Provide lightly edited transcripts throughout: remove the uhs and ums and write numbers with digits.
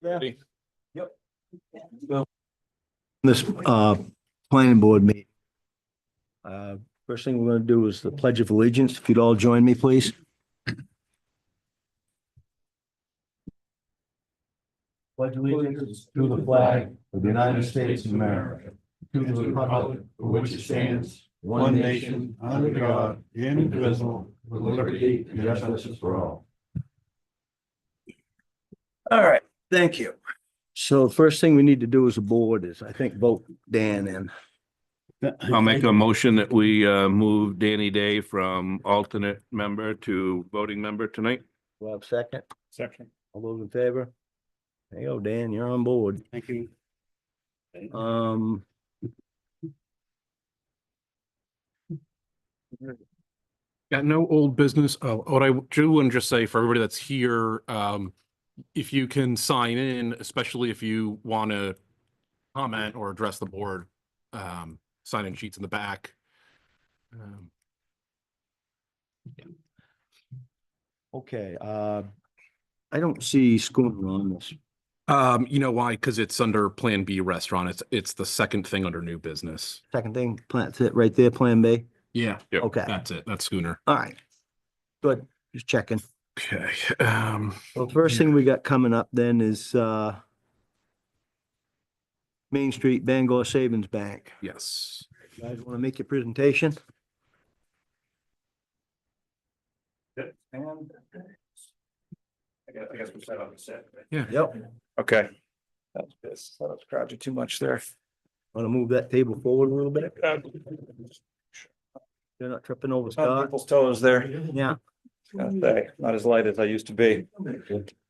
Yeah. Yep. This planning board meeting. First thing we're gonna do is the Pledge of Allegiance. If you'd all join me, please. Pledge allegiance to the flag of the United States of America, to the republic for which it stands, one nation, under God, indivisible, with liberty and justice for all. All right, thank you. So first thing we need to do as a board is, I think, vote Dan in. I'll make a motion that we move Danny Day from alternate member to voting member tonight. Do I have a second? Second. All those in favor? There you go, Dan, you're on board. Thank you. Got no old business. What I do want to just say for everybody that's here, if you can sign in, especially if you want to comment or address the board, sign in sheets in the back. Okay, I don't see Schooner on this. You know why? Because it's under Plan B restaurant. It's the second thing under new business. Second thing, that's it right there, Plan B. Yeah. Yep. Okay, That's it. That's Schooner. all right. Good, just checking. Okay. Well, first thing we got coming up then is Main Street Bangor Savings Bank. Yes. You guys want to make your presentation? And I guess we set on the set. Right? Yeah. Yep. Okay. That's this. That was crowded too much there. Want to move that table forward a little bit? They're not tripping over On Scott. people's toes there. Yeah. Gotta say, not as light as I used to be.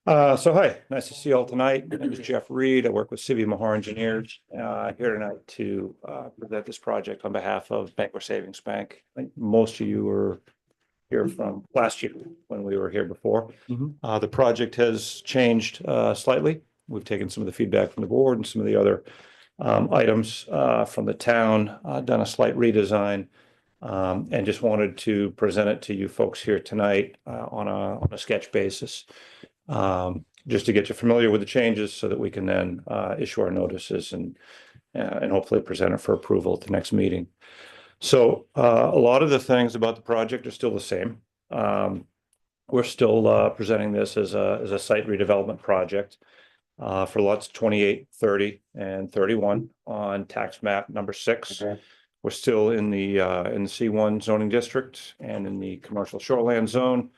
So hi, nice to see you all tonight. My name is Jeff Reed. I work with Civi Mahar Engineers, here tonight to, present this project on behalf of Bangor Savings Bank. I think most of you were here from last year when we were here before. Mhm. The project has changed, slightly. We've taken some of the feedback from the board and some of the other, items, from the town, done a slight redesign. And just wanted to present it to you folks here tonight, on a sketch basis. Just to get you familiar with the changes so that we can then issue our notices and hopefully present it for approval at the next meeting. So a lot of the things about the project are still the same. We're still presenting this as a site redevelopment project for lots 28, 30, and 31 on tax map number 6. Okay. We're still in the C1 zoning district and in the commercial shoreland zone.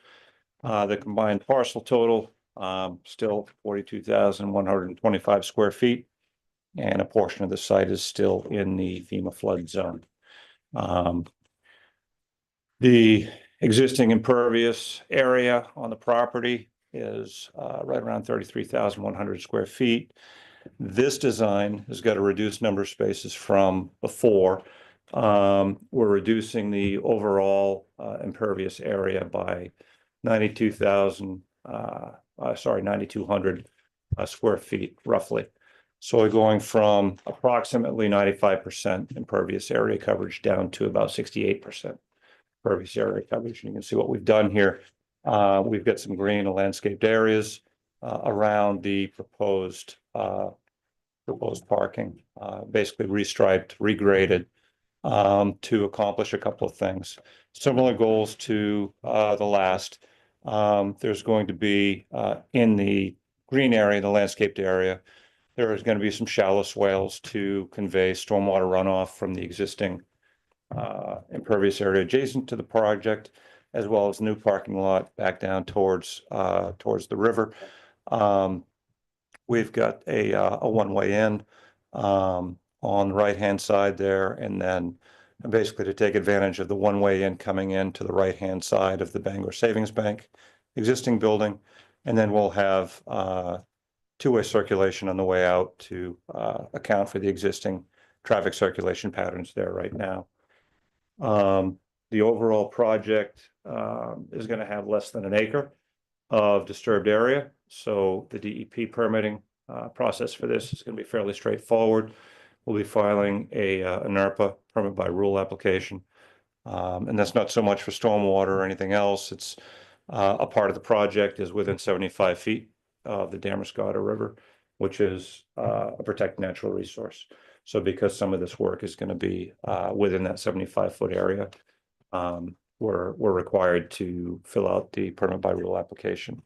The combined parcel total still 42,125 square feet. And a portion of the site is still in the FEMA flood zone. The existing impervious area on the property is right around 33,100 square feet. This design has got a reduced number of spaces from before. We're reducing the overall impervious area by 9,200 square feet roughly. So we're going from approximately 95% impervious area coverage down to about 68% impervious area coverage. And you can see what we've done here. We've got some green and landscaped areas around the proposed parking, basically restriped, regraded, to accomplish a couple of things. Similar goals to the last. There's going to be in the green area, the landscaped area, there is going to be some shallow swales to convey stormwater runoff from the existing impervious area adjacent to the project, as well as new parking lot back down towards the river. We've got a one-way in on the right-hand side there, and then basically to take advantage of the one-way in coming in to the right-hand side of the Bangor Savings Bank existing building. And then we'll have two-way circulation on the way out to account for the existing traffic circulation patterns there right now. The overall project is going to have less than an acre of disturbed area. So the DEP permitting process for this is going to be fairly straightforward. We'll be filing a NERPA permit by rule application. And that's not so much for stormwater or anything else. It's a part of the project is within 75 feet of the Damariscotta River. which is a protected natural resource. So because some of this work is going to be within that 75-foot area, we're required to fill out the permit by rule application.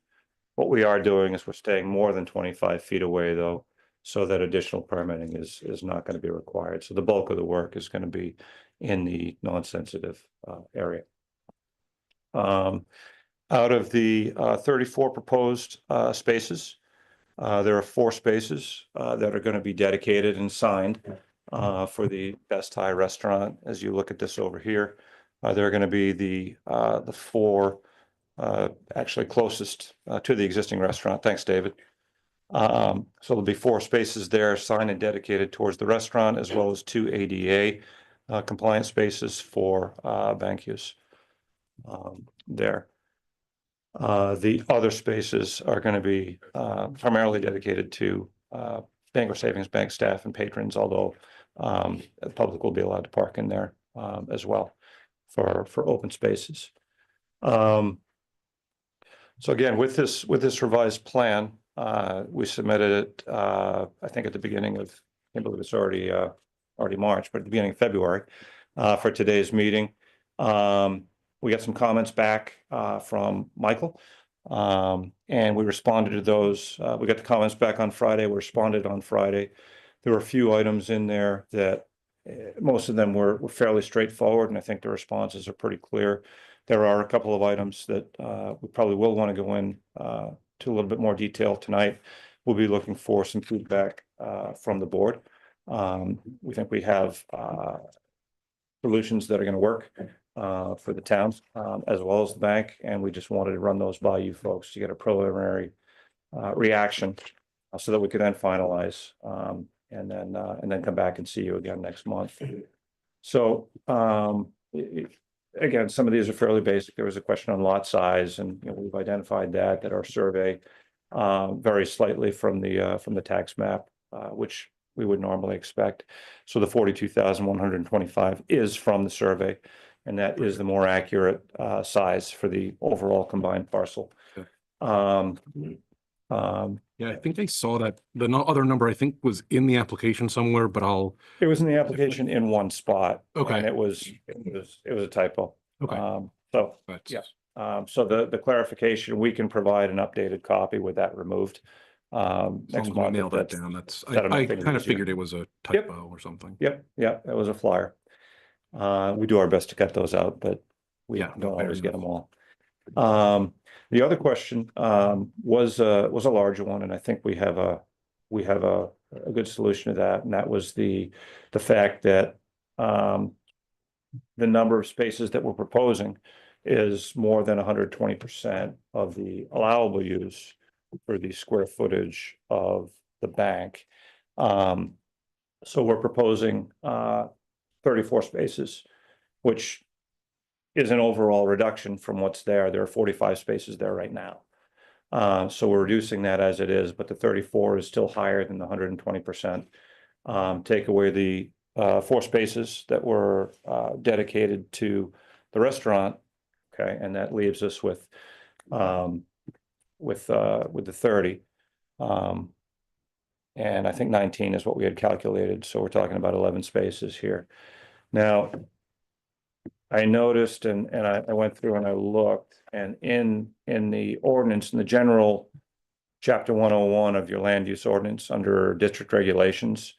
What we are doing is we're staying more than 25 feet away, though, so that additional permitting is not going to be required. So the bulk of the work is going to be in the non-sensitive area. Out of the 34 proposed spaces, there are 4 spaces that are going to be dedicated and signed for the Best Thai restaurant. As you look at this over here, they're going to be the 4 actually closest to the existing restaurant. Thanks, David. So there'll be 4 spaces there signed and dedicated towards the restaurant, as well as 2 ADA compliant spaces for bank use there. The other spaces are going to be primarily dedicated to Bangor Savings Bank staff and patrons, although the public will be allowed to park in there as well for open spaces. So again, with this revised plan, we submitted it, I think at the beginning of, I can't believe it's already March, but at the beginning of February for today's meeting. We got some comments back from Michael, and we responded to those. We got the comments back on Friday. We responded on Friday. There were a few items in there that most of them were fairly straightforward, and I think the responses are pretty clear. There are a couple of items that we probably will want to go in to a little bit more detail tonight. We'll be looking for some feedback from the board. We think we have solutions that are going to work for the towns as well as the bank, and we just wanted to run those by you folks to get a preliminary reaction so that we could then finalize and then come back and see you again next month. So again, some of these are fairly basic. There was a question on lot size, and we've identified that our survey varies slightly from the tax map, which we would normally expect. So the 42,125 is from the survey, and that is the more accurate size for the overall combined parcel. Yeah, I think I saw that. The other number I think was in the application somewhere, but It was in the application in one spot. Okay. And it was a typo. Okay. So, That's, yeah. So the clarification, we can provide an updated copy with that removed. Next month. nail that That's- down. That's, that'll I make things kind of easier. figured it was a typo or something. Yep, that was a flyer. We do our best to cut those out, but we Yeah, don't fair always get enough. them all. The other question was a larger one, and I think we have a good solution to that, and that was the fact that the number of spaces that we're proposing is more than 120% of the allowable use for the square footage of the bank. So we're proposing 34 spaces, which is an overall reduction from what's there. There are 45 spaces there right now. So we're reducing that as it is, but the 34 is still higher than the 120%. Take away the 4 spaces that were dedicated to the restaurant, okay, and that leaves us with the 30. And I think 19 is what we had calculated, so we're talking about 11 spaces here. Now, I noticed and I went through and I looked, and in the ordinance, in the general chapter 101 of your land use ordinance under district regulations,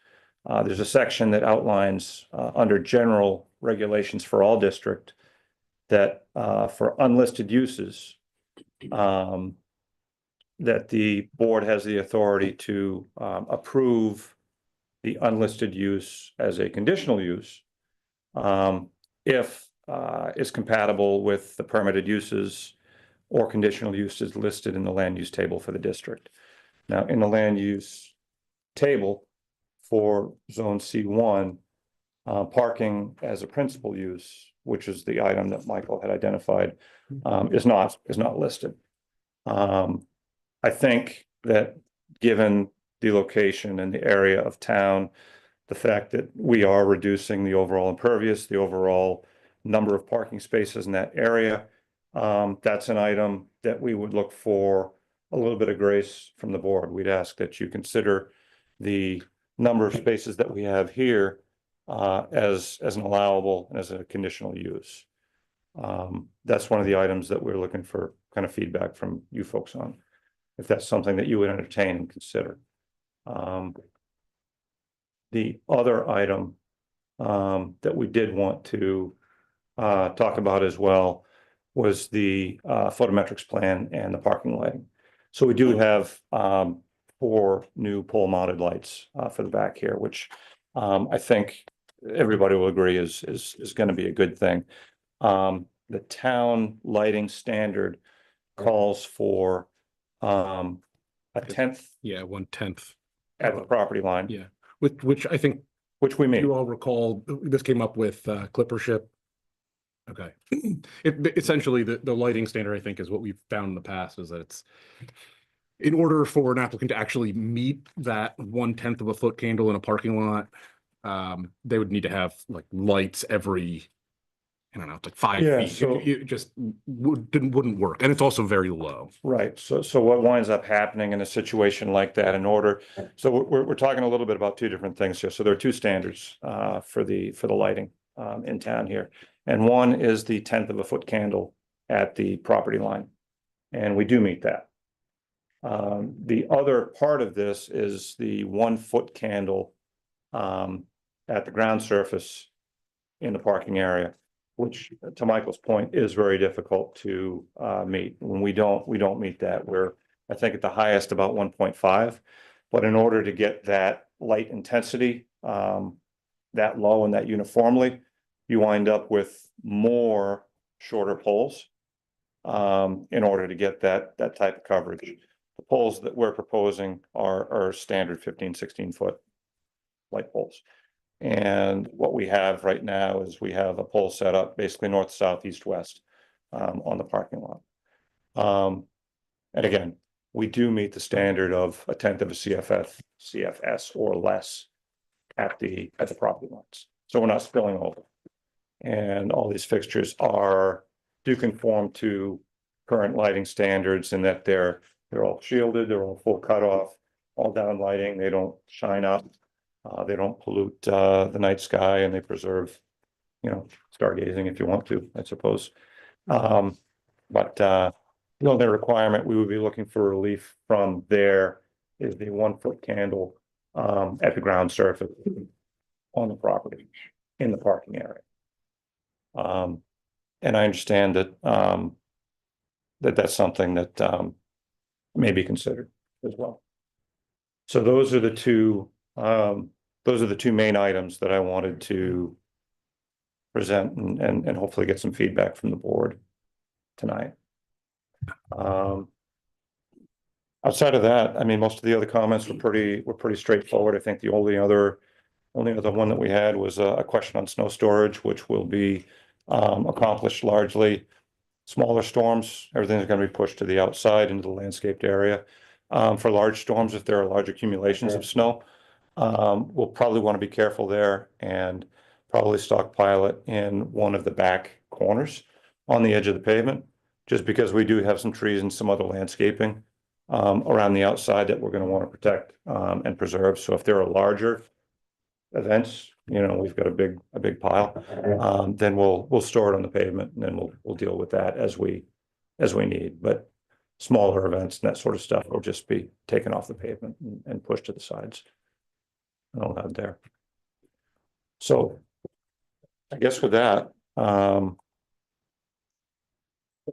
there's a section that outlines under general regulations for all district that for unlisted uses, that the board has the authority to approve the unlisted use as a conditional use if is compatible with the permitted uses or conditional uses listed in the land use table for the district. Now, in the land use table for zone C1, parking as a principal use, which is the item that Michael had identified, is not listed. I think that given the location and the area of town, the fact that we are reducing the overall impervious, the overall number of parking spaces in that area, that's an item that we would look for a little bit of grace from the board. We'd ask that you consider the number of spaces that we have here as an allowable and as a conditional use. That's one of the items that we're looking for kind of feedback from you folks on, if that's something that you would entertain and consider. The other item that we did want to talk about as well was the photometrics plan and the parking lighting. So we do have 4 new pole mounted lights for the back here, which I think everybody will agree is going to be a good thing. The town lighting standard calls for a 1/10 Yeah, 1/10. at the property line. Yeah, which I think Which we meet. you all recall, this came up with Clipper Ship. Okay. Essentially, the lighting standard, I think, is what we've found in the past, is that it's in order for an applicant to actually meet that 1/10 of a foot candle in a parking lot, they would need to have like lights every, I don't know, it's like 5 Yeah, feet. so- It just wouldn't work. And it's also very low. Right, so what winds up happening in a situation like that, so we're talking a little bit about 2 different things here. So there are 2 standards for the lighting in town here. And one is the 1/10 of a foot candle at the property line. And we do meet that. The other part of this is the 1 foot candle at the ground surface in the parking area, which, to Michael's point, is very difficult to meet. When we don't meet that, we're, I think, at the highest about 1.5. But in order to get that light intensity that low and that uniformly, you wind up with more shorter poles in order to get that type of coverage. The poles that we're proposing are standard 15, 16 foot light poles. And what we have right now is we have a pole set up basically north, south, east, west on the parking lot. And again, we do meet the standard of a 1/10 of a CFS or less at the property lines. So we're not spilling over. And all these fixtures do conform to current lighting standards in that they're all shielded, they're all full cutoff, all down lighting, they don't shine up. They don't pollute the night sky, and they preserve, stargazing if you want to, I suppose. But the only requirement we would be looking for relief from there is the 1 foot candle at the ground surface on the property in the parking area. And I understand that that's something that may be considered as well. So those are the two main items that I wanted to present and hopefully get some feedback from the board tonight. Outside of that, I mean, most of the other comments were pretty straightforward. I think the only other one that we had was a question on snow storage, which will be accomplished largely. Smaller storms, everything's going to be pushed to the outside into the landscaped area. For large storms, if there are large accumulations of snow, we'll probably want to be careful there and probably stockpile it in one of the back corners on the edge of the pavement, just because we do have some trees and some other landscaping around the outside that we're going to want to protect and preserve. So if there are larger events, we've got a big pile, then we'll store it on the pavement, and then we'll deal with that as we need. But smaller events and that sort of stuff will just be taken off the pavement and pushed to the sides. And all that there. So I guess with that,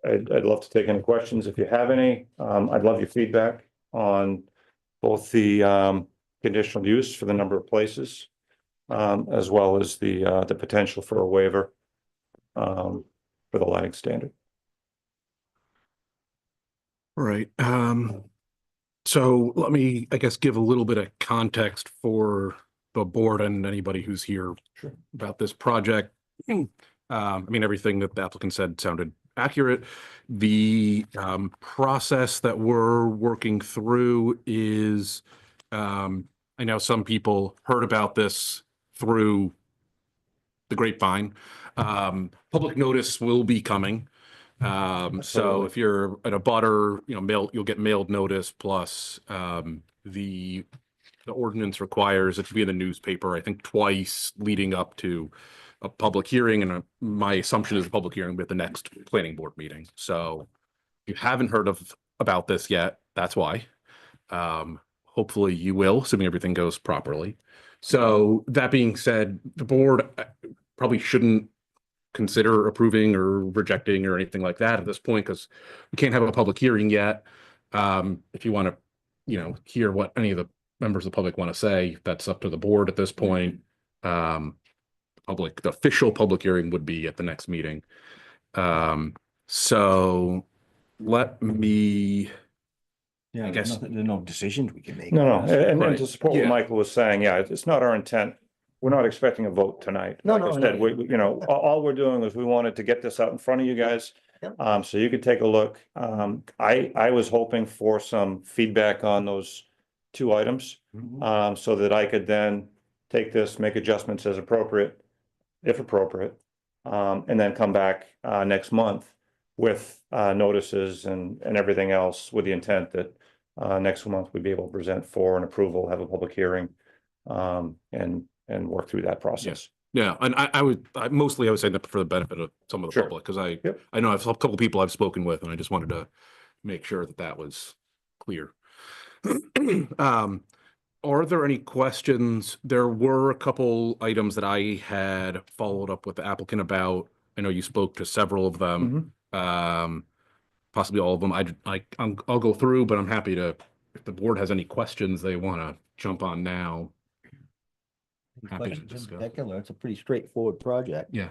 I'd love to take any questions if you have any. I'd love your feedback on both the conditional use for the number of places, as well as the potential for a waiver for the lighting standard. Right. So let me, I guess, give a little bit of context for the board and anybody who's here Sure. about this project. I mean, everything that the applicant said sounded accurate. The process that we're working through is, I know some people heard about this through the grapevine. Public notice will be coming. So Absolutely. if you're at a butter, you'll get mailed notice plus, the ordinance requires it to be in the newspaper, I think twice leading up to a public hearing. And my assumption is the public hearing will be at the next planning board meeting. So if you haven't heard about this yet, that's why. Hopefully you will, assuming everything goes properly. So that being said, the board probably shouldn't consider approving or rejecting or anything like that at this point, because we can't have a public hearing yet. If you want to, hear what any of the members of the public want to say, that's up to the board at this point. The official public hearing would be at the next meeting. So let me, Yeah, I guess- there's no decisions we can make. No, on this. and Right. to support Yeah. what Michael was saying, yeah, it's not our intent. We're not expecting a vote tonight. No, Like I no, said, no. all we're doing is we wanted to get this out in front of you guys. Yep. So you could take a look. I was hoping for some feedback on those two items. Mhm. So that I could then take this, make adjustments as appropriate, if appropriate. And then come back, next month with, notices and everything else with the intent that, next month we'd be able to present for an approval, have a public hearing, and work through that process. yeah, and I would say that for the benefit of some of the Sure. public, because Yep. I know I've a couple people I've spoken with, and I just wanted to make sure that was clear. Are there any questions? There were a couple items that I had followed up with the applicant about. I know you spoke to several of them, possibly all of them. I'll go through, but I'm happy to, if the board has any questions they want to jump on now. Happy to Questions in discuss. particular, it's a pretty straightforward project. Yeah.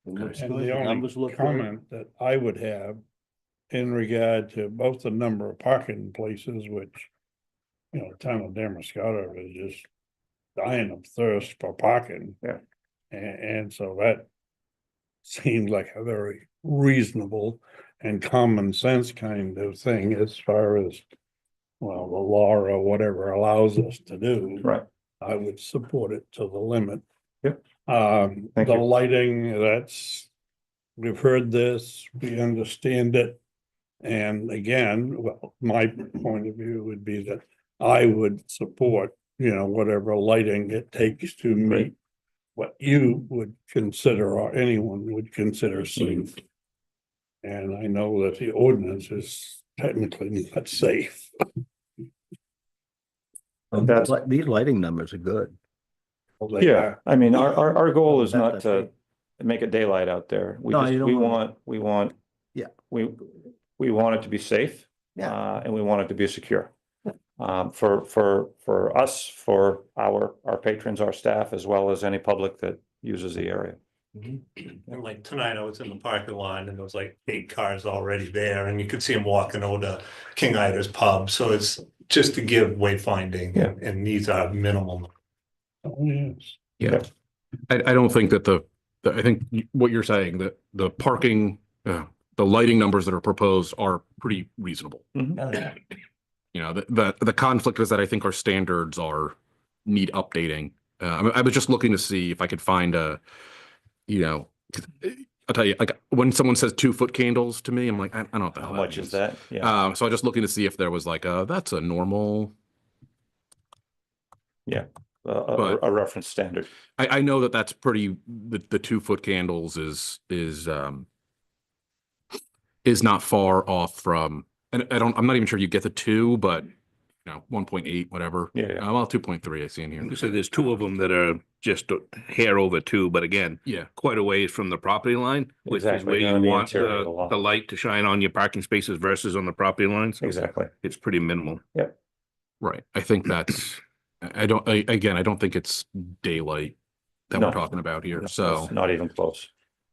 It looks And good, the the only numbers look good. comment that I would have in regard to both the number of parking places, which, town of Damariscotta is just dying of thirst for parking. Yeah. And so that seems like a very reasonable and common sense kind of thing as far as, well, the law or whatever allows us to do. Right. I would support it to the limit. Yep. Thank The you. lighting, we've heard this, we understand it. And again, well, my point of view would be that I would support, whatever lighting it takes to meet what you would consider or anyone would consider safe. And I know that the ordinance is technically not safe. These lighting numbers are good. Yeah, I mean, our goal is That- not that's to great. make it daylight out there. No, you don't We want. Yeah. We want it to be safe. Yeah. And we want it to be secure. For us, for our patrons, our staff, as well as any public that uses the area. And like tonight, I was in the parking lot and there was like 8 cars already there and you could see them walking over to King Ida's pub. So it's just to give wayfinding Yeah. and these are minimal. Oh, yes. Yeah. I don't think that I think what you're saying, that the parking, the lighting numbers that are proposed are pretty reasonable. The conflict is that I think our standards need updating. I was just looking to see if I could find I'll tell you, like when someone says 2-foot candles to me, I'm like, I don't know what the hell How much means. is that? Yeah. So I was just looking to see if there was like that's a normal. A reference standard. I know that's pretty, the 2-foot candles is not far off from, and I'm not even sure you get the 2, but 1.8, whatever. Yeah. Well, 2.3 I see in here. So there's 2 of them that are just a hair over 2, but again, Yeah. quite a ways from the property line, which is Exactly, where they're you in the want interior of the lot. the light to shine on your parking spaces versus on the property lines. Exactly. It's pretty minimal. Right. I think that's, I don't think it's daylight that No. we're talking about here. No, So, it's not even close.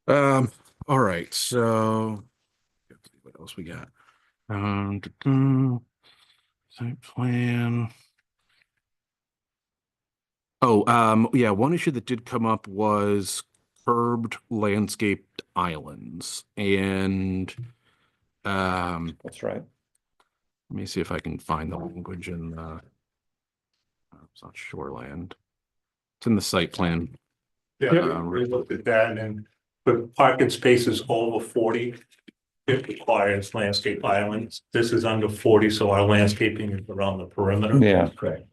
all right. So let's see what else we got. Site plan. Oh, yeah, one issue that did come up was curbed landscaped islands. And That's right. let me see if I can find the language in it's not shoreland. It's in the site plan. Yeah, we looked at that and put parking spaces over 40 it requires landscape islands. This is under 40, so our landscaping is around the perimeter. Yeah. Correct.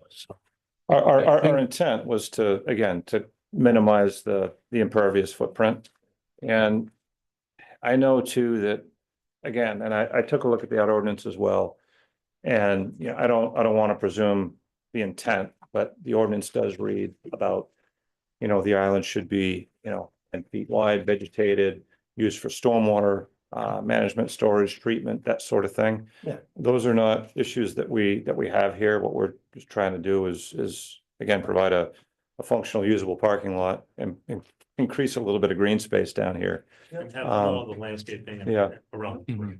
Our intent was to, again, to minimize the impervious footprint. And I know too that, again, and I took a look at the out ordinance as well. And, you know, I don't want to presume the intent, but the ordinance does read about, you know, the island should be, you know, 10 feet wide, vegetated, used for stormwater, management, storage, treatment, that sort of thing. Yeah. Those are not issues that we have here. What we're just trying to do is again, provide a functional, usable parking lot and increase a little bit of green space down here. And have all the landscaping and yeah. around. Mhm.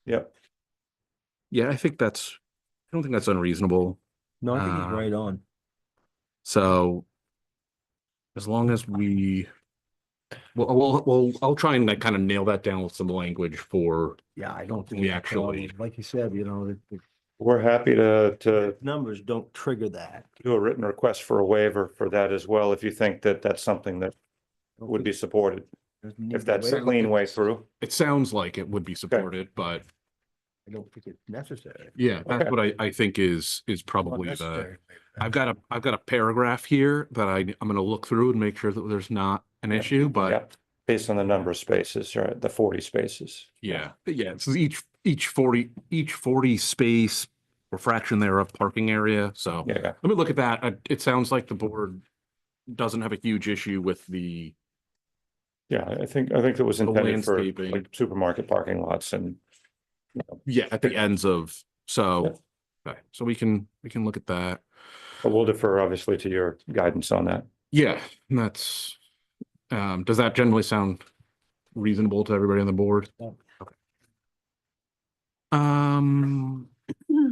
Yep. Yeah, I don't think that's unreasonable. No, I think he's Uh, right on. So as long as I'll try and like kind of nail that down with some language for, Yeah, I don't think. We it's a actually- problem. Like you said, you know, the We're happy to numbers don't trigger that. do a written request for a waiver for that as well, if you think that that's something that would be supported, if that's a clean way through. it sounds like it would be supported, but I don't think it's necessary. yeah, that's Okay. what I think is Not probably necessary. I've got a paragraph here that I'm gonna look through and make sure that there's not an issue, but Yeah, based on the number of spaces, right, the 40 spaces. yeah, so each 40 space or fraction thereof parking area, so. Yeah, Let me look at that. It sounds like the board doesn't have a huge issue with the, yeah, I think it was The intended for landscaping. like supermarket parking lots and yeah, at the ends of, so. Yeah. Okay, so we can look at that. but we'll defer obviously to your guidance on that. Yeah, and that's, does that generally sound reasonable to everybody on the board? Yeah. Okay.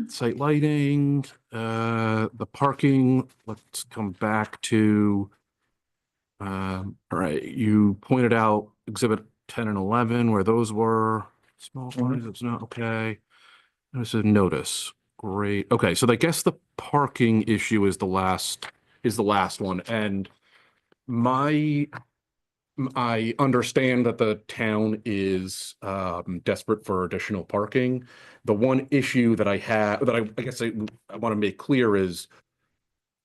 Site lighting, the parking, let's come back to. All right, you pointed out exhibit 10 and 11 where those were small quantities, it's not okay. There's a notice, great, okay, so I guess the parking issue is the last one, and I understand that the town is desperate for additional parking. The one issue that I have, that I guess I want to make clear is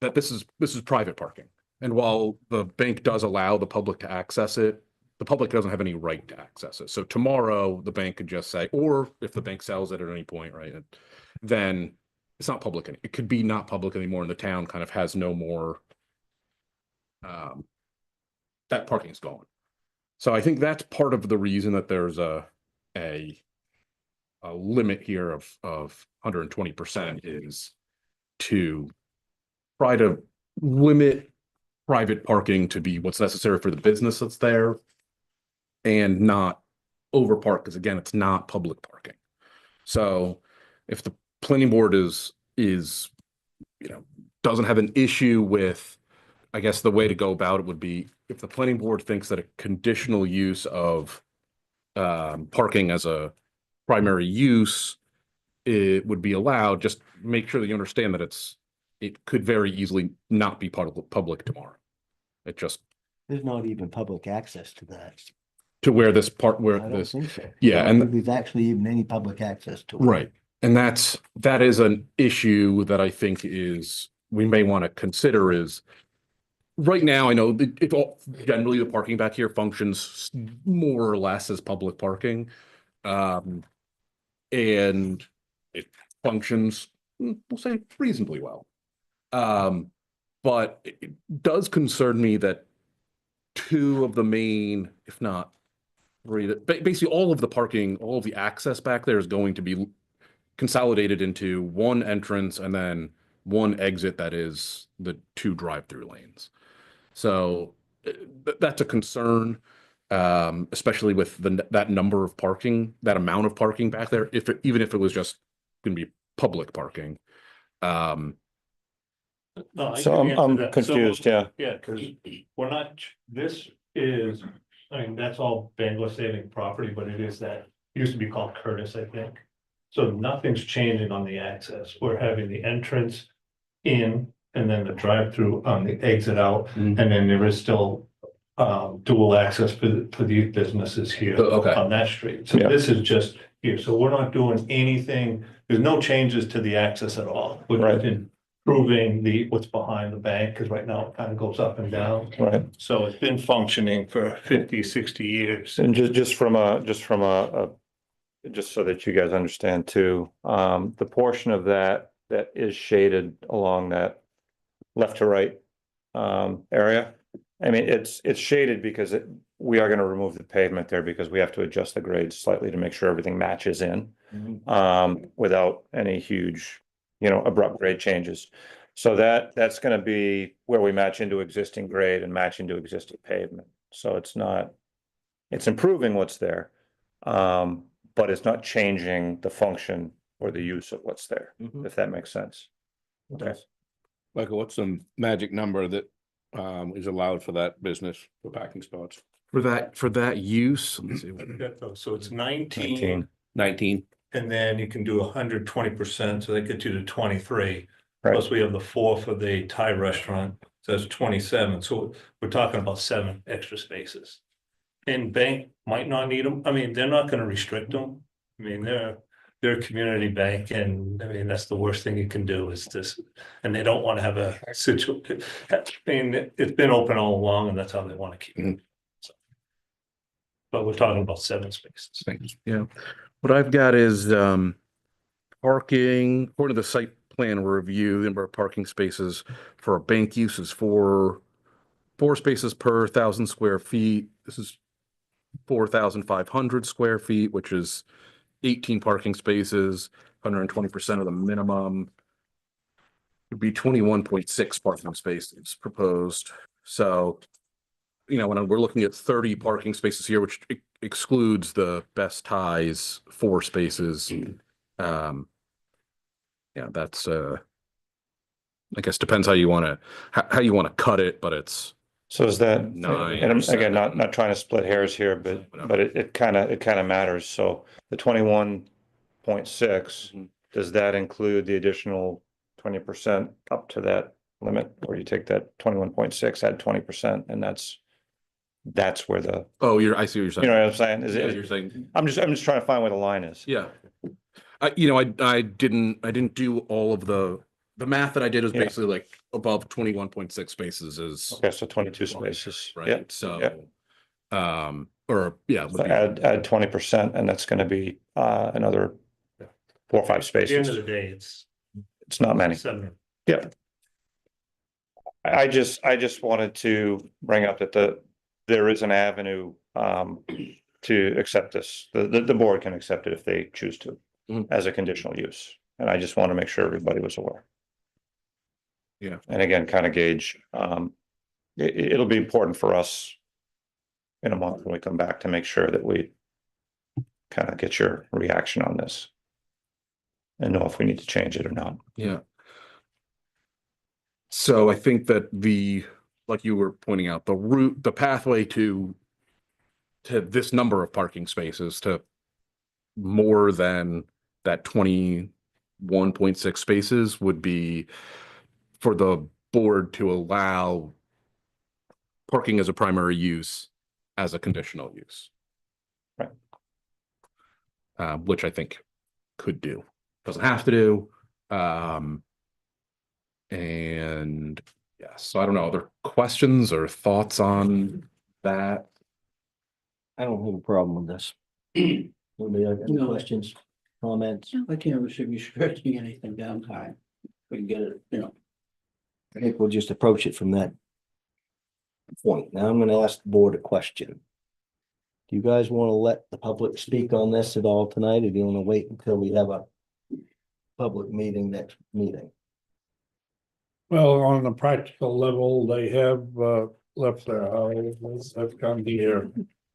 that this is private parking. And while the bank does allow the public to access it, the public doesn't have any right to access it. So tomorrow, the bank could just say, or if the bank sells it at any point, right, then it's not public. It could be not public anymore, and the town kind of has no more. That parking is gone. So I think that's part of the reason that there's a limit here of 120% is to try to limit private parking to be what's necessary for the business that's there and not overpark, because again, it's not public parking. So if the planning board is, doesn't have an issue with, I guess the way to go about it would be if the planning board thinks that a conditional use of parking as a primary use, it would be allowed, just make sure that you understand that it could very easily not be public tomorrow. It just, There's not even public access to that. to where this part, I where don't this, think so. yeah, I don't and- think There's actually even any public access to it. right. And that is an issue that I think we may want to consider is right now, I know generally the parking back here functions more or less as public parking. And it functions, we'll say reasonably well. But it does concern me that two of the main, if not three, basically all of the parking, all of the access back there is going to be consolidated into one entrance and then one exit that is the two drive-through lanes. So that's a concern, especially with that number of parking, that amount of parking back there, even if it was just going to be public parking. No, I So can answer I'm that. confused, yeah. Yeah, because we're not, this is, I mean, that's all Bangor Saving property, but it is that, used to be called Curtis, I think. So nothing's changing on the access. We're having the entrance in and then the drive-through on the exit out. Mhm. And then there is still dual access for these businesses here Okay. on that street. So Yeah. this is just here. So we're not doing anything. There's no changes to the access at all. We're Right. just improving what's behind the bank, because right now it kind of goes up and down. Right. So it's been functioning for 50, 60 years. And just so that you guys understand too, the portion of that is shaded along that left to right area. I mean, it's shaded because we are gonna remove the pavement there because we have to adjust the grades slightly to make sure everything matches in without any huge, abrupt grade changes. So that's gonna be where we match into existing grade and match into existing pavement. So it's improving what's there. But it's not changing the function or the use of what's there, if that makes sense. Okay. Michael, what's the magic number that is allowed for that business for parking spots? For that use, let me see what- So it's 19, 19. and then you can do 120%, so that gets you to 23. Right. Plus we have the 4 for the Thai restaurant, so that's 27. So we're talking about 7 extra spaces. And bank might not need them. I mean, they're not gonna restrict them. I mean, they're a community bank, and I mean, that's the worst thing you can do is this. And they don't want to have a situation. I mean, it's been open all along, and that's how they want to keep it. So, but we're talking about 7 spaces. Yeah, what I've got is parking, according to the site plan review, the number of parking spaces for a bank use is four spaces per 1,000 square feet. This is 4,500 square feet, which is 18 parking spaces, 120% of the minimum. Would be 21.6 parking spaces proposed. So, when we're looking at 30 parking spaces here, which excludes the best ties 4 spaces. Yeah, that's I guess depends how you want to cut it, but it's So is that, 9 and I'm or again, 7. not trying to split hairs here, but it kind of matters. So the 21.6, does that include the additional 20% up to that limit? Or you take that 21.6, add 20%, and that's where the, Oh, I see what you're saying. you know what I'm saying? Is Yeah, it, you're saying, I'm just trying to find where the line is. yeah. I didn't do all of the math that I did was Yeah. basically like above 21.6 spaces is Okay, so 22 spaces. right. Yeah. So, yeah. Or yeah, So add 20%, and that's gonna be another 4 or 5 At the end spaces. of the day, it's It's not many. 7. Yeah. I just wanted to bring up that there is an avenue to accept this. The board can accept it if they choose to as a conditional use. And I just want to make sure everybody was aware. Yeah. And again, kind of gauge, it'll be important for us in a month when we come back to make sure that we kind of get your reaction on this and know if we need to change it or not. yeah. So I think that like you were pointing out, the pathway to this number of parking spaces to more than that 21.6 spaces would be for the board to allow parking as a primary use as a conditional use. Right. Which I think could do. Doesn't have to do. And yeah, so I don't know, other questions or thoughts on that? I don't have a problem with this. Anybody have any No. questions, comments? I can't we should be restricting anything downtime. We can get it, I think we'll just approach it from that point. Now I'm gonna ask the board a question. Do you guys want to let the public speak on this at all tonight, or do you want to wait until we have a public meeting next meeting? Well, on a practical level, they have left their houses, have come here.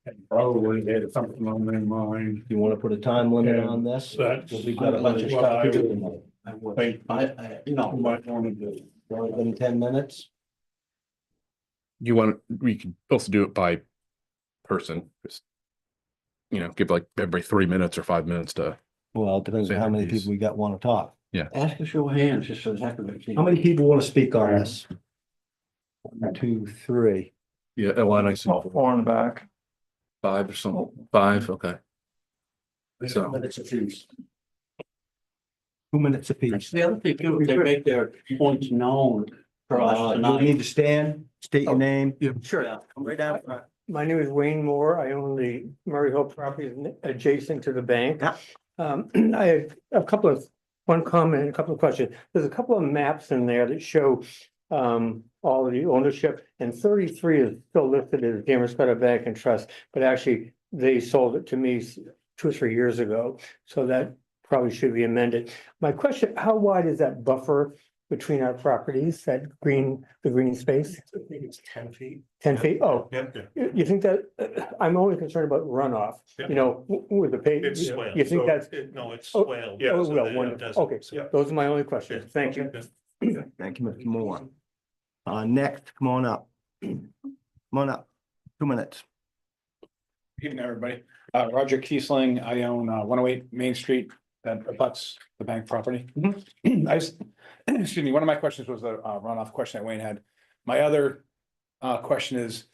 And probably had something on their mind. Do you want to put a time limit And on this? that's We've got a bunch of stuff to do tonight. I would, Think- you know, Might want to do. Only been 10 minutes? We could also do it by person, just, give like every 3 minutes or 5 minutes to, Well, it depends on how many people we got want to talk. ask a show of hands, just so the heck of it. How many people want to speak on this? 1, 2, 3. Yeah, a line I see. Four in the back. 5 or something, 5, okay. So- 2 minutes apiece. 2 minutes apiece. The other thing too, if they make their points known for us You tonight. need to stand, state your name. Sure. Yeah. Come right down front. My name is Wayne Moore. I own the Murray Hill property adjacent to the bank. Yeah. I have one comment and a couple of questions. There's a couple of maps in there that show all of the ownership, and 33 is still listed as Damariscotta Bank and Trust, but actually they sold it to me 2 or 3 years ago, so that probably should be amended. My question, how wide is that buffer between our properties, the green space? I think it's 10 feet. 10 feet? Oh, Yep. you think that, I'm only concerned about runoff, you know, with the pavement. It's swale. You think So that's? No, it's Oh, swale. Oh, so well, that it wonderful. doesn't- Okay, Yeah. those are my only questions. Thank you. Thank you, Mr. Moore. Next, come on up. Come on up. 2 minutes. Evening, everybody. Roger Kiesling. I own 108 Main Street that abuts the bank property. Excuse me, one of my questions was the runoff question that Wayne had. My other question is,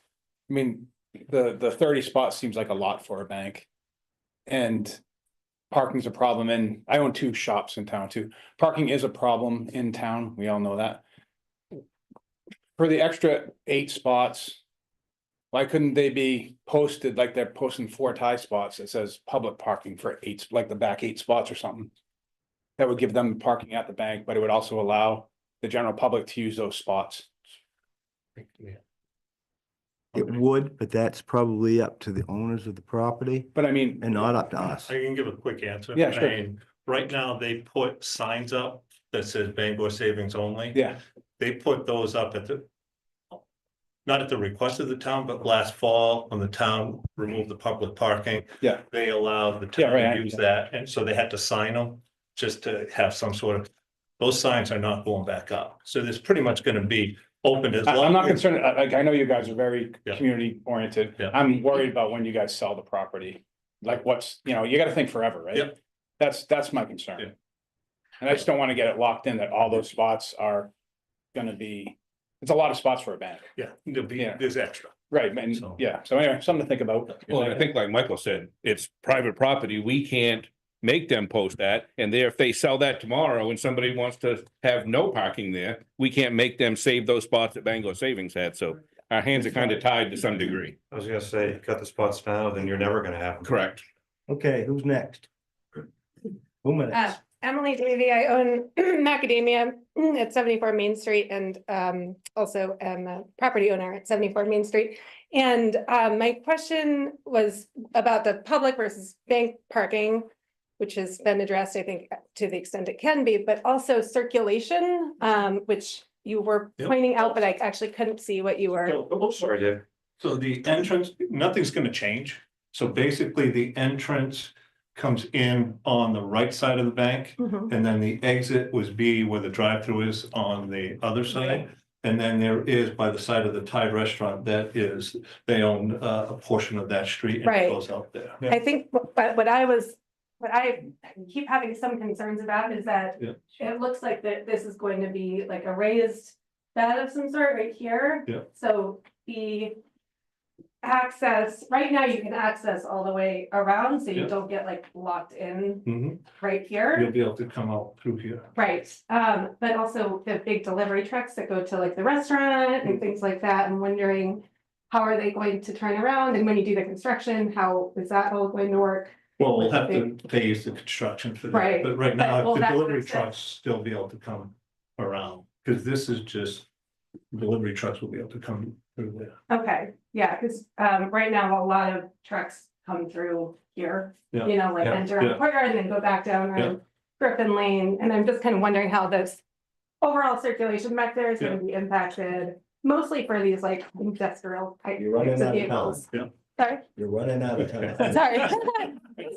I mean, the 30 spots seems like a lot for a bank. And parking's a problem, and I own 2 shops in town too. Parking is a problem in town. We all know that. For the extra 8 spots, why couldn't they be posted like they're posting 4 tie spots that says public parking for 8, like the back 8 spots or something? That would give them parking at the bank, but it would also allow the general public to use those spots. It would, but that's probably up to the owners of the property But I mean, and not up to us. I can give a quick answer. Yeah, sure. I mean, right now, they put signs up that says Bangor Savings Only. yeah, They put those up not at the request of the town, but last fall, when the town removed the public parking. Yeah. They allowed the Yeah, town right, I to use that, and so they had to sign them just to have some sort of, those signs are not going back up. So there's pretty much gonna be open as long. I'm not as- concerned, like, I know you guys are very Yeah. community oriented. Yeah. I'm worried about when you guys sell the property. Like what's, you know, you gotta think forever, right? Yep. That's my concern. Yeah. And I just don't wanna get it locked in that all those spots are gonna be, it's a lot of spots for a bank. Yeah, there'll be, Yeah. there's extra. Right, and So- yeah, so anyway, something to think about. Well, I think like Michael said, it's private property. We can't make them post that. And there, if they sell that tomorrow and somebody wants to have no parking there, we can't make them save those spots that Bangor Savings had. So our hands are kind of tied to some degree. I was gonna say, cut the spots now, then you're never gonna have them. Correct. Okay, who's next? 2 minutes. Emily Davy, I own Macadamia at 74 Main Street and also am a property owner at 74 Main Street. And my question was about the public versus bank parking, which has been addressed, I think, to the extent it can be, but also circulation, which you were Yep. pointing out, but I actually couldn't see what you were. So- Sorry, Dave. So the entrance, nothing's gonna change. So basically, the entrance comes in on the right side of the bank. Mhm. And then the exit was B where the drive-through is on the other side. And then there is by the side of the Thai restaurant, that is, they own a portion of that street and it Right. goes out there. I think, but what I keep having some concerns about is that Yeah. it looks like that this is going to be like a raised bed of some sort right here. Yeah. So the access, right now you can access all the way around, so you Yeah. don't get like locked in Mhm. right here. You'll be able to come out through here. Right, but also the big delivery trucks that go to like the restaurant and things like that, I'm wondering. How are they going to turn around, and when you do the construction, how is that all going to work? Well, we'll have to pay the construction for that, Right. but right But, now, well, the that's what delivery it says. trucks still be able to come around. Cause this is just, delivery trucks will be able to come through there. Okay, yeah, because right now a lot of trucks come through here, Yeah, you know, like yeah, enter on the yeah. corner and then go back down Yeah. on Griffin Lane, and I'm just kind of wondering how this. Overall circulation back there is gonna be impacted, mostly for these like industrial type You're running types of out of time. vehicles. Yeah. Sorry, You're running out of time. sorry. These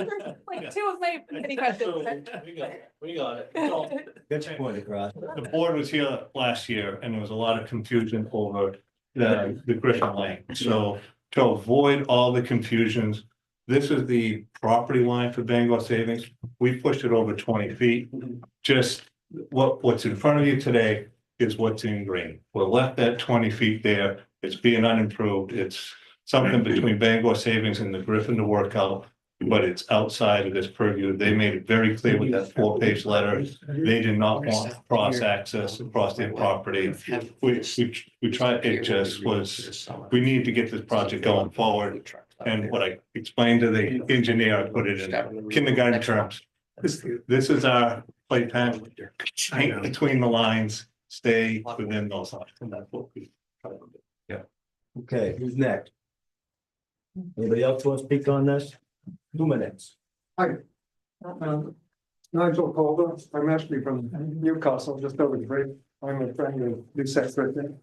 are like two of my many questions. We got it. Get your point across. The board was here last year and there was a lot of confusion over the Griffin Lane. So to avoid all the confusions, this is the property line for Bangor Savings. We pushed it over 20 feet. Just what's in front of you today is what's in green. We're left at 20 feet there. It's being unimproved. It's something between Bangor Savings and the Griffin to work out. But it's outside of this purview. They made it very clear with that 4-page letter. They did not want cross access across their property. We tried, it just was, we need to get this project going forward. And what I explained to the engineer, I put it in kindergarten terms. This is our playpen. Paint between the lines, stay within those lines. And that's what we try to do. Okay, who's next? Anybody else want to speak on this? 2 minutes. Nigel Calder, I'm actually from Newcastle, just over the bridge. I'm a friend of Lucette Griffin.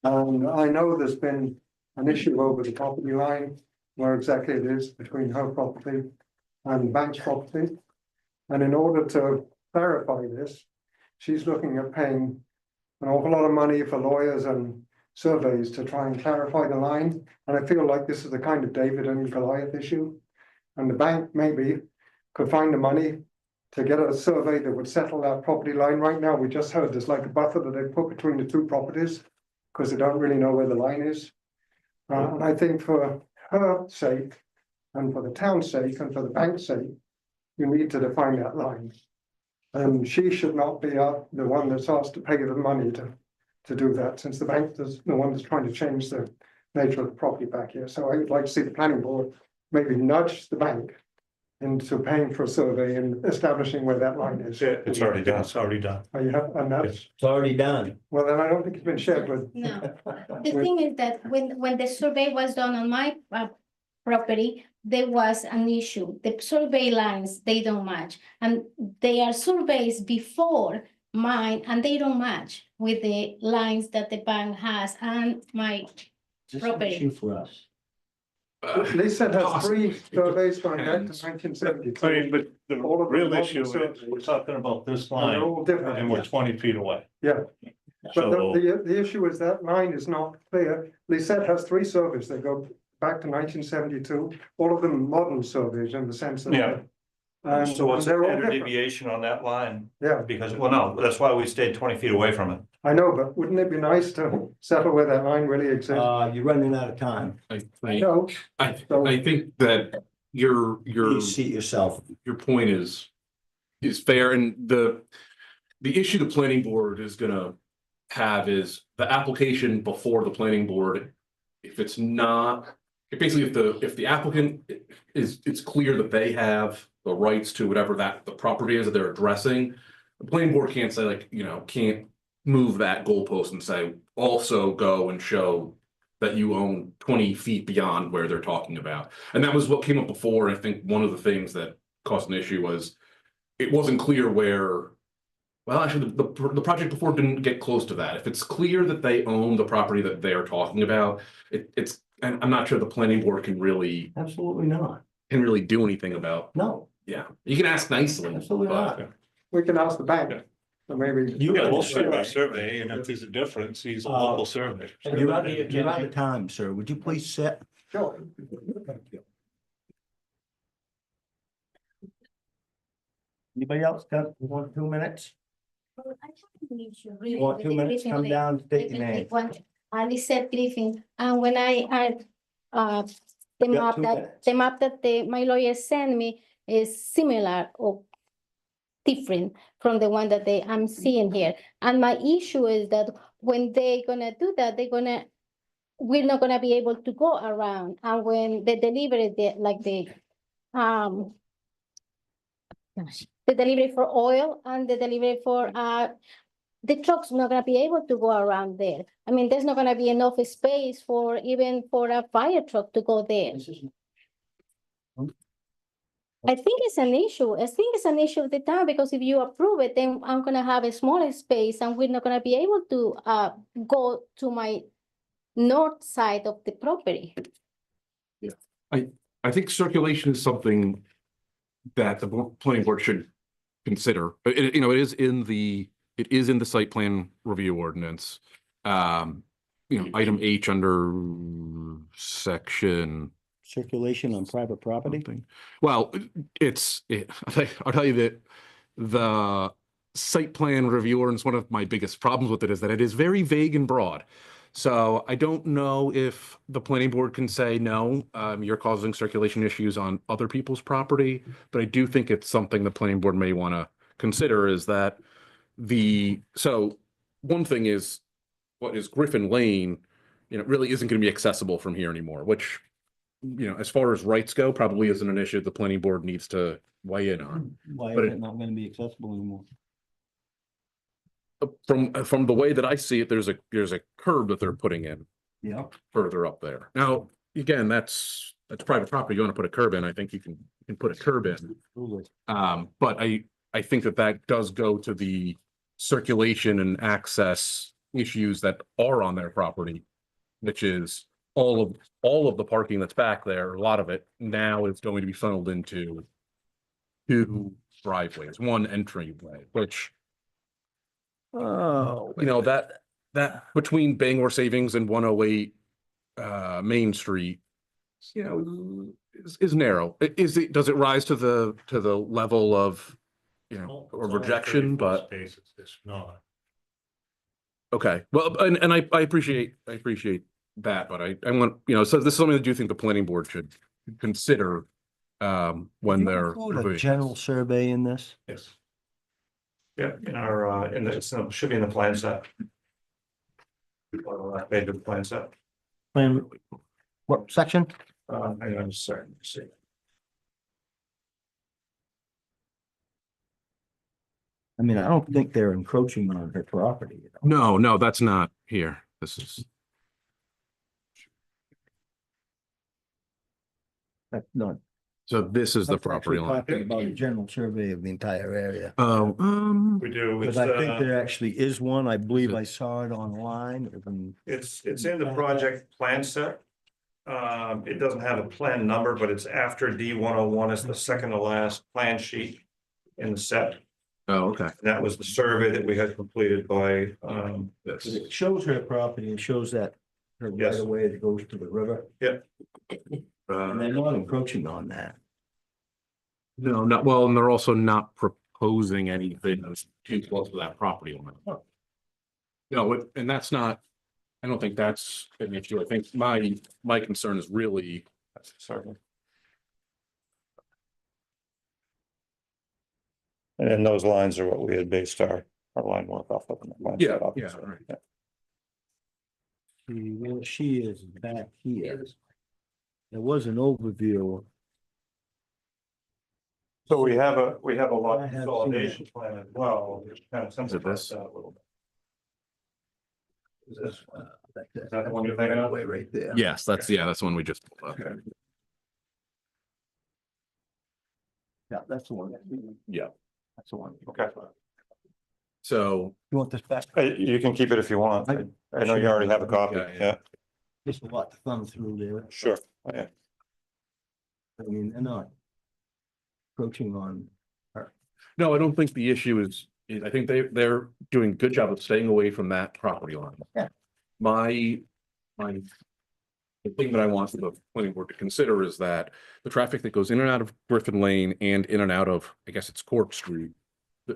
And I know there's been an issue over the property line, where exactly it is between her property and the bank's property. And in order to clarify this, she's looking at paying an awful lot of money for lawyers and surveys to try and clarify the line. And I feel like this is a kind of David and Goliath issue. And the bank maybe could find the money to get a survey that would settle that property line. Right now, we just heard there's like a buffer that they put between the two properties because they don't really know where the line is. And I think for her sake and for the town's sake and for the bank's sake, you need to define that line. And she should not be the one that's asked to pay the money to do that, since the bank is the one that's trying to change the nature of the property back here. So I would like to see the planning board maybe nudge the bank into paying for a survey and establishing where that line is. It's already done. It's already done. Oh, you have, and that's, It's already done. well, then I don't think it's been shared with. No, the thing is that when the survey was done on my property, there was an issue. The survey lines, they don't match. And they are surveys before mine, and they don't match with the lines that the bank has and my Is this an property. issue for us? Lisa has 3 Possibly. surveys going back to 1972. I mean, but the All of them real modern issue is surveys. we're talking about this They're line all different. and we're 20 feet away. Yeah. But So the issue is that line is not clear. Lisette has 3 surveys that go back to 1972, all of them modern surveys in the sense that. Yeah. So what's the they're all standard different. deviation on that line? Yeah, Because, well, no, that's why we stayed 20 feet away from it. I know, but wouldn't it be nice to settle where that line really exists? You're running out of time. No, I think that your Please seat yourself. point is fair, and the issue the planning board is gonna have is the application before the planning board. If it's not, basically, if the applicant it's clear that they have the rights to whatever the property is that they're addressing, the planning board can't say, like, can't move that goalpost and say, also go and show that you own 20 feet beyond where they're talking about. And that was what came up before. And I think one of the things that caused an issue was it wasn't clear where, well, actually, the project before didn't get close to that. If it's clear that they own the property that they are talking about, it's, and I'm not sure the planning board can really Absolutely not. do anything about. No, Yeah, you can ask nicely. absolutely but- not. we can ask the bank. So maybe. You- yeah, we'll see by survey, and if there's a difference, he's a local survey. You're out of time, sir. Would you please sit? Sure. Anybody else got 2 minutes? I have an issue, really, Want with 2 the minutes? Griffin Come Lake. down, state your name. Lisette Griffin, and when I the Got map 2 that minutes. my lawyer sent me is similar or different from the one that I'm seeing here. And my issue is that when they're gonna do that, we're not gonna be able to go around. And when the delivery, the delivery for oil and the delivery for the truck's not gonna be able to go around there. I mean, there's not gonna be enough space for even for a fire truck to go there. I think it's an issue. I think it's an issue of the town, because if you approve it, then I'm gonna have a smaller space and we're not gonna be able to go to my north side of the property. I think circulation is something that the planning board should consider. It is in the site plan review ordinance. Item H under section Circulation on private property? something. Well, I'll tell you that the site plan review ordinance, one of my biggest problems with it is that it is very vague and broad. So I don't know if the planning board can say, no, you're causing circulation issues on other people's property. But I do think it's something the planning board may want to consider is that so one thing is what is Griffin Lane, really isn't going to be accessible from here anymore, which, as far as rights go, probably isn't an issue the planning board needs to weigh in on. Why But is it- it not gonna be accessible anymore? From the way that I see it, there's a curb that they're putting in Yeah. further up there. Now, again, that's private property. You want to put a curb in, I think you can put a curb in. Absolutely. But I think that does go to the circulation and access issues that are on their property, which is all of the parking that's back there, a lot of it now is going to be funneled into two driveways, one entryway, which, Oh. that between Bangor Savings and 108 Main Street, is narrow. Does it rise to the level of, Well, or it's only rejection, 34 but Spaces, it's not. okay. Well, and I appreciate that, but I want, so this is something that you think the planning board should consider when they're Include a reviewing general this. survey in this? Yes. Yeah, in our, should be in the plan set. Page of the plan set. Plan, what section? Hang on a second, see. I mean, I don't think they're encroaching on her property. You know? No, that's not here. This is, That's not. so this is the That's property actually line. talking about a general survey of the entire area. Oh, We do, Because I think there actually is one. I believe I saw it online. it's in the project plan set. It doesn't have a plan number, but it's after D101 is the second to last plan sheet in the set. oh, okay. That was the survey that we had completed by, this. It shows her property and shows that her right Yes. of way that goes to the river. And they're not encroaching on that. No, not well, and they're also not proposing anything that's too close to that property line. No, and that's not, I don't think that's an issue. I think my concern is really, Certainly. And then those lines are what we had based our line work off of. in the plan set, obviously. right. See where she is back here. There was an overview. So we have a I lot have seen consolidation plan as well, which kind of simplifies this? that a little bit. Is this, That's that the one you're thinking of? way right there. Yes, that's the one we just pulled up. Yeah, that's the one. Yeah. That's the one. Okay. So, You want this back? You can keep it if you want. I know you already have a copy, Yeah, yeah. yeah, There's a lot to thumb through there. sure, yeah. I mean, they're not approaching on. no, I don't think the issue is I think they're doing a good job of staying away from that property line. Yeah. The thing that I want the planning board to consider is that the traffic that goes in and out of Griffin Lane and in and out of, I guess it's Court Street,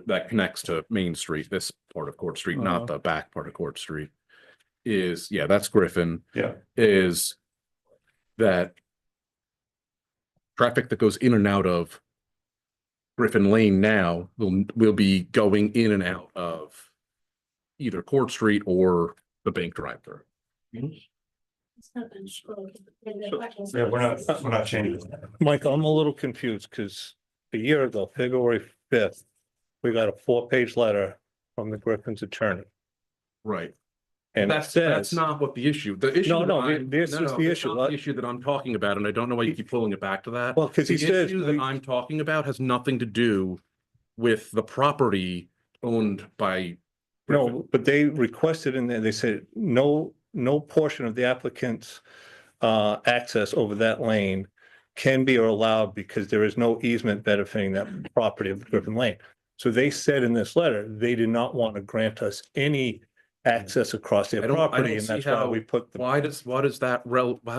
that connects to Main Street, this part of Court Street, not the back part of Court Street, is, yeah, that's Griffin. Yeah. Is that traffic that goes in and out of Griffin Lane now will be going in and out of either Court Street or the bank drive-through. Yeah, we're not changing. Michael, I'm a little confused because a year ago, February 5th, we got a 4-page letter from the Griffin's attorney. Right. And it That's says, not what the issue, the issue. No, that no, I'm- this is no, the that's issue. not the issue that I'm talking about, and I don't know why you keep pulling it back to that. well, because he The says, issue that I'm talking about has nothing to do with the property owned by. no, but they requested in there, they said, no portion of the applicant's access over that lane can be or allowed because there is no easement benefiting that property of Griffin Lane. So they said in this letter, they did not want to grant us any access across their I don't property, and see that's why how- we put the. What is that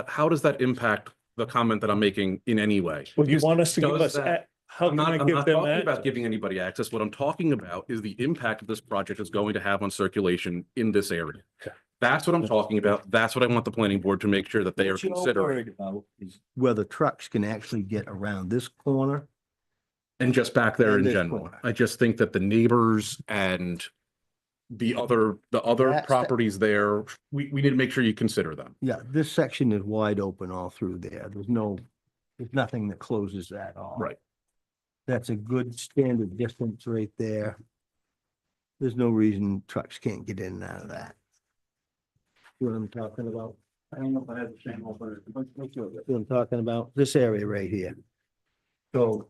how does that impact the comment that I'm making in any way? Well, you Because want us to give does us, that- how I'm can I not give them talking about access? giving anybody access. What I'm talking about is the impact that this project is going to have on circulation in this area. Okay. That's what I'm talking about. That's what I want the planning board to make sure that they are What you're considering. worried about is whether trucks can actually get around this corner. And just back there And in this general. corner. I just think that the neighbors and the other That's the- properties there, we need to make sure you consider them. Yeah, this section is wide open all through there. There's nothing that closes that off. Right. That's a good standard distance right there. There's no reason trucks can't get in and out of that. You know what I'm talking about? I don't know if I have the same opener. You know what I'm talking about? This area right here. So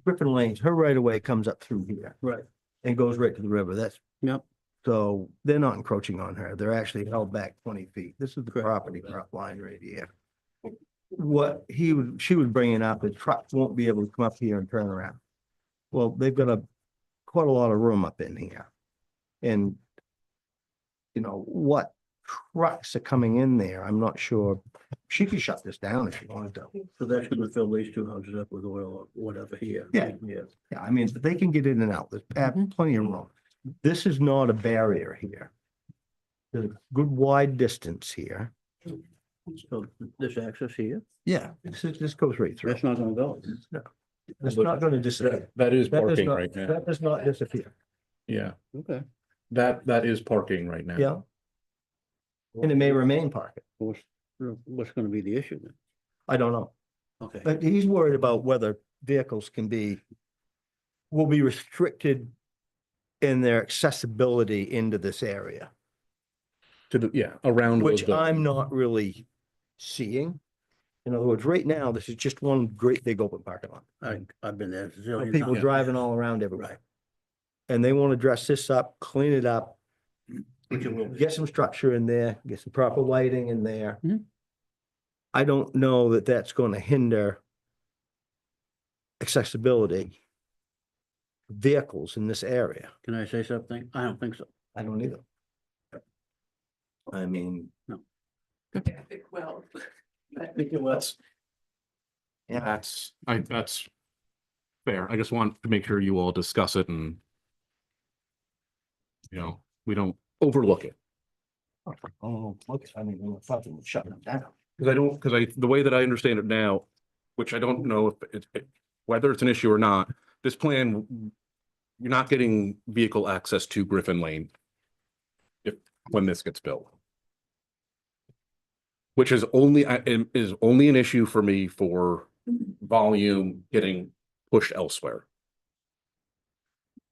Griffin Lanes, her right of way comes up through here. Right. And goes right to the river. That's. Yep. So they're not encroaching on her. They're actually held back 20 feet. This is the property line right here. What she was bringing up is trucks won't be able to come up here and turn around. Well, they've got quite a lot of room up in here. And you know, what trucks are coming in there, I'm not sure. She could shut this down if she wanted to. So that's gonna fill these two houses up with oil or whatever here. Yeah. Yeah, I mean, they can get in and out. There's plenty of room. This is not a barrier here. There's a good wide distance here. So this access here, Yeah, this goes right through. that's not gonna go. It's not gonna disappear. That is That does parking not- right now. That does not disappear. Yeah, Okay. that is parking right now. Yeah. And it may remain parking. What's gonna be the issue then? I don't know. Okay. But he's worried about whether vehicles will be restricted in their accessibility into this area, Around those which buildings. I'm not really seeing. In other words, right now, this is just one great big open parking lot. I've been there. a of zillion People times. driving all around everywhere. Right. And they want to dress this up, clean it up, Which it will be. get some structure in there, get some proper lighting in there. Mhm. I don't know that that's going to hinder accessibility vehicles in this area. Can I say something? I don't think so. I don't either. I mean, Well. I think it was. yeah, That's fair. I just want to make sure you all discuss it and we don't overlook it. oh, look, I mean, we're fucking shutting them down. The way that I understand it now, which I don't know if whether it's an issue or not, this plan, you're not getting vehicle access to Griffin Lane when this gets built. Which is only an issue for me for volume getting pushed elsewhere.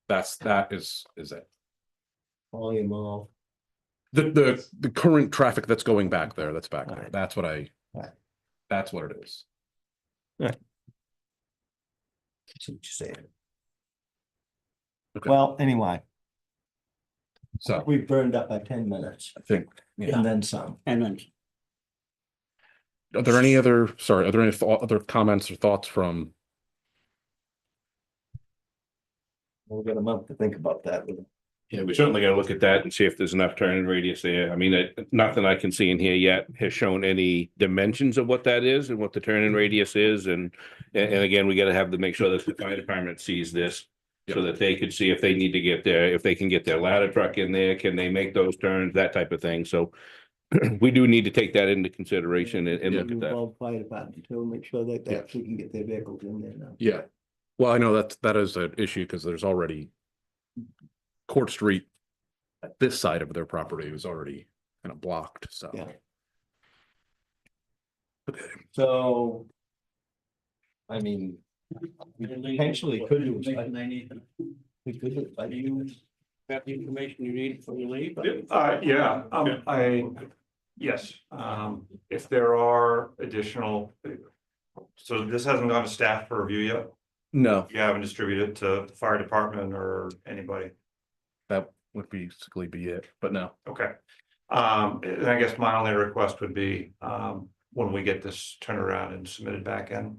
That is it. Volume off. The current traffic that's going back there, that's back there. Right. That's what Right. that's what it is. See what you're saying. Okay. Well, anyway, So we've burned up by 10 minutes I think, yeah. and then some. And then Are there any other other comments or thoughts from? We've got a month to think about that. Yeah, we certainly gotta look at that and see if there's enough turning radius there. I mean, nothing I can see in here yet has shown any dimensions of what that is and what the turning radius is. And again, we gotta have to make sure that the fire department sees this. So that they could see if they need to get there, if they can get their ladder truck in there, can they make those turns, that type of thing. So we do need to take that into consideration and look at that. Involve fire department too, make sure that they Yeah. actually can get their vehicles in there now. Yeah. Well, I know that is an issue because there's already Court Street, this side of their property was already kind of blocked, so. Yeah. Okay. So. I mean, we potentially could do. they need. We could do. Do you have the information you need before you leave? Yes, if there are additional, so this hasn't gone to staff for review yet? No, You haven't distributed it to the fire department or anybody? that would basically be it, but no. Okay. And I guess my only request would be, when we get this turned around and submitted back in,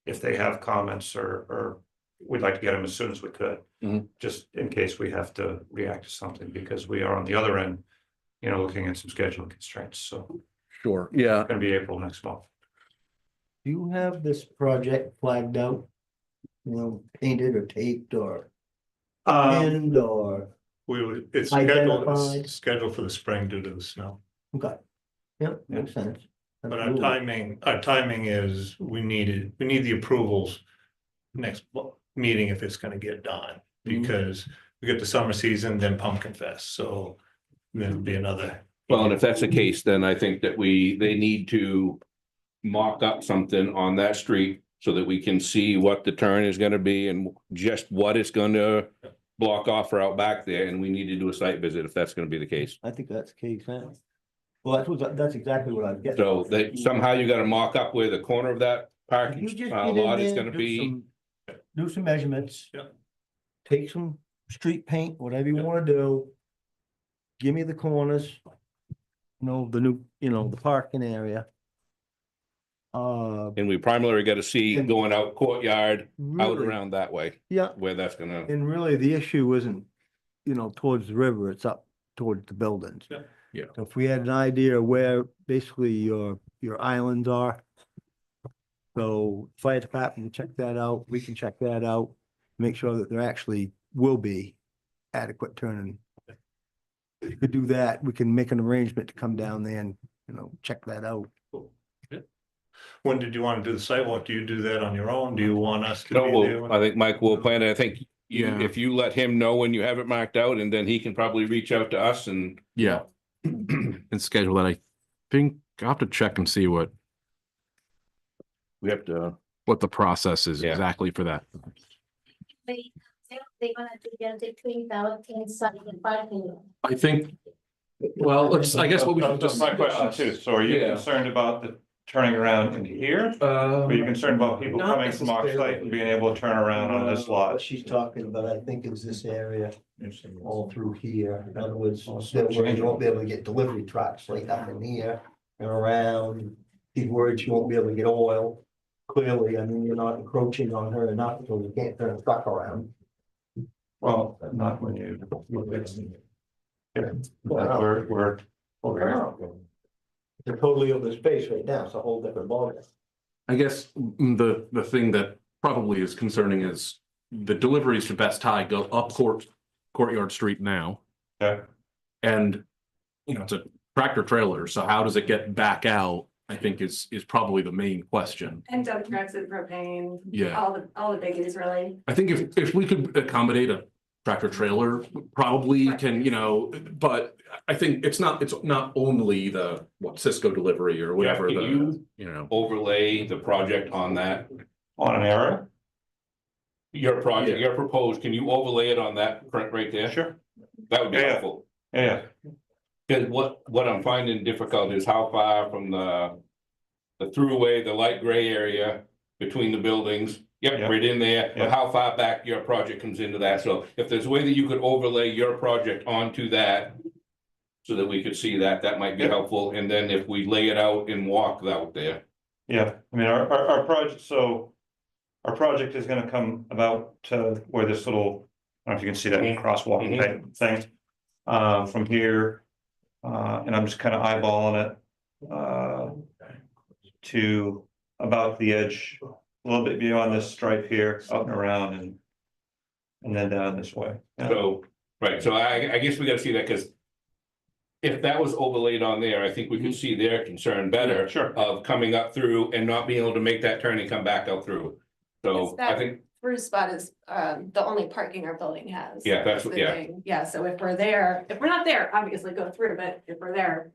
if they have comments or we'd like to get them as soon as we could. Mhm. Just in case we have to react to something, because we are on the other end, looking at some scheduling constraints, so Sure, yeah. it's gonna be April next month. Do you have this project flagged out? Painted or taped or pinned or? It's Identified. scheduled for the spring due to the snow. Okay. Yeah, makes sense. But Absolutely. our timing is, we need the approvals next meeting if it's gonna get done. Because we get the summer season, then Pumpkin Fest, so there'll be another. Well, and if that's the case, then I think that they need to mock up something on that street so that we can see what the turn is gonna be and just what it's gonna block off for out back there, and we need to do a site visit if that's gonna be the case. I think that's the case, man. Well, that's exactly what I'm getting. So that somehow you gotta mock up where the corner of that parking You just get lot in is there, gonna do be. do some measurements. Yeah. Take some street paint, whatever you wanna do. Give me the corners. The new, the parking area. And we primarily gotta see And- going out courtyard, out Really, around that way, yeah, where that's gonna, and really the issue isn't, towards the river, it's up towards the buildings. Yeah. Yeah. So if we had an idea where basically your islands are. So fire department can check that out, we can check that out, make sure that there actually will be adequate turning. If we do that, we can make an arrangement to come down there and, check that out. When did you want to do the sidewalk? Do you do that on your own? Do you want us to no, be well, I there? think Mike will plan it, I think. Yeah. If you let him know when you have it marked out, and then he can probably reach out to us and. Yeah. And schedule that. I think I'll have to check and see what We have to. the process is Yeah. exactly for that. They're gonna do the clean out inside the parking lot. I think, well, I guess what we should That's just. my question too. So are you Yeah. concerned about the turning around in here? Or are you concerned about people Not coming from our site necessarily. and being able to turn around on this What lot? she's talking about, I think, is this area all through here. In other words, you won't be able to get delivery trucks like down in here and around. He's worried she won't be able to get oil. Clearly, I mean, you're not encroaching on her enough, so you can't turn a truck around. Well, not when you. Well, We're. They're totally open space right now. It's a whole different ballgame. I guess the thing that probably is concerning is the deliveries to Best Tie go up Courtyard Street now. Yeah. And, it's a tractor trailer, so how does it get back out? I think is probably the main question. And dump trucks and propane. Yeah. All the biggies really. I think if we could accommodate a tractor trailer, probably can, but I think it's not only the Cisco delivery or whatever Yeah, can the. Overlay the project on that, On an area? your project, your proposed, can you overlay it on that print right there? Sure. That would be Yeah. helpful. Yeah, Cause what I'm finding difficult is how far from the throughway, the light gray area between the buildings. Yep, Yeah. right in there, Yeah. but how far back your project comes into that. So if there's a way that you could overlay your project onto that. So that we could see that, that might be Yeah. helpful. And then if we lay it out and walk out there. yeah. I mean, our project, so. Our project is gonna come about to where this little, I don't know if you can see that crosswalk Mhm. type thing. From here, and I'm just kind of eyeballing it. To about the edge, a little bit beyond this stripe here, up and around and. And then down this way. Yeah. So, right, so I guess we gotta see that, cause. If that was overlaid on there, I think we could see their concern better. Sure. Of coming up through and not being able to make that turn and come back out through. So Is I that- think, Through spot is the only parking our building has. Yeah, that's what- the yeah. thing. Yeah, so if we're there, if we're not there, obviously go through, but if we're there.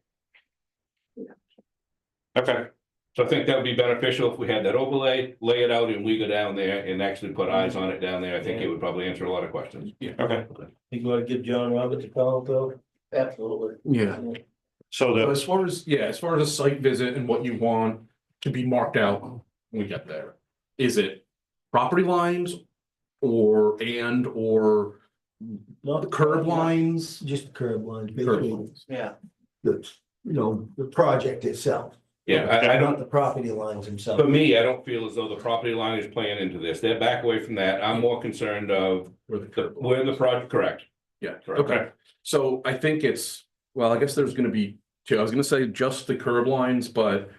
Okay, so I think that would be beneficial if we had that overlay, lay it out and we go down there and actually put eyes on it down there. I think it would probably answer a lot of questions. okay. You gotta give John Roberts a call, though? Absolutely. Yeah. So So the, as far as a site visit and what you want to be marked out when we get there, is it property lines or Not curb lines? Just curb lines, Curb basically. lines. Yeah. The project itself. Yeah, I Not don't, the property lines for themselves. me, I don't feel as though the property line is playing into this. They're back away from that. I'm more concerned of Where the curb where the project, correct. Yeah, Correct. okay. So I think I guess there's gonna be two. I was gonna say just the curb lines, but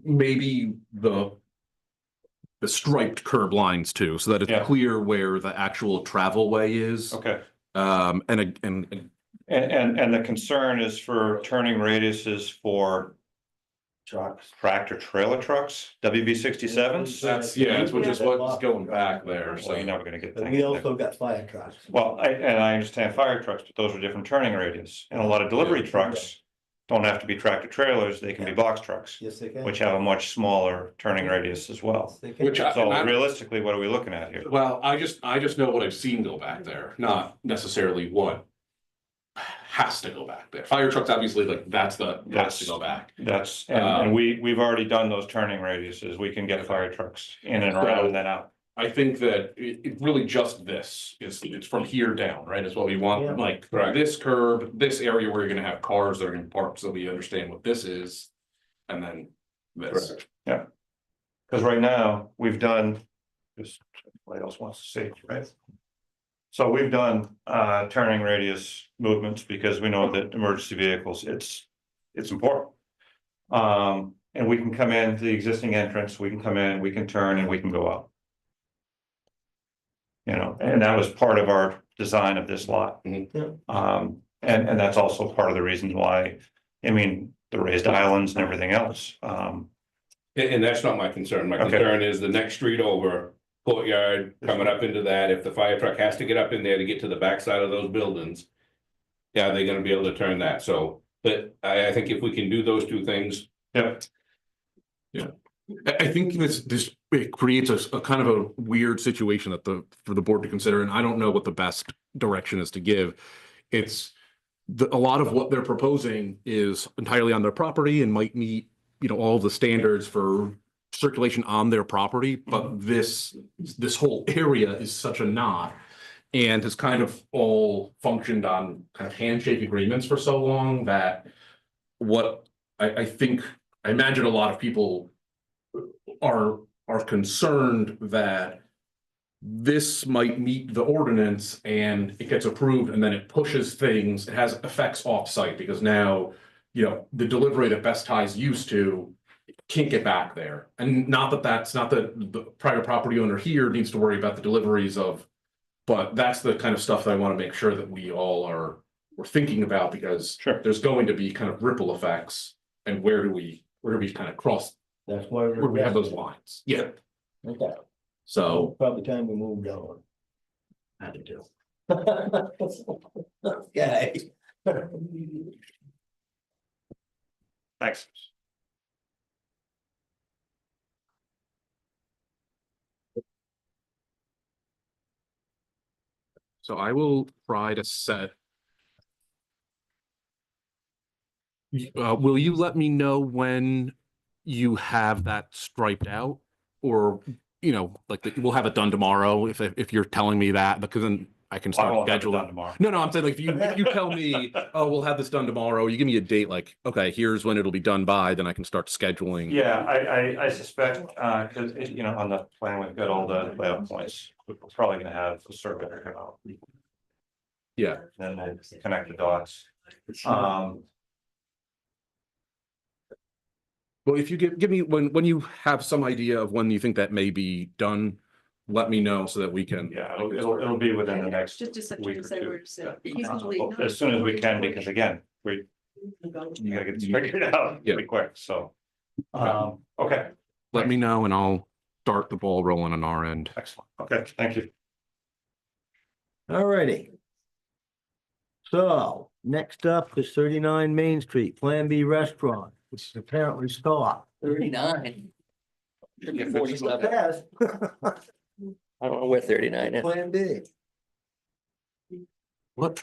maybe the striped curb lines too, so that Yeah. it's clear where the actual travel way is. okay, And And the concern is for turning radiuses for Trucks. tractor trailer trucks, WB 67s. that's which is what's going back there, So you're so. never gonna get But things. we there. also got fire trucks. Well, I understand fire trucks, but those are different turning radius, and a lot of delivery trucks don't have to be tractor trailers, they can be box trucks, Yes, they can. which have a much smaller turning radius as well. They can. Which I- So and I- realistically, what are we looking at here? Well, I just know what I've seen go back there, not necessarily what has to go back there. Fire trucks, obviously, like that's has to go back. That's, and we've already done those turning radiuses, we can get fire trucks in and around and then out. I think that it really just this it's from here down, right? Is what we want, Yeah. like this curb, this area where you're gonna have cars that are gonna park, so we understand what this is. And then this. Cause right now, we've done, just, somebody else wants to see, right? So we've done, turning radius movements because we know that emergency vehicles, it's important. And we can come in the existing entrance, we can come in, we can turn and we can go out. You know, and that was part of our design of this lot. Mhm. And that's also part of the reason why, I mean, the raised islands and everything else, And that's not my concern. My Okay. concern is the next street over, courtyard, coming up into that, if the fire truck has to get up in there to get to the backside of those buildings. Yeah, they're gonna be able to turn that, so, but I think if we can do those two things, Yep. I think this it creates a kind of a weird situation that for the board to consider, and I don't know what the best direction is to give. It's a lot of what they're proposing is entirely on their property and might meet, all the standards for circulation on their property, but this whole area is such a knot and has kind of all functioned on kind of handshake agreements for so long that what I think, I imagine a lot of people are concerned that this might meet the ordinance and it gets approved and then it pushes things, it has effects off-site because now, the delivery that Best Tie's used to can't get back there. And not that the private property owner here needs to worry about the deliveries of, but that's the kind of stuff that I want to make sure that we're thinking about because Sure. there's going to be kind of ripple effects and where do we kind of cross, That's why. where we have those lines. Yeah. Okay, So probably time we moved on. Had to do. Okay. Thanks. I will try to set. Will you let me know when you have that striped out? Or, we'll have it done tomorrow if you're telling me that, because then I can I start won't have it done scheduling. tomorrow. No, I'm saying like if you tell me, oh, we'll have this done tomorrow, you give me a date like, okay, here's when it'll be done by, then I can start scheduling. Yeah, I suspect, cause on the plan, we've got all the layout points, we're probably gonna have a survey come out. Yeah. Then we'll connect the dots. Well, if you give me when you have some idea of when you think that may be done, let me know so that we can. Yeah, it'll be within the next week or two. As soon as we can, because again, you gotta get this figured out pretty quick, so. Okay, Let me know and I'll start the ball rolling on our end. excellent, okay, thank you. Alrighty. So, next up is 39 Main Street, Plan B Restaurant, which is apparently stopped. 39. Should be Yes. 47. I don't know where 39 is. Plan B. What?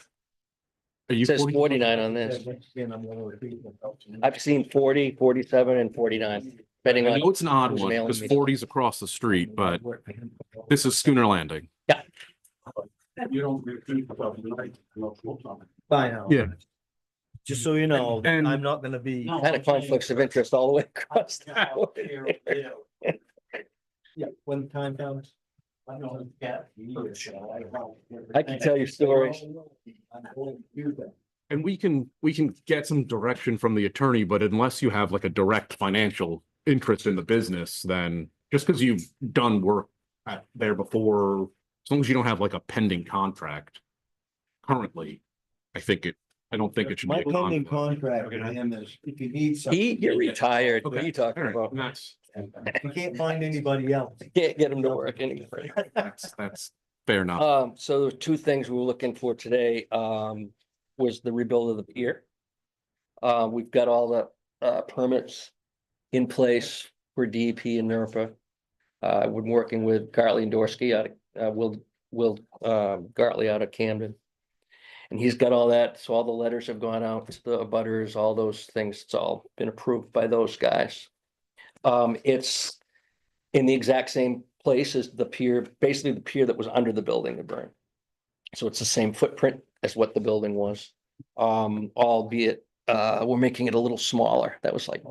Are you It says 40? 49 on this. I've seen 40, 47, and 49, depending I on. know it's an odd who's one mailing because me. 40 is across the street, but this is Schooner Landing. You don't. I know. Yeah. Just so you know, And- I'm not gonna be. Kind of conflicts of interest all the way across the board. Yeah, when the time comes. I can tell you stories. And we can get some direction from the attorney, but unless you have like a direct financial interest in the business, then just because you've done work there before, as long as you don't have like a pending contract currently, I don't think it should be. My a pending conflict. contract with him is, if you need something. Pete, you're retired. What are Okay. you talking All right, about? that's, You can't find anybody else. Can't get him to work anyway. that's fair enough. So there were two things we were looking for today, was the rebuild of the pier. We've got all the, permits in place for DEP and NERPA. We're working with Gartley and Dorsey out of, Will Gartley out of Camden. And he's got all that, so all the letters have gone out to the abutters, all those things, it's all been approved by those guys. It's in the exact same place as the pier, basically the pier that was under the building that burned. So it's the same footprint as what the building was, albeit, we're making it a little smaller. That was like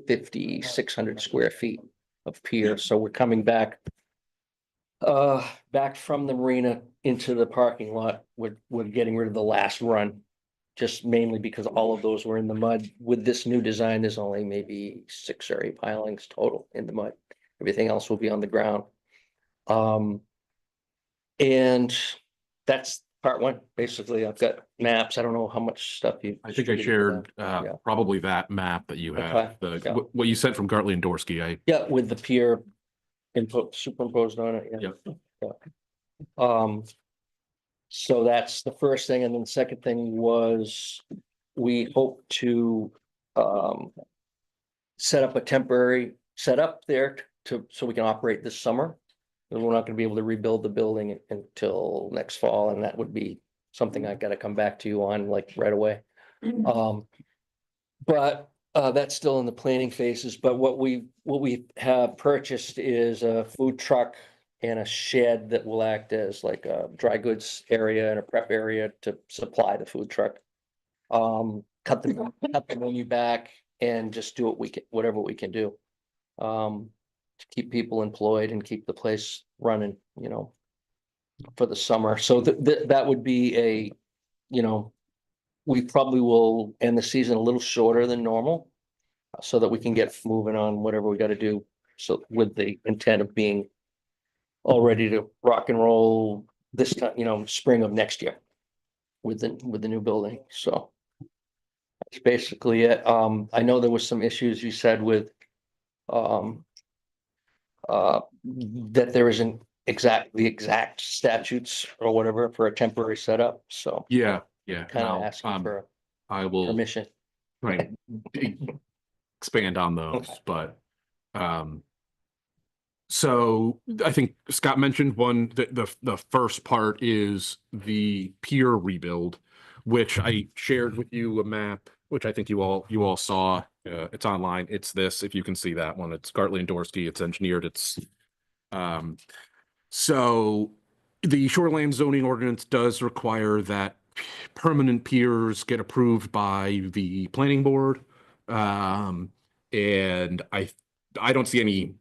5,600 square feet of pier, so we're coming back from the marina into the parking lot. We're getting rid of the last run, just mainly because all of those were in the mud. With this new design, there's only maybe 6 or 8 pilings total in the mud. Everything else will be on the ground. And that's part one. Basically, I've got maps. I don't know how much stuff you. I think I shared Yeah. probably that map that you have, Okay, yeah. what you sent from Gartley and Dorsey. Yeah, with the pier superimposed on it, yeah. So that's the first thing, and then the second thing was, we hope to set up a temporary setup there so we can operate this summer. And we're not gonna be able to rebuild the building until next fall, and that would be something I gotta come back to you on like right away. But that's still in the planning phases, but what we have purchased is a food truck and a shed that will act as like a dry goods area and a prep area to supply the food truck. Cut the menu back and just do whatever we can do. To keep people employed and keep the place running, for the summer. So that would be we probably will end the season a little shorter than normal, so that we can get moving on whatever we gotta do. So with the intent of being all ready to rock and roll this time, spring of next year with the new building. So that's basically it. I know there was some issues you said with that there isn't the exact statutes or whatever for a temporary setup, so Yeah. kind of no, asking for I will permission. try and expand on those, Okay. but so I think Scott mentioned the first part is the pier rebuild, which I shared with you a map, which I think you all saw. It's online. It's this, if you can see that one. It's Gartley and Dorsey. It's engineered. It's so the shoreline zoning ordinance does require that permanent piers get approved by the planning board. And I don't see any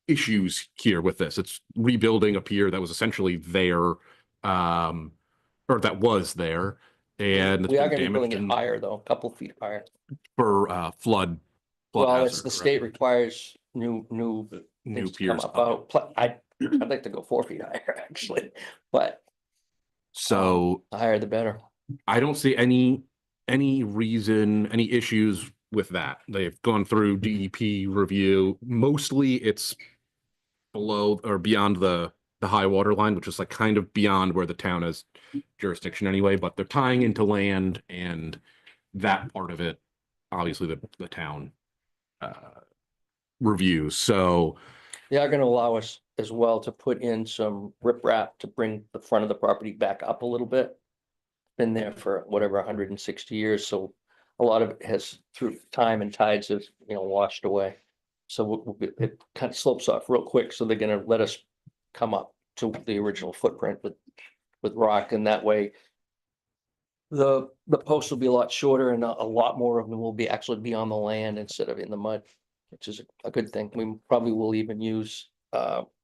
issues here with this. It's rebuilding a pier that was essentially there, or that was there. And it's We are been gonna be building damaged it higher though, a couple feet higher. for flood Well, it's hazard, the correct? state requires new New things to piers. come up out. I'd like to go 4 feet higher actually, but So the higher the better. I don't see any reason, any issues with that. They've gone through DEP review. Mostly it's below or beyond the high water line, which is like kind of beyond where the town has jurisdiction anyway, but they're tying into land, and that part of it, obviously the town reviews. So They are gonna allow us as well to put in some riprap to bring the front of the property back up a little bit. Been there for whatever, 160 years, so a lot of it has, through time and tides, has, washed away. So it kind of slopes off real quick, so they're gonna let us come up to the original footprint with rock, and that way the posts will be a lot shorter, and a lot more of them will actually be on the land instead of in the mud, which is a good thing. We probably will even use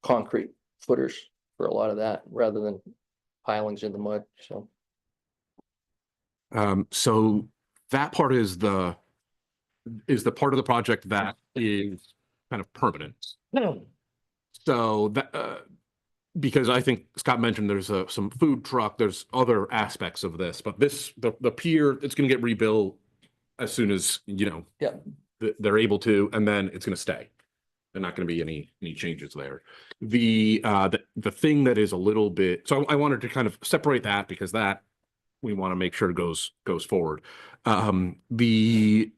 concrete footers for a lot of that rather than pilings in the mud, so. so that part is the part of the project that is kind of permanent. So that because I think Scott mentioned there's some food truck, there's other aspects of this, but the pier, it's gonna get rebuilt as soon as, Yeah. they're able to, and then it's gonna stay. There are not gonna be any changes there. The thing that is a little bit, so I wanted to kind of separate that because that we want to make sure goes forward. The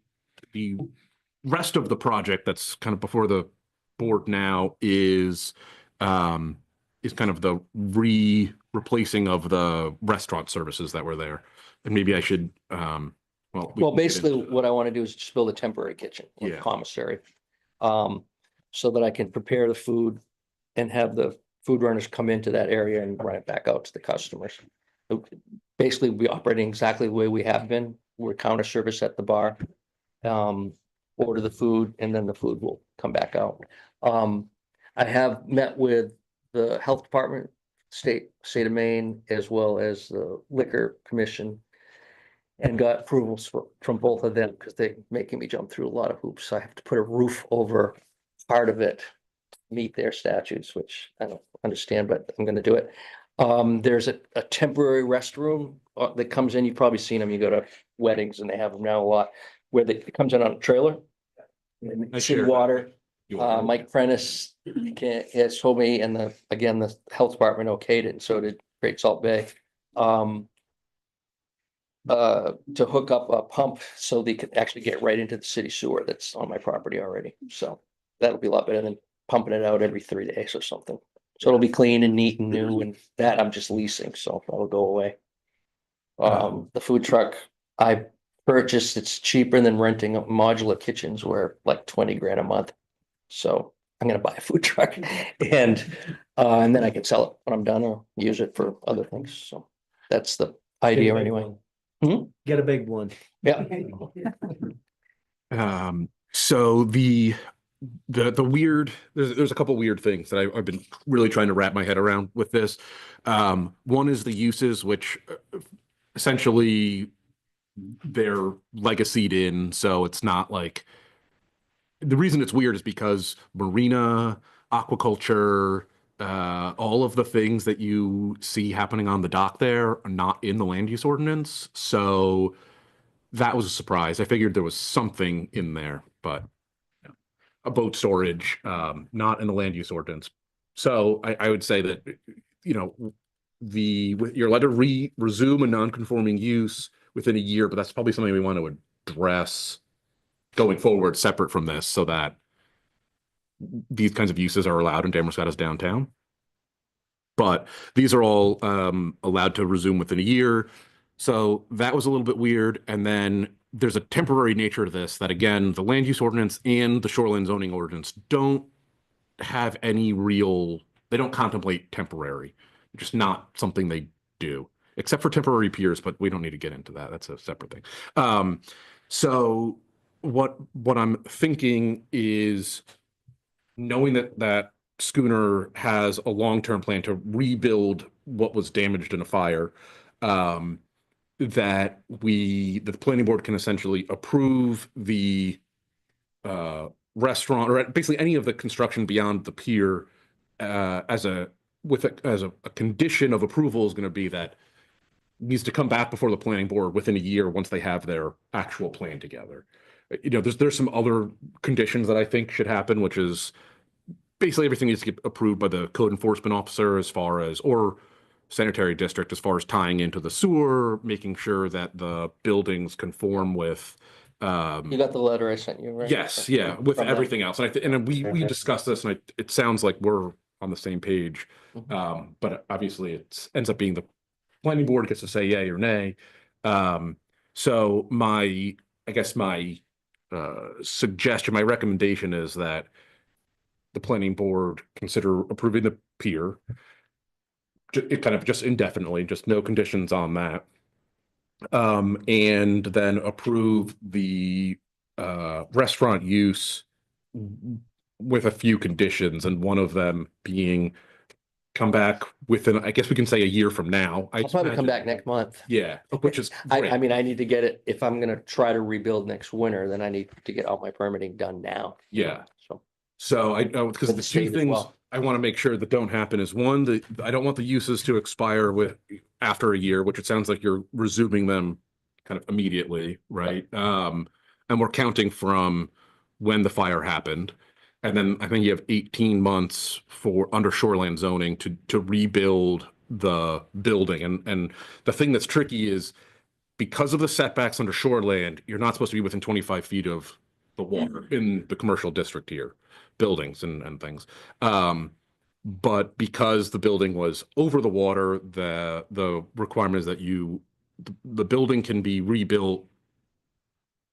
rest of the project that's kind of before the board now is kind of the replacing of the restaurant services that were there. And maybe I should, well. Well, basically what I want to do is just build a temporary kitchen, like Yeah. commissary. So that I can prepare the food and have the food runners come into that area and run it back out to the customers. Basically, we're operating exactly the way we have been. We're counter service at the bar. Order the food and then the food will come back out. I have met with the health department, state of Maine, as well as the liquor commission. And got approvals from both of them because they're making me jump through a lot of hoops. I have to put a roof over part of it, meet their statutes, which I don't understand, but I'm gonna do it. There's a temporary restroom that comes in. You've probably seen them. You go to weddings and they have them now a lot, where it comes in on a trailer. And I city shared water. that. Mike Prentice has told me, and the health department okayed it, and so did Great Salt Bay. To hook up a pump so they could actually get right into the city sewer that's on my property already. So that'll be a lot better than pumping it out every 3 days or something. So it'll be clean and neat and new, and that I'm just leasing, so that'll go away. The food truck I purchased, it's cheaper than renting modular kitchens were like 20 grand a month. So I'm gonna buy a food truck and then I can sell it when I'm done or use it for other things. So that's the idea anyway. Get a big one. Yeah. So the weird, there's a couple weird things that I've been really trying to wrap my head around with this. One is the uses, which essentially they're legacied in, so it's not like, the reason it's weird is because marina, aquaculture, all of the things that you see happening on the dock there are not in the land use ordinance. So that was a surprise. I figured there was something in there, but a boat storage, not in the land use ordinance. So I would say that, you're allowed to resume a non-conforming use within a year, but that's probably something we want to address going forward, separate from this, so that these kinds of uses are allowed in Damariscotta's downtown. But these are all allowed to resume within a year. So that was a little bit weird. And then there's a temporary nature to this that, again, the land use ordinance and the shoreline zoning ordinance don't have any real, they don't contemplate temporary, just not something they do, except for temporary piers, but we don't need to get into that. That's a separate thing. So what I'm thinking is, knowing that schooner has a long-term plan to rebuild what was damaged in a fire, that the planning board can essentially approve the restaurant, or basically any of the construction beyond the pier, as a condition of approval is going to be that needs to come back before the planning board within a year once they have their actual plan together. There's some other conditions that I think should happen, which is basically everything needs to get approved by the code enforcement officer or sanitary district, as far as tying into the sewer, making sure that the buildings conform with. You got the letter I sent you, right? Yes, yeah, with From them. everything else. And we discussed this, and it sounds like we're on the same page. But obviously it ends up being the planning board gets to say yay or nay. So my suggestion, my recommendation is that the planning board consider approving the pier, it kind of just indefinitely, just no conditions on that. And then approve the restaurant use with a few conditions, and one of them being come back within, I guess we can say, a year from now. I'll probably come back next month. Yeah, which is I great. mean, I need to get it, if I'm gonna try to rebuild next winter, then I need to get all my permitting done now. Yeah. So So because With the the state two as things well. I want to make sure that don't happen is one, I don't want the uses to expire after a year, which it sounds like you're resuming them kind of immediately, right? And we're counting from when the fire happened. And then I think you have 18 months for under shoreland zoning to rebuild the building. And the thing that's tricky is because of the setbacks under shoreland, you're not supposed to be within 25 feet of the water in the commercial district here, buildings and things. But because the building was over the water, the requirement is that the building can be rebuilt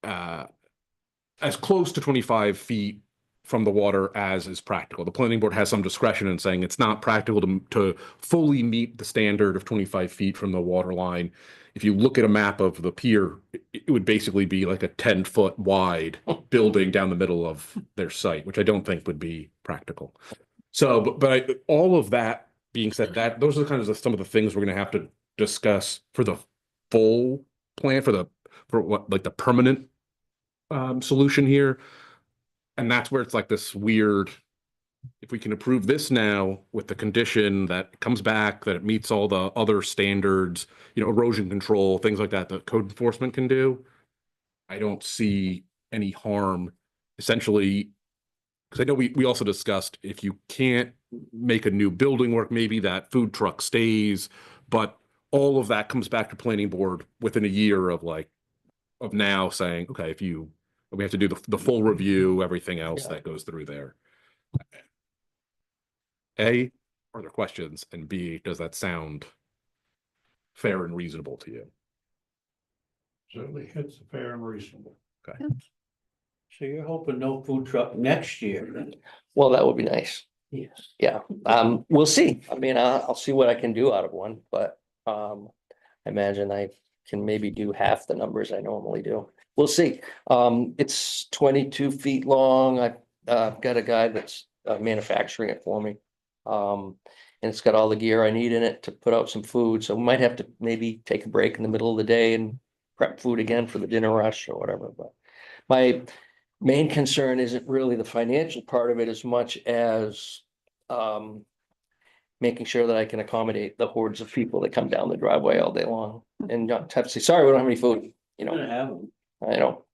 as close to 25 feet from the water as is practical. The planning board has some discretion in saying it's not practical to fully meet the standard of 25 feet from the water line. If you look at a map of the pier, it would basically be like a 10-foot wide building down the middle of their site, which I don't think would be practical. So, all of that being said, those are some of the things we're going to have to discuss for the full plan for what like the permanent solution here. And that's where it's like this weird, if we can approve this now with the condition that it comes back, that it meets all the other standards, erosion control, things like that code enforcement can do. I don't see any harm essentially, because I know we also discussed if you can't make a new building work, maybe that food truck stays, but all of that comes back to planning board within a year of now saying, okay, we have to do the full review, everything else that goes through there. A, are there questions? And B, does that sound fair and reasonable to you? Certainly hits fair and reasonable. Okay. So you're hoping no food truck next year then? Well, that would be nice. Yes. Yeah, we'll see. I mean, I'll see what I can do out of one, but I imagine I can maybe do half the numbers I normally do. We'll see. It's 22 feet long. I've got a guy that's manufacturing it for me. And it's got all the gear I need in it to put out some food. So we might have to maybe take a break in the middle of the day and prep food again for the dinner rush or whatever. But my main concern isn't really the financial part of it as much as making sure that I can accommodate the hordes of people that come down the driveway all day long and not have to say, sorry, we don't have any food, Gonna have them. I know.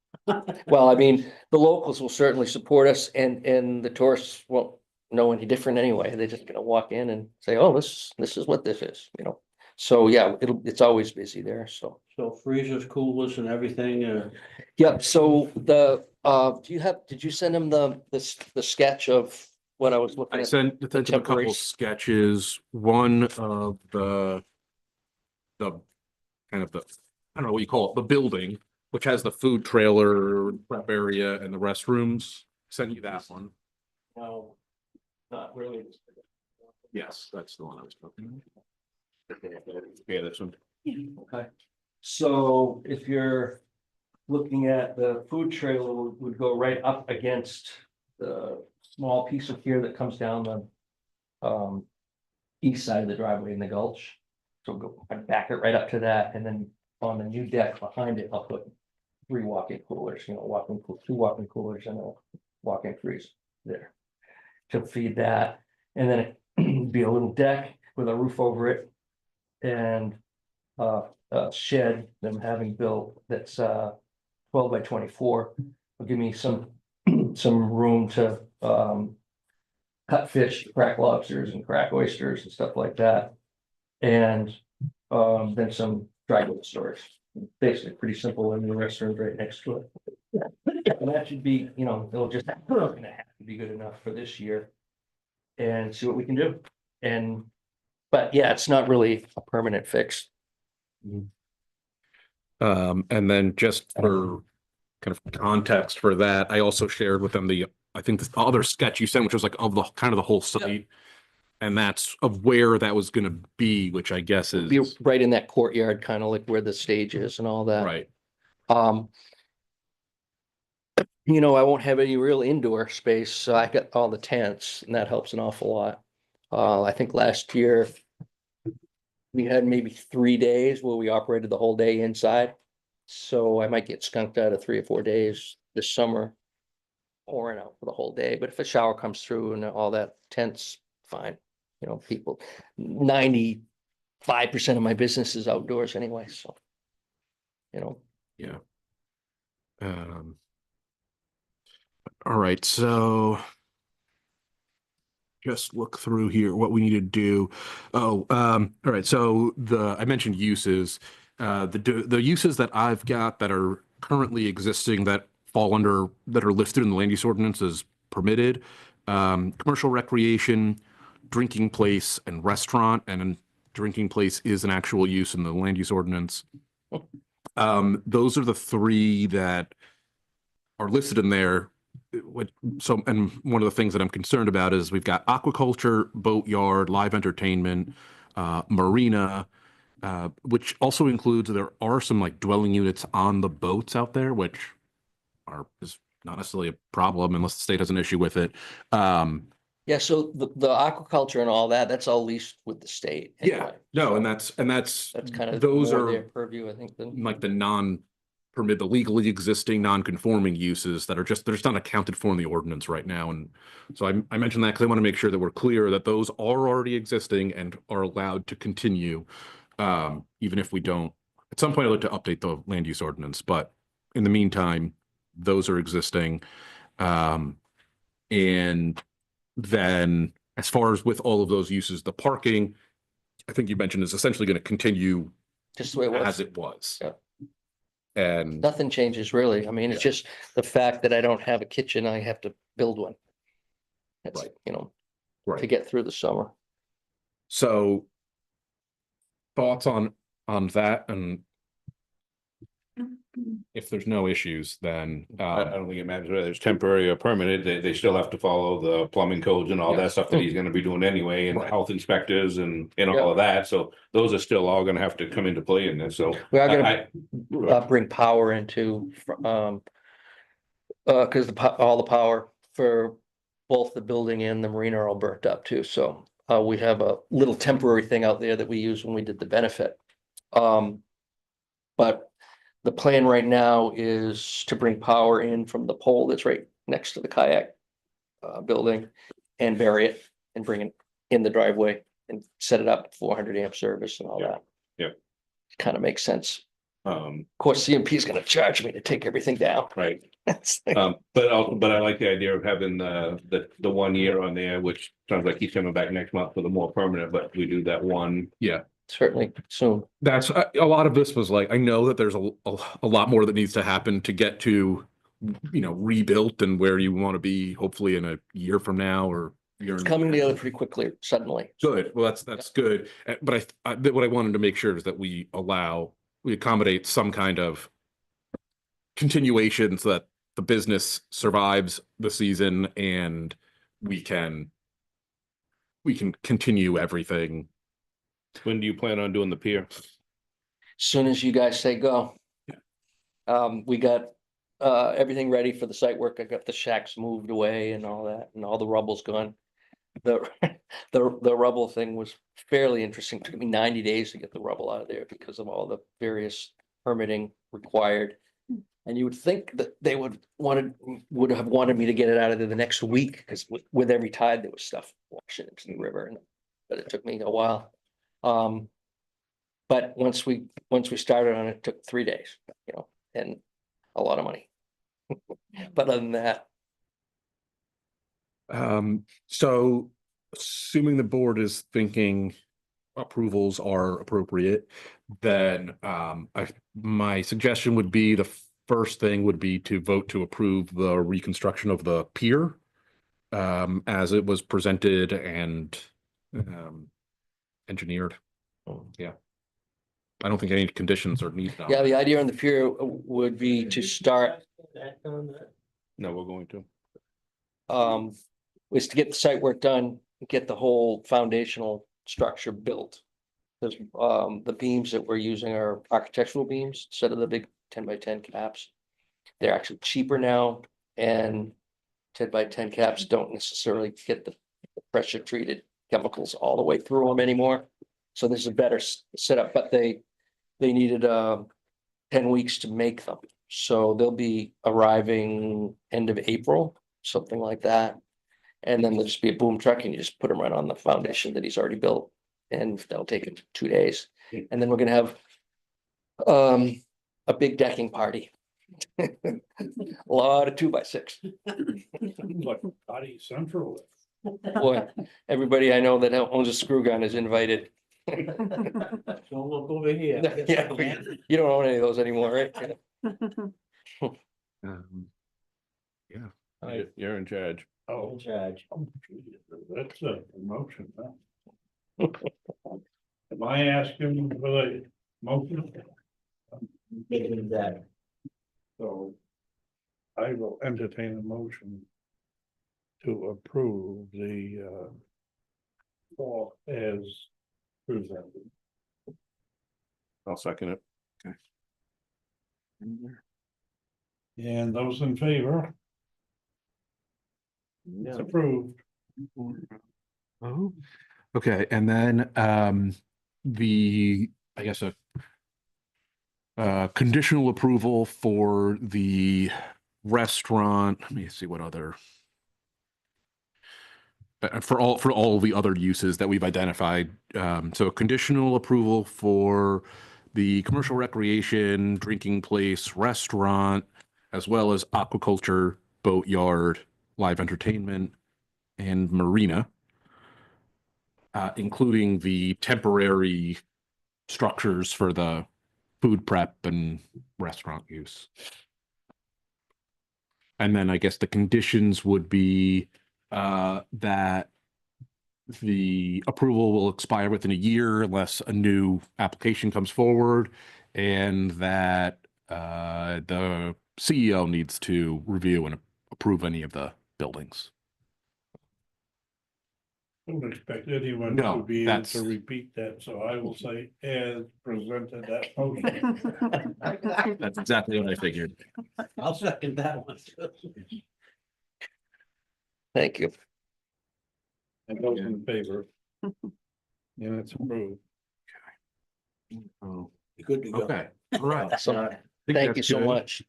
Well, I mean, the locals will certainly support us and the tourists won't know any different anyway. They're just gonna walk in and say, oh, this is what this is, So yeah, it's always busy there, so. So freezers, coolers and everything, Yep, so did you send him the sketch of what I was looking I at? sent him a couple temporary- sketches, one of the kind of I don't know what you call it, the building, which has the food trailer, prep area and the restrooms. Send you that one. No, not really. Yes, that's the one I was talking about. Yeah, this one. Okay, so if you're looking at the food trailer would go right up against the small piece of pier that comes down the east side of the driveway in the gulch. So I'd back it right up to that, and then on the new deck behind it, I'll put 3 walk-in coolers, 2 walk-in coolers and a walk-in freezer there to feed that. And then it'd be a little deck with a roof over it and a shed that I'm having built that's 12 by 24. Will give me some room to cut fish, crack lobsters and crack oysters and stuff like that. And then some dry goods storage. Basically pretty simple, and the restaurant right next to it. And that should be, it'll just gonna have to be good enough for this year. And see what we can do. But yeah, it's not really a permanent fix. And then just for kind of context for that, I also shared with them I think the other sketch you sent, which was like of the kind of the whole site. And that's of where that was gonna be, which I guess is Be right in that courtyard, kind of like where the stage is and all that. right. I won't have any real indoor space, so I got all the tents and that helps an awful lot. I think last year we had maybe 3 days where we operated the whole day inside. So I might get skunked out of 3 or 4 days this summer, pouring out for the whole day. But if a shower comes through and all that tent's fine. You know, people, 95% of my business is outdoors anyway, so. You know, All right, so just look through here what we need to do. Oh, all right, so I mentioned uses. The uses that I've got that are currently existing that are listed in the land use ordinance as permitted, commercial recreation, drinking place, and restaurant, and drinking place is an actual use in the land use ordinance. Those are the three that are listed in there. And one of the things that I'm concerned about is we've got aquaculture, boatyard, live entertainment, marina, which also includes, there are some like dwelling units on the boats out there, which is not necessarily a problem unless the state has an issue with it. yeah, so the aquaculture and all that, that's all leased with the state. Yeah, anyway. no, So and that's kind of those more are their purview, I think, than. like the legally existing non-conforming uses that are they're just not accounted for in the ordinance right now. And so I mentioned that because I want to make sure that we're clear that those are already existing and are allowed to continue, even if we don't. At some point, I'd like to update the land use ordinance, but in the meantime, those are existing. And then as far as with all of those uses, the parking, I think you mentioned, is essentially going to continue Just the way it was. as it was. Yeah. And Nothing changes really. I mean, it's just the fact that I don't have a kitchen, I have to build one. That's, Right. you know, right. to get through the summer. So thoughts on that, and if there's no issues, then I don't think it matters whether it's temporary or permanent. They still have to follow the plumbing codes and all that Yes. stuff that he's gonna be doing anyway, and Right. health inspectors and Yeah. all of that. So those are still all gonna have to come into play in this, so. We are I- gonna bring power into, because all the power for both the building and the marina are all burnt up too, so we have a little temporary thing out there that we used when we did the benefit. But the plan right now is to bring power in from the pole that's right next to the kayak building and bury it and bring it in the driveway and set it up 400 amp service and all Yeah. that. Yeah. Kind of makes sense. Um, Of course, CMP is gonna charge me to take everything down. right, It's like- but I like the idea of having the 1 year on there, which sounds like he's coming back next month for the more permanent, but we do that one. Certainly soon. that's a lot of this was like, I know that there's a lot more that needs to happen to get to, rebuilt and where you want to be, hopefully in a year from now or year. It's coming together pretty quickly, suddenly. Good. Well, that's good. But what I wanted to make sure is that we accommodate some kind of continuation so that the business survives the season and we can continue everything. When do you plan on doing the pier? Soon as you guys say go. We got everything ready for the site work. I got the shacks moved away and all that, and all the rubble's gone. The the rubble thing was fairly interesting. It took me 90 days to get the rubble out of there because of all the various permitting required. And you would think that they would have wanted me to get it out of there the next week, because with every tide there was stuff washing into the river, but it took me a while. But once we started on it, it took 3 days, and a lot of money. But other than that, So assuming the board is thinking approvals are appropriate, then my suggestion would be the first thing would be to vote to approve the reconstruction of the pier as it was presented and engineered. Yeah. I don't think any conditions are needed. yeah, the idea on the pier would be to start, No, we're going to. was to get the site work done, get the whole foundational structure built. Because the beams that we're using are architectural beams instead of the big 10x10 caps. They're actually cheaper now, and 10x10 caps don't necessarily get the pressure treated chemicals all the way through them anymore. So this is a better setup, but they needed 10 weeks to make them. So they'll be arriving end of April, something like that. And then there'll just be a boom truck and you just put them right on the foundation that he's already built. And that'll take it 2 days. And then we're gonna have a big decking party. A lot of 2x6. Like Body Central. Boy, everybody I know that owns a screw gun is invited. Don't look over here. Yeah, you don't own any of those anymore, right? Yeah. You're in charge. Oh, In charge. that's a motion, huh? Am I asking for the motion? Making that. So I will entertain a motion to approve the fall as presented. I'll second it. And those in favor? It's approved. Oh, okay, and then I guess a conditional approval for the restaurant. Let me see what other for all the other uses that we've identified. So a conditional approval for the commercial recreation, drinking place, restaurant, as well as aquaculture, boatyard, live entertainment, and marina, including the temporary structures for the food prep and restaurant use. And then I guess the conditions would be that the approval will expire within a year unless a new application comes forward, and that the CEO needs to review and approve any of the buildings. Don't expect anyone No, to be able that's- to repeat that, so I will say as presented that motion. That's exactly what I figured. I'll second that one. Thank you. And those in favor? Yeah, it's approved. Oh, Good to go. okay, all right. So, I think thank you that's so good. much.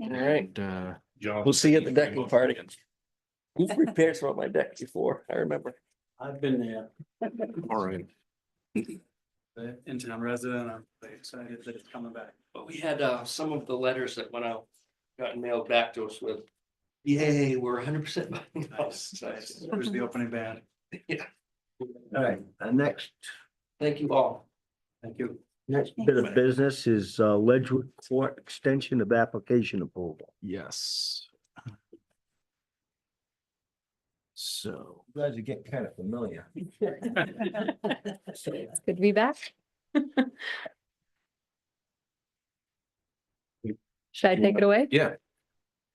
All right, And, we'll see you at the decking party. You've repaired some of my deck before, I remember. I've been there. all right. The in-town resident, I'm very excited that it's coming back. But we had some of the letters that went out, gotten mailed back to us with, yay, we're 100%. Nice. There's the opening band. Yeah, All right, next, thank you all. Thank you. next bit of business is Ledgewood Court extension of application approval. Yes. So. You guys are getting kind of familiar. It's good to be back. Should I take it away? Yeah.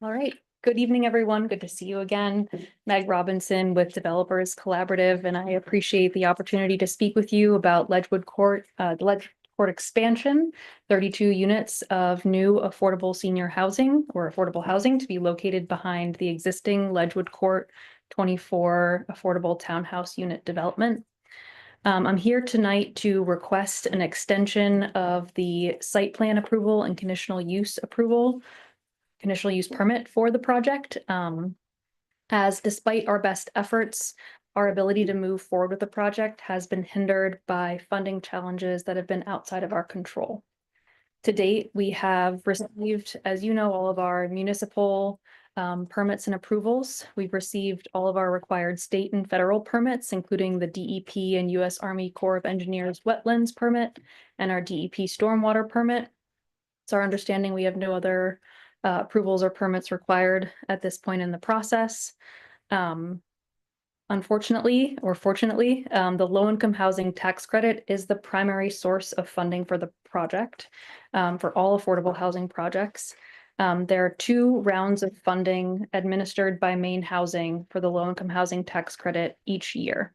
All right. Good evening, everyone. Good to see you again. Meg Robinson with Developers Collaborative, and I appreciate the opportunity to speak with you about Ledgewood Court, the Ledgewood Court expansion, 32 units of new affordable senior housing or affordable housing to be located behind the existing Ledgewood Court 24 affordable townhouse unit development. I'm here tonight to request an extension of the site plan approval and conditional use permit for the project. As despite our best efforts, our ability to move forward with the project has been hindered by funding challenges that have been outside of our control. To date, we have received, as you know, all of our municipal permits and approvals. We've received all of our required state and federal permits, including the DEP and U.S. Army Corps of Engineers wetlands permit and our DEP stormwater permit. It's our understanding we have no other approvals or permits required at this point in the process. Unfortunately, or fortunately, the low-income housing tax credit is the primary source of funding for the project, for all affordable housing projects. There are 2 rounds of funding administered by Maine Housing for the low-income housing tax credit each year.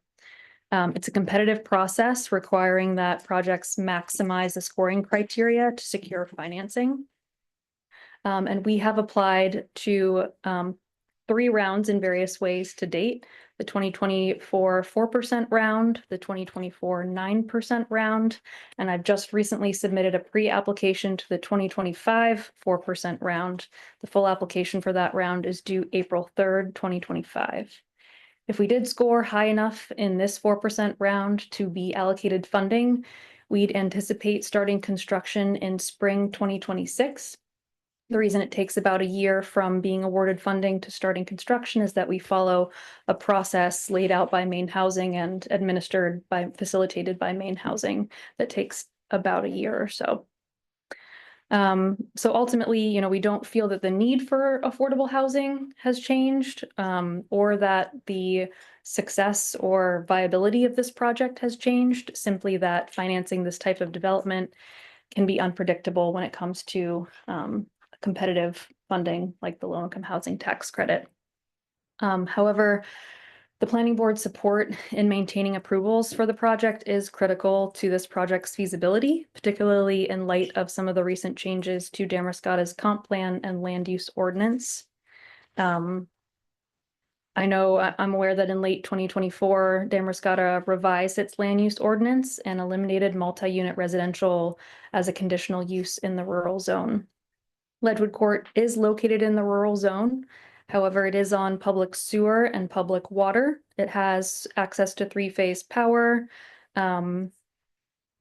It's a competitive process requiring that projects maximize the scoring criteria to secure financing. And we have applied to 3 rounds in various ways to date: the 2024 4% round, the 2024 9% round, and I've just recently submitted a pre-application to the 2025 4% round. The full application for that round is due April 3rd, 2025. If we did score high enough in this 4% round to be allocated funding, we'd anticipate starting construction in spring 2026. The reason it takes about a year from being awarded funding to starting construction is that we follow a process laid out by Maine Housing and facilitated by Maine Housing that takes about a year or so. So ultimately, we don't feel that the need for affordable housing has changed, or that the success or viability of this project has changed, simply that financing this type of development can be unpredictable when it comes to competitive funding like the low-income housing tax credit. However, the planning board's support in maintaining approvals for the project is critical to this project's feasibility, particularly in light of some of the recent changes to Damariscotta's comp plan and land use ordinance. I know I'm aware that in late 2024, Damariscotta revised its land use ordinance and eliminated multi-unit residential as a conditional use in the rural zone. Ledgewood Court is located in the rural zone. However, it is on public sewer and public water. It has access to three-phase power. And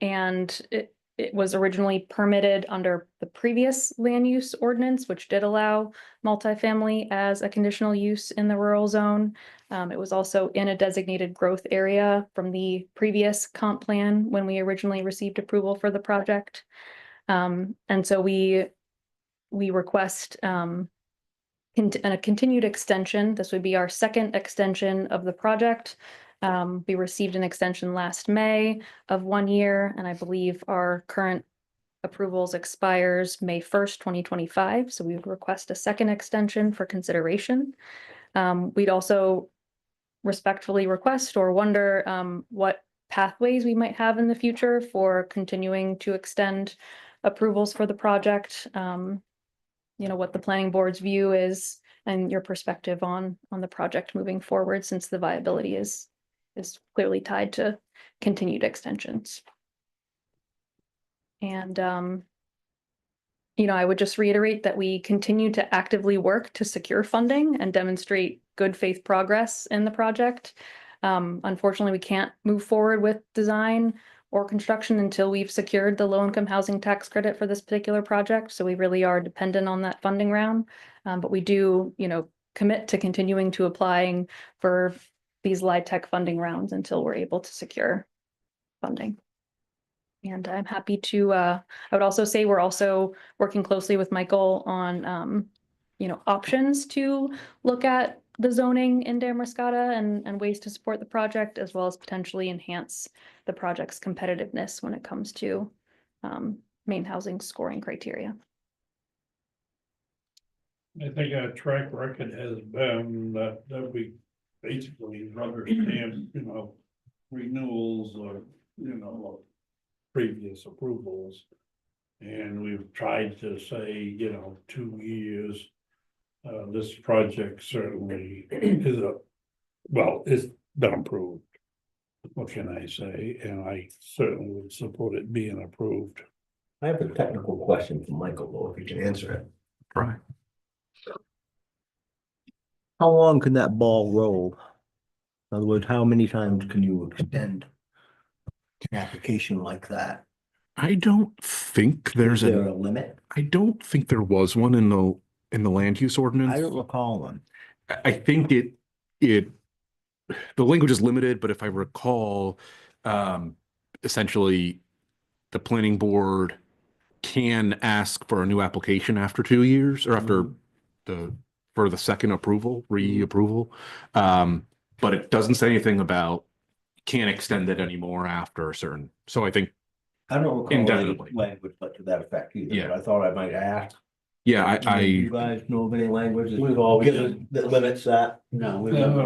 it was originally permitted under the previous land use ordinance, which did allow multifamily as a conditional use in the rural zone. It was also in a designated growth area from the previous comp plan when we originally received approval for the project. And so we request a continued extension. This would be our second extension of the project. We received an extension last May of 1 year, and I believe our current approvals expires May 1st, 2025. So we would request a second extension for consideration. We'd also respectfully request or wonder what pathways we might have in the future for continuing to extend approvals for the project. What the planning board's view is and your perspective on the project moving forward, since the viability is clearly tied to continued extensions. And I would just reiterate that we continue to actively work to secure funding and demonstrate good faith progress in the project. Unfortunately, we can't move forward with design or construction until we've secured the low-income housing tax credit for this particular project. So we really are dependent on that funding round. But we do, commit to continuing to applying for these LIHTC funding rounds until we're able to secure funding. And I'm happy to, I would also say we're also working closely with Michael on, options to look at the zoning in Damariscotta and ways to support the project, as well as potentially enhance the project's competitiveness when it comes to Maine Housing scoring criteria. I think our track record has been that we basically rubber stamp, renewals or, previous approvals. And we've tried to say, 2 years. This project certainly is it's been approved. What can I say? And I certainly would support it being approved. I have a technical question for Michael, though, if you can answer it. Right. How long can that ball roll? In other words, how many times can you extend an application like that? I don't think there's Is there a limit? I don't think there was one in the land use ordinance. I don't recall one. I think the language is limited, but if I recall, essentially the planning board can ask for a new application after 2 years or after for the second approval, reapproval. But it doesn't say anything about can't extend it anymore after a certain. So I think I don't recall any indefinitely. language but to that effect either, Yeah. but I thought I might ask. Yeah, You guys know of any language that limits that? No, We've never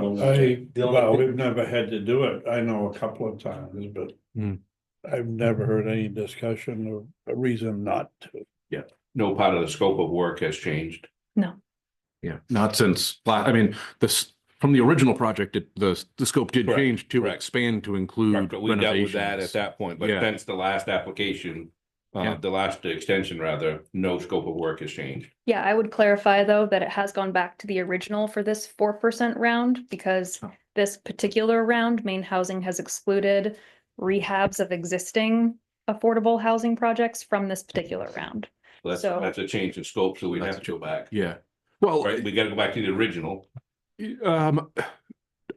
had to do it. I know a couple of times, but I've never heard any discussion of a reason not to. Yeah, no part of the scope of work has changed. No. Yeah, not since, this, from the original project, the scope did Correct, change to correct. expand to include But we dealt with that at renovations. that point, but Yeah. since the last application, Yeah. the last extension rather, no scope of work has changed. Yeah, I would clarify though that it has gone back to the original for this 4% round because this particular round, Maine Housing has excluded rehabs of existing affordable housing projects from this particular round. So- That's a change in scope, so we have to go back. Yeah. Well, Right, we gotta go back to the original.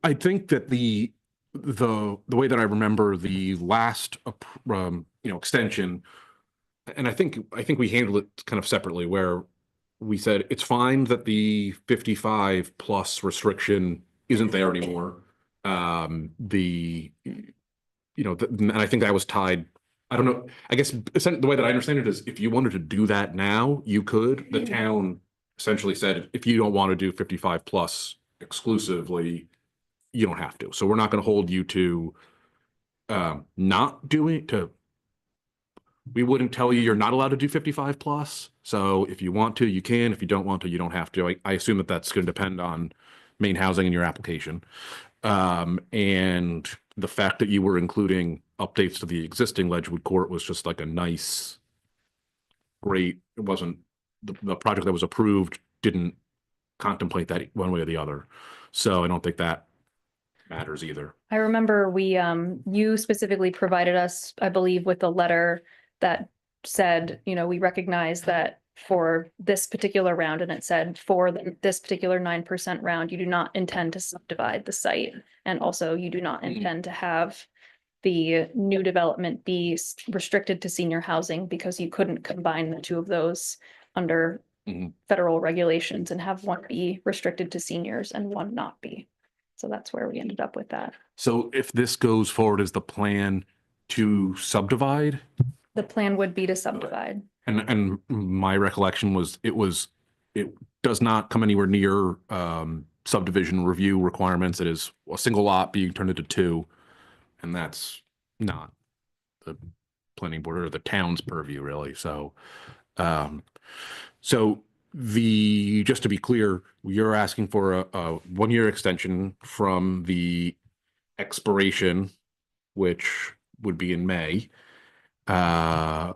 I think that the way that I remember the last extension, and I think we handled it kind of separately, where we said it's fine that the 55 plus restriction isn't there anymore. And I think that was tied. I don't know. I guess the way that I understand it is, if you wanted to do that now, you could. The town essentially said, if you don't want to do 55 plus exclusively, you don't have to. So we're not going to hold you to not doing to. We wouldn't tell you you're not allowed to do 55 plus. So if you want to, you can. If you don't want to, you don't have to. I assume that that's going to depend on Maine Housing and your application. And the fact that you were including updates to the existing Ledgewood Court was just like a nice, great. It wasn't the project that was approved didn't contemplate that one way or the other. So I don't think that matters either. I remember you specifically provided us, I believe, with a letter that said, we recognize that for this particular round, and it said for this particular 9% round, you do not intend to subdivide the site. And also you do not intend to have the new development be restricted to senior housing, because you couldn't combine the two of those under federal regulations and have one be restricted to seniors and one not be. So that's where we ended up with that. So if this goes forward as the plan to subdivide? The plan would be to subdivide. And my recollection was it does not come anywhere near subdivision review requirements. It is a single lot being turned into two, and that's not the planning board or the town's purview, really. So just to be clear, you're asking for a 1-year extension from the expiration, which would be in May, of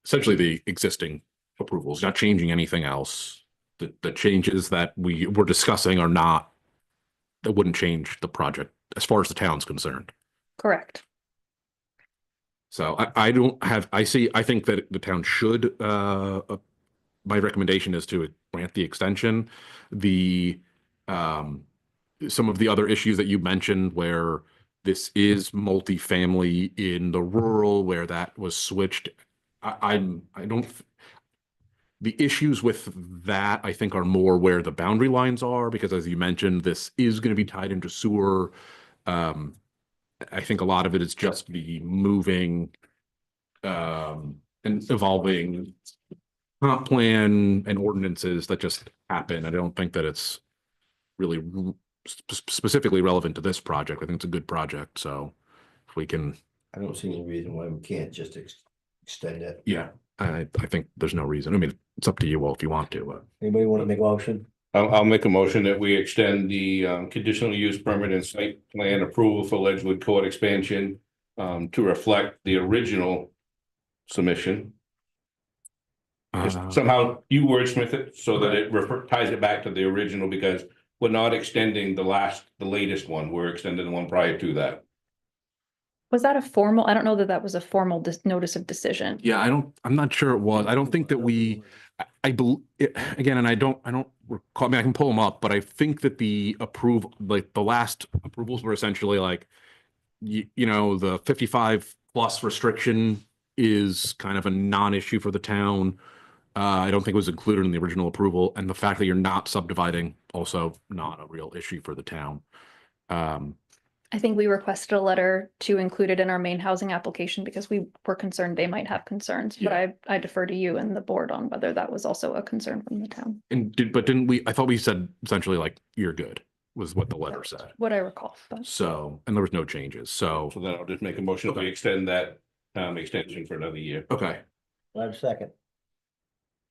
essentially the existing approvals, not changing anything else. The changes that we were discussing that wouldn't change the project as far as the town's concerned. Correct. So I think that the town should, my recommendation is to grant the extension. Some of the other issues that you mentioned, where this is multifamily in the rural, where that was switched. The issues with that, I think, are more where the boundary lines are, because as you mentioned, this is going to be tied into sewer. I think a lot of it is just the moving and evolving comp plan and ordinances that just happen. I don't think that it's really specifically relevant to this project. I think it's a good project. So if we can. I don't see any reason why we can't just extend it. Yeah, I think there's no reason. I mean, it's up to you all if you want to. But. Anybody want to make a motion? I'll make a motion that we extend the conditional use permit and site plan approval for Ledgewood Court expansion to reflect the original submission. Somehow you wordsmith it so that it ties it back to the original, because we're not extending the latest one. We're extending the one prior to that. Was that a formal? I don't know that was a formal notice of decision. Yeah, I'm not sure it was. I don't think that I believe again, and I don't recall. I mean, I can pull them up, but I think that the last approvals were essentially like, the 55 plus restriction is kind of a non-issue for the town. I don't think it was included in the original approval, and the fact that you're not subdividing also not a real issue for the town. I think we requested a letter to include it in our main housing application because we were concerned they might have concerns, but I defer to you and the board on whether that was also a concern from the town. And didn't we, I thought we said essentially like, you're good, was what the letter said. What I recall. But. So, and there was no changes. So then I'll just make a motion that we extend that extension for another year. Okay. I have a second.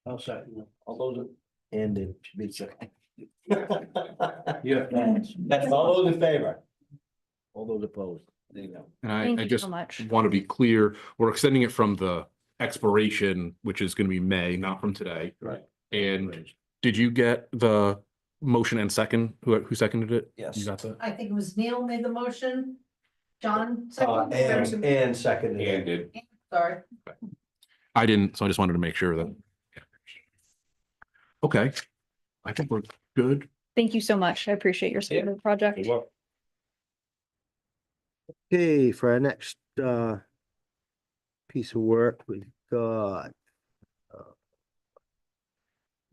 I'll second. All those, and it should be second. Yeah. That's all those in favor. All those opposed. There you go. And Thank I you just so much. want to be clear, we're extending it from the expiration, which is going to be May, not from today. Right. And did you get the motion and second, who seconded it? Yes. You got that? I think it was Neil made the motion. John And seconded. And did. Sorry. I didn't, so I just wanted to make sure that. Okay, I think we're good. Thank you so much. I appreciate your support of the project. Well, Okay, for our next piece of work, we've got,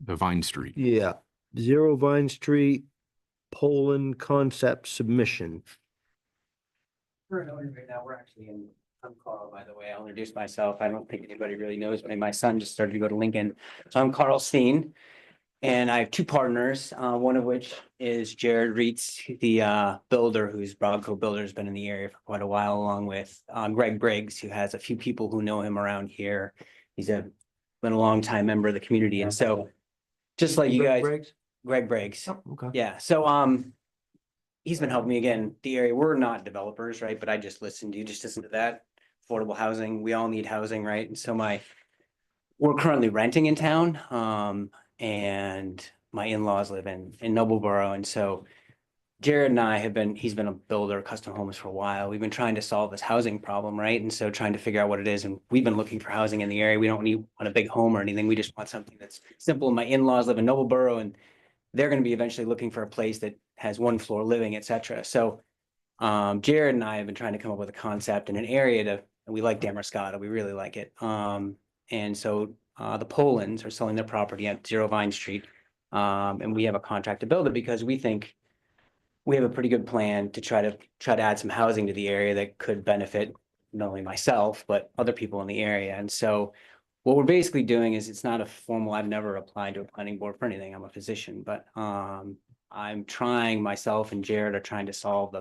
The Vine Street. yeah, 0 Vine Street, Poland concept submission. Right now, we're actually in, I'm Carl, by the way. I'll introduce myself. I don't think anybody really knows me. My son just started to go to Lincoln. So I'm Carl Steen. And I have 2 partners, one of which is Jared Reitz, the builder who's Broadco Builder, has been in the area for quite a while, along with Greg Briggs, who has a few people who know him around here. He's been a long time member of the community. And so just like you guys, Greg Briggs. Oh, okay. Yeah, so he's been helping me again, the area. We're not developers, right? But I just listened. You just listen to that. Affordable housing. We all need housing, right? And so we're currently renting in town. And my in-laws live in Nobleboro. And so Jared and I he's been a builder, custom homes for a while. We've been trying to solve this housing problem, right? And so trying to figure out what it is. And we've been looking for housing in the area. We don't want a big home or anything. We just want something that's simple. My in-laws live in Nobleboro, and they're going to be eventually looking for a place that has 1 floor living, et cetera. So Jared and I have been trying to come up with a concept in an area we like Damariscotta. We really like it. And so the Polands are selling their property at 0 Vine Street. And we have a contract to build it because we think we have a pretty good plan to try to add some housing to the area that could benefit not only myself, but other people in the area. And so what we're basically doing is, it's not a formal, I've never applied to a planning board for anything. I'm a physician, but I'm trying, myself and Jared are trying to solve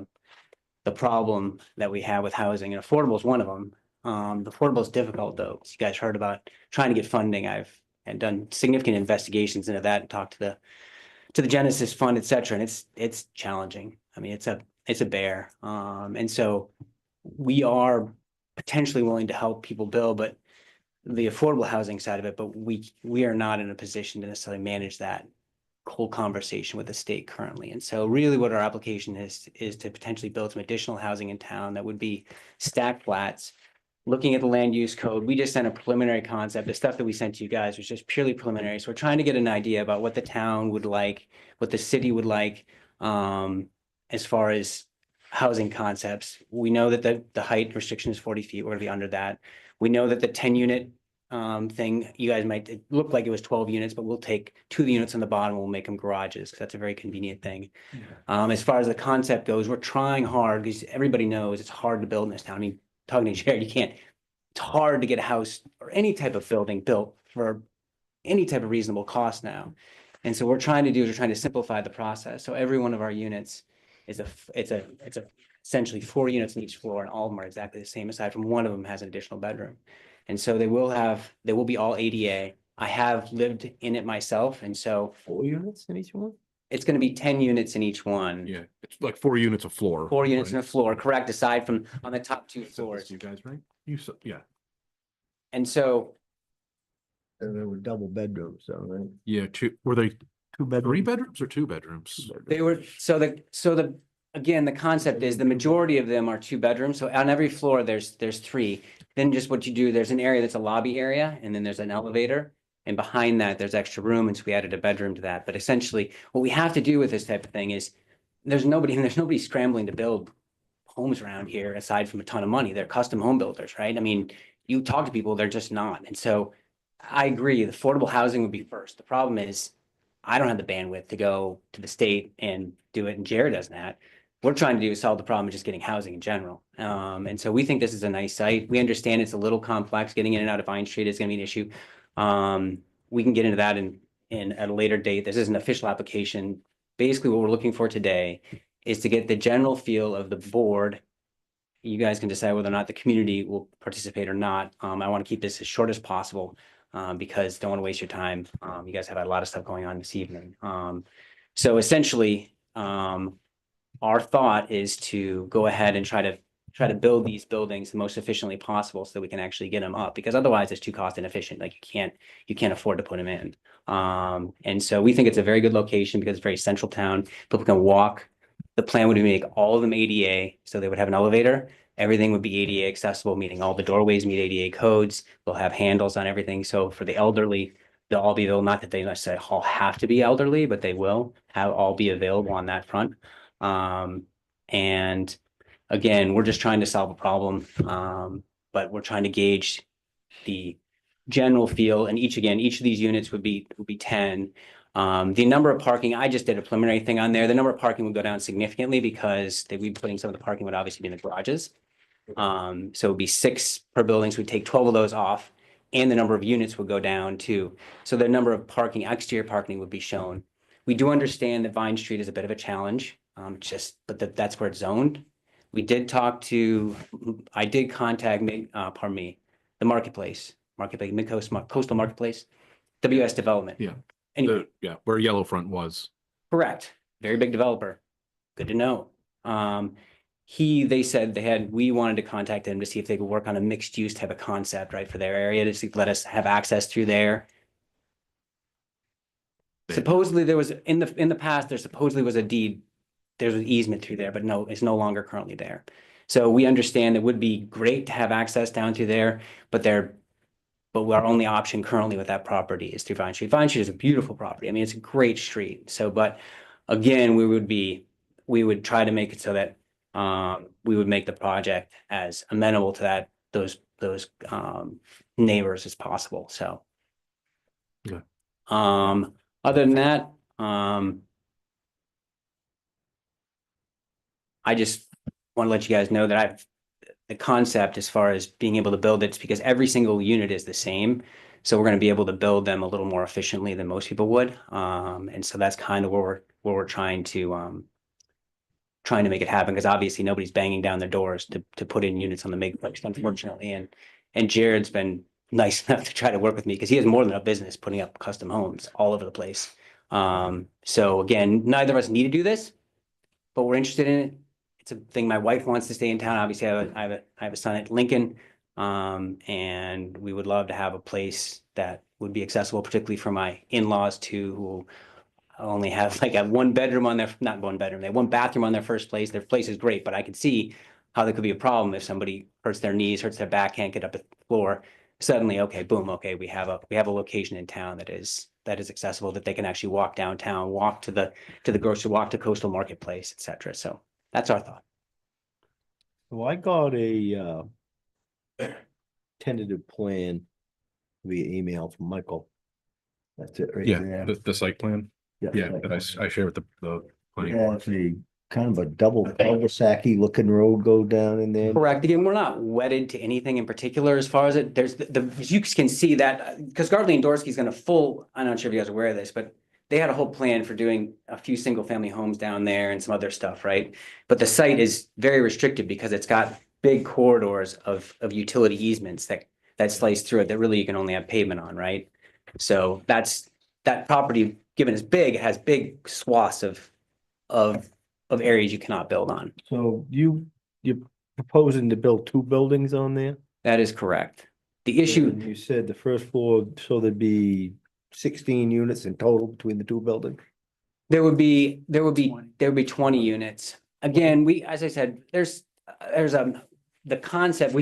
the problem that we have with housing, and affordable is one of them. The affordable is difficult though. You guys heard about trying to get funding. I've done significant investigations into that and talked to the Genesis Fund, et cetera. And it's challenging. I mean, it's a bear. And so we are potentially willing to help people build, but the affordable housing side of it, but we are not in a position to necessarily manage that whole conversation with the state currently. And so really what our application is to potentially build some additional housing in town that would be stacked flats. Looking at the land use code, we just sent a preliminary concept. The stuff that we sent to you guys was just purely preliminary. So we're trying to get an idea about what the town would like, what the city would like, as far as housing concepts. We know that the height restriction is 40 feet. We're gonna be under that. We know that the 10-unit thing, you guys it looked like it was 12 units, but we'll take 2 of the units on the bottom, we'll make them garages, because that's a very convenient thing. As far as the concept goes, we're trying hard, because everybody knows it's hard to build in this town. I mean, talking to Jared, it's hard to get a house or any type of building built for any type of reasonable cost now. And so we're trying to simplify the process. So every one of our units it's essentially 4 units in each floor, and all of them are exactly the same, aside from one of them has an additional bedroom. And so they will be all ADA. I have lived in it myself, and so 4 units in each one? it's gonna be 10 units in each one. Yeah, it's like 4 units a floor. 4 units in right? a floor, correct, aside from on the top 2 Said this floors. to You guys, right? Yeah, And so And there were double bedrooms, so, right? yeah, were they 2 3 bedrooms? bedrooms or 2 bedrooms? they were, again, the concept is the majority of them are 2 bedrooms. So on every floor, there's 3. Then just what you do, there's an area that's a lobby area, and then there's an elevator. And behind that, there's extra room. And so we added a bedroom to that. But essentially, what we have to do with this type of thing is there's nobody scrambling to build homes around here aside from a ton of money. They're custom home builders, right? I mean, you talk to people, they're just not. And so I agree, the affordable housing would be first. The problem is I don't have the bandwidth to go to the state and do it, and Jared doesn't have. We're trying to do is solve the problem of just getting housing in general. And so we think this is a nice site. We understand it's a little complex. Getting in and out of Vine Street is going to be an issue. We can get into that at a later date. This is an official application. Basically, what we're looking for today is to get the general feel of the board. You guys can decide whether or not the community will participate or not. I want to keep this as short as possible because don't want to waste your time. You guys have a lot of stuff going on this evening. So essentially, our thought is to go ahead and try to try to build these buildings the most efficiently possible so that we can actually get them up, because otherwise it's too cost inefficient. Like you can't afford to put them in. And so we think it's a very good location because it's very central town. People can walk. The plan would be to make all of them ADA, so they would have an elevator. Everything would be ADA accessible, meaning all the doorways meet ADA codes. They'll have handles on everything. So for the elderly, they'll all be available. Not that they necessarily all have to be elderly, but they will have all be available on that front. And again, we're just trying to solve a problem. But we're trying to gauge the general feel, and each of these units would be 10. The number of parking, I just did a preliminary thing on there. The number of parking would go down significantly because they'd be putting some of the parking would obviously be in the garages. So it'd be 6 per building, so we'd take 12 of those off, and the number of units would go down too. So the number of parking, exterior parking would be shown. We do understand that Vine Street is a bit of a challenge, but that's where it's zoned. I did contact, the marketplace, Mid-Coast, Coastal Marketplace, WS Development. Yeah. And Where Yellowfront was. correct, very big developer. Good to know. They said we wanted to contact them to see if they could work on a mixed use type of concept, right, for their area, to see, let us have access through there. Supposedly there was, in the past, there supposedly was a deed, there's an easement through there, but no, it's no longer currently there. So we understand it would be great to have access down through there, but our only option currently with that property is through Vine Street. Vine Street is a beautiful property. I mean, it's a great street. So, but again, we would try to make it so that we would make the project as amenable to those neighbors as possible. So. Okay. Other than that, I just want to let you guys know that the concept as far as being able to build it's because every single unit is the same. So we're going to be able to build them a little more efficiently than most people would. And so that's kind of where we're trying to make it happen, because obviously nobody's banging down their doors to put in units on the megaplex, unfortunately. And Jared's been nice enough to try to work with me because he has more than a business putting up custom homes all over the place. So again, neither of us need to do this, but we're interested in it. It's a thing. My wife wants to stay in town. Obviously, I have a son at Lincoln, and we would love to have a place that would be accessible, particularly for my in-laws too, who only have like a one bedroom on their, not one bedroom, they have one bathroom on their first place. Their place is great, but I could see how there could be a problem if somebody hurts their knees, hurts their back, can't get up the floor. Suddenly, okay, boom, okay, we have a location in town that is accessible, that they can actually walk downtown, walk to the grocery, walk to Coastal Marketplace, et cetera. So that's our thought. So I got a tentative plan via email from Michael. That's it right Yeah, there. the site plan. Yeah, that I share with the planning board. It's a kind of a double cul-de-sac-y looking road go down in there. Correct. Again, we're not wedded to anything in particular as far as it. There's as you can see that because Gardley and Dorsey is going to I'm not sure if you guys are aware of this, but they had a whole plan for doing a few single family homes down there and some other stuff, right? But the site is very restricted because it's got big corridors of utility easements that slice through it that really you can only have pavement on, right? So that property, given it's big, it has big swaths of areas you cannot build on. So you're proposing to build 2 buildings on there? That is correct. The issue. And you said the first floor, so there'd be 16 units in total between the 2 buildings? There would be 20 units. Again, as I said, there's the concept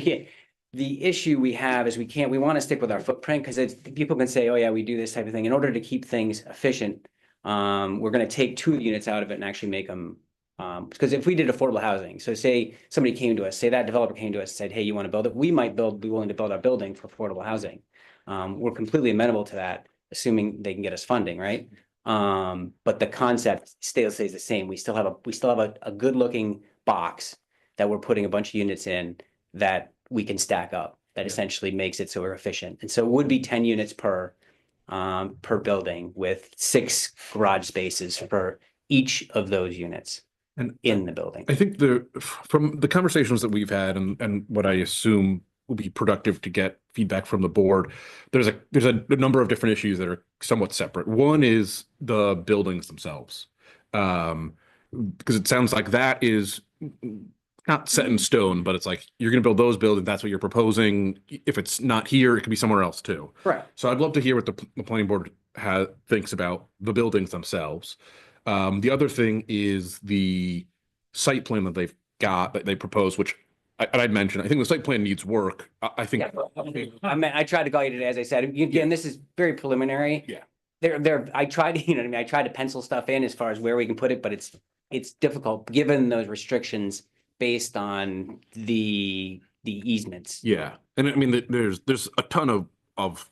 the issue we have is we want to stick with our footprint because people can say, oh yeah, we do this type of thing. In order to keep things efficient, we're going to take 2 units out of it and actually make them, because if we did affordable housing, so say somebody came to us, say that developer came to us and said, hey, you want to build it? We might be willing to build our building for affordable housing. We're completely amenable to that, assuming they can get us funding, right? But the concept stays the same. We still have a good looking box that we're putting a bunch of units in that we can stack up. That essentially makes it so we're efficient. And so it would be 10 units per building with 6 garage spaces for each of those units in the building. I think from the conversations that we've had and what I assume will be productive to get feedback from the board, there's a number of different issues that are somewhat separate. One is the buildings themselves. Because it sounds like that is not set in stone, but it's like, you're gonna build those buildings, that's what you're proposing. If it's not here, it could be somewhere else too. Correct. So I'd love to hear what the planning board thinks about the buildings themselves. The other thing is the site plan that they've got, that they proposed, which I'd mentioned, I think the site plan needs work. I think. I mean, I tried to guide it, as I said, again, this is very preliminary. Yeah. I tried to, you know what I mean, I tried to pencil stuff in as far as where we can put it, but it's difficult given those restrictions based on the easements. Yeah, and I mean, there's a ton of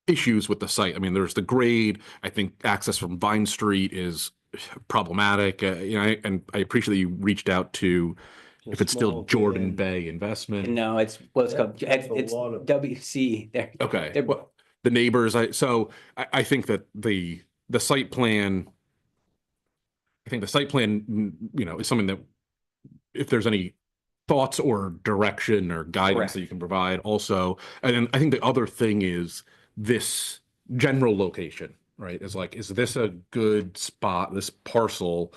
issues with the site. I mean, there's the grade. I think access from Vine Street is problematic. You know, and I appreciate that you reached out to, if it's still Jordan Bay Investment. No, it's what's called, it's WC there. Okay, well, the neighbors, I think that the site plan, I think the site plan, you know, is something that, if there's any thoughts or direction or guidance Correct. that you can provide also. And then I think the other thing is this general location, right? Is like, is this a good spot, this parcel?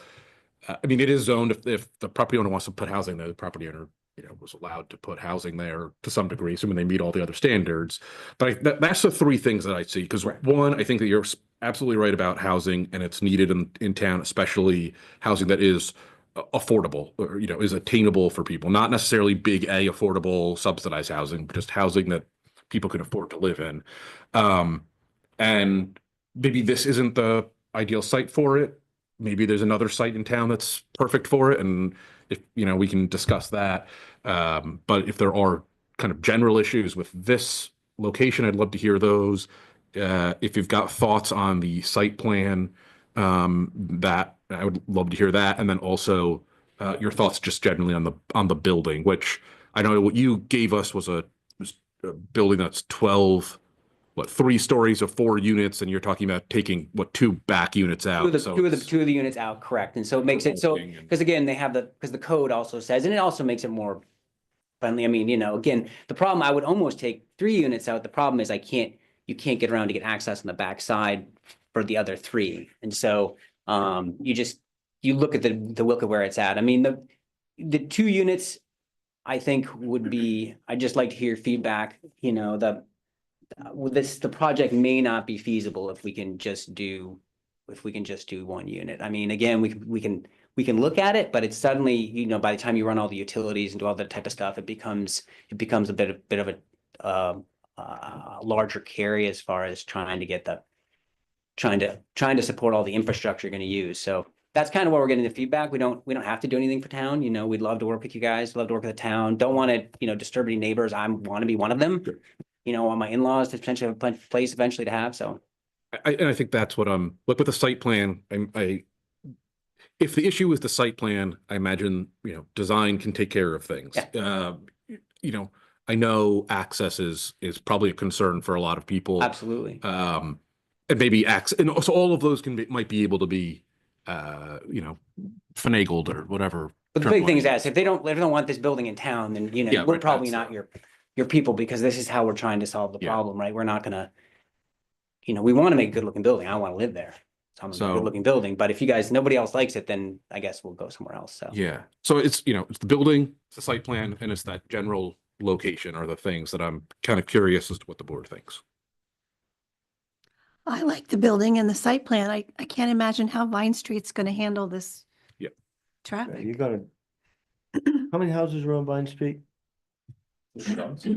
I mean, it is zoned, if the property owner wants to put housing there, the property owner, you know, was allowed to put housing there to some degree, assuming they meet all the other standards. But that's the three things that I see. Because one, I think that you're absolutely right about housing, and it's needed in town, especially housing that is affordable, or, you know, is attainable for people, not necessarily big A affordable subsidized housing, but just housing that people can afford to live in. And maybe this isn't the ideal site for it. Maybe there's another site in town that's perfect for it. And if, you know, we can discuss that. But if there are kind of general issues with this location, I'd love to hear those. If you've got thoughts on the site plan, that I would love to hear that. And then also your thoughts just generally on the building, which I know what you gave us was a building that's 12, 3 stories of 4 units, and you're talking about taking 2 back units out. Two of the units out, correct. And so it makes it so, because again, because the code also says, and it also makes it more friendly. I mean, you know, again, the problem, I would almost take 3 units out. The problem is you can't get around to get access on the back side for the other 3. And so you look at the look of where it's at. I mean, the 2 units, I think I'd just like to hear feedback, you know, the project may not be feasible if we can just do 1 unit. I mean, again, we can look at it, but it's suddenly, you know, by the time you run all the utilities and do all that type of stuff, it becomes a bit of a larger carry as far as trying to support all the infrastructure you're going to use. So that's kind of what we're getting the feedback. We don't have to do anything for town. You know, we'd love to work with you guys, love to work with the town. Don't want to, you know, disturb any neighbors. I want to be one of them. Sure. You know, on my in-laws to potentially have a place eventually to have. So I think that's what look with the site plan. If the issue is the site plan, I imagine, you know, design can take care of things. Yeah. You know, I know access is probably a concern for a lot of people. Absolutely. And maybe and so all of those might be able to be, you know, finagled or whatever. But the big thing is that if they don't want this building in town, then, you know, Yeah, we're right, probably not your people, because this is how we're trying to solve the Yeah. problem, right? We're not gonna, you know, we want to make a good looking building. I want to live there. So I'm a good looking building, but if nobody else likes it, then I guess we'll go somewhere else. So Yeah. So it's, you know, it's the building, it's the site plan, and it's that general location are the things that I'm kind of curious as to what the board thinks. I like the building and the site plan. I can't imagine how Vine Street's gonna handle this. Yeah. Traffic. You're gonna, how many houses are on Vine Street? 8?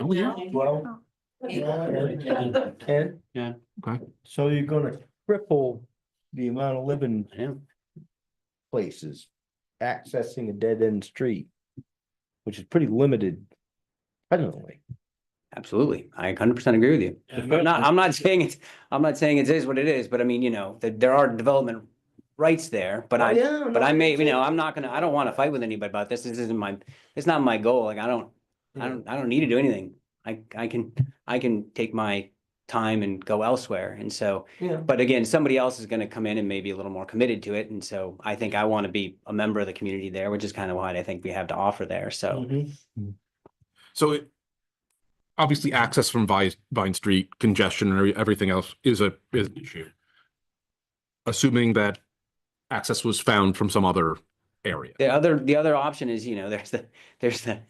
Oh, yeah. 12? 10? Yeah. Okay. So you're gonna triple the amount of living places accessing a dead end street, which is pretty limited presently. absolutely, I 100% agree with you. I'm not saying it is what it is, but I mean, you know, there are development rights there, but I may, you know, I don't want to fight with anybody about this. It's not my goal. Like, I don't need to do anything. I can take my time and go elsewhere. And so, but again, somebody else is going to come in and maybe a little more committed to it. And so I think I want to be a member of the community there, which is kind of what I think we have to offer there. So, So obviously access from Vine Street, congestion and everything else is an issue. Assuming that access was found from some other area. The other option is, there's the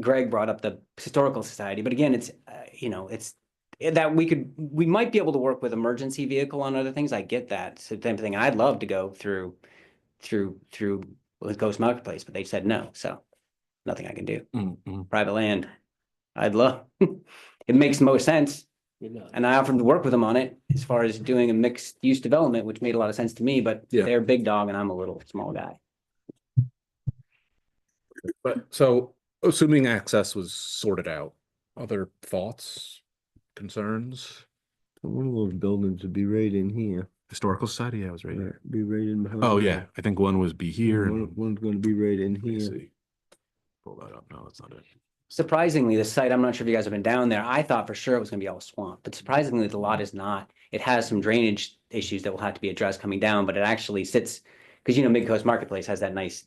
Greg brought up the Historical Society, but again, it's, it's that we might be able to work with emergency vehicle on other things. I get that. So type of thing. I'd love to go through with Ghost Marketplace, but they said no. So nothing I can do. Private land. I'd love, it makes the most sense. And I offered to work with them on it as far as doing a mixed use development, which made a lot of sense to me, but they're a big dog and I'm a little small guy. But so assuming access was sorted out, other thoughts, concerns? One of those buildings would be right in here. Historical Society, I was right here. Be right in behind. Oh, yeah. I think one was be here. And One's gonna be right in let me here. see. Pull that up. No, that's not it. Surprisingly, the site, I'm not sure if you guys have been down there. I thought for sure it was gonna be all swamp, but surprisingly, the lot is not. It has some drainage issues that will have to be addressed coming down, but it actually sits, because Mid-Coast Marketplace has that nice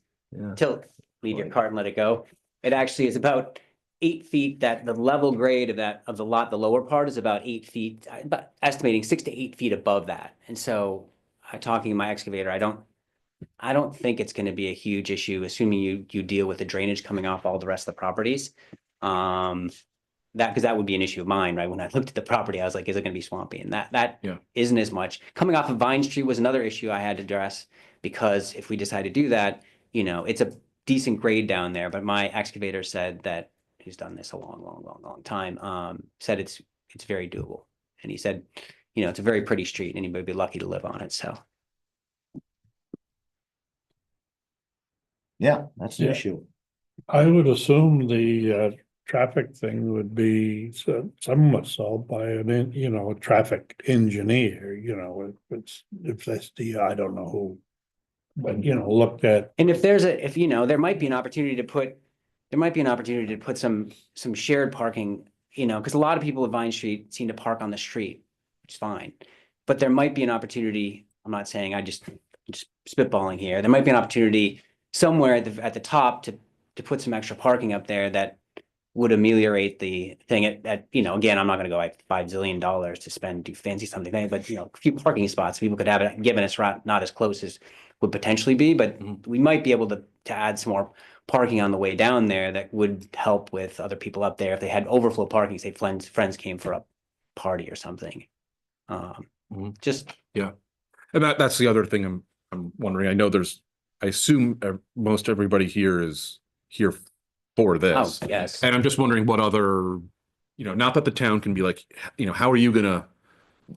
tilt, leave your cart and let it go. It actually is about 8 feet, that the level grade of the lot, the lower part is about 8 feet, but estimating 6 to 8 feet above that. And so talking to my excavator, I don't think it's going to be a huge issue, assuming you deal with the drainage coming off all the rest of the properties. Because that would be an issue of mine, right? When I looked at the property, I was like, is it going to be swampy? And that isn't as much. Coming off of Vine Street was another issue I had to address, because if we decide to do that, it's a decent grade down there. But my excavator said that, who's done this a long time, said it's very doable. And he said, it's a very pretty street and anybody would be lucky to live on it. So. Yeah, that's the Yeah. issue. I would assume the traffic thing would be somewhat solved by a traffic engineer, if that's I don't know who. But, looked at. And if there might be an opportunity to put some shared parking, because a lot of people at Vine Street seem to park on the street, which is fine. But there might be an opportunity, I'm not saying, I'm just spitballing here. There might be an opportunity somewhere at the top to put some extra parking up there that would ameliorate the thing at again, I'm not gonna go like $5 zillion to spend, do fancy something, but a few parking spots, people could have it, given it's not as close as would potentially be, but we might be able to add some more parking on the way down there that would help with other people up there if they had overflow parking, say friends came for a party or something. Just yeah. And that's the other thing I'm wondering. I know I assume most everybody here is here for this. Oh, yes. And I'm just wondering what other, not that the town can be like, how are you gonna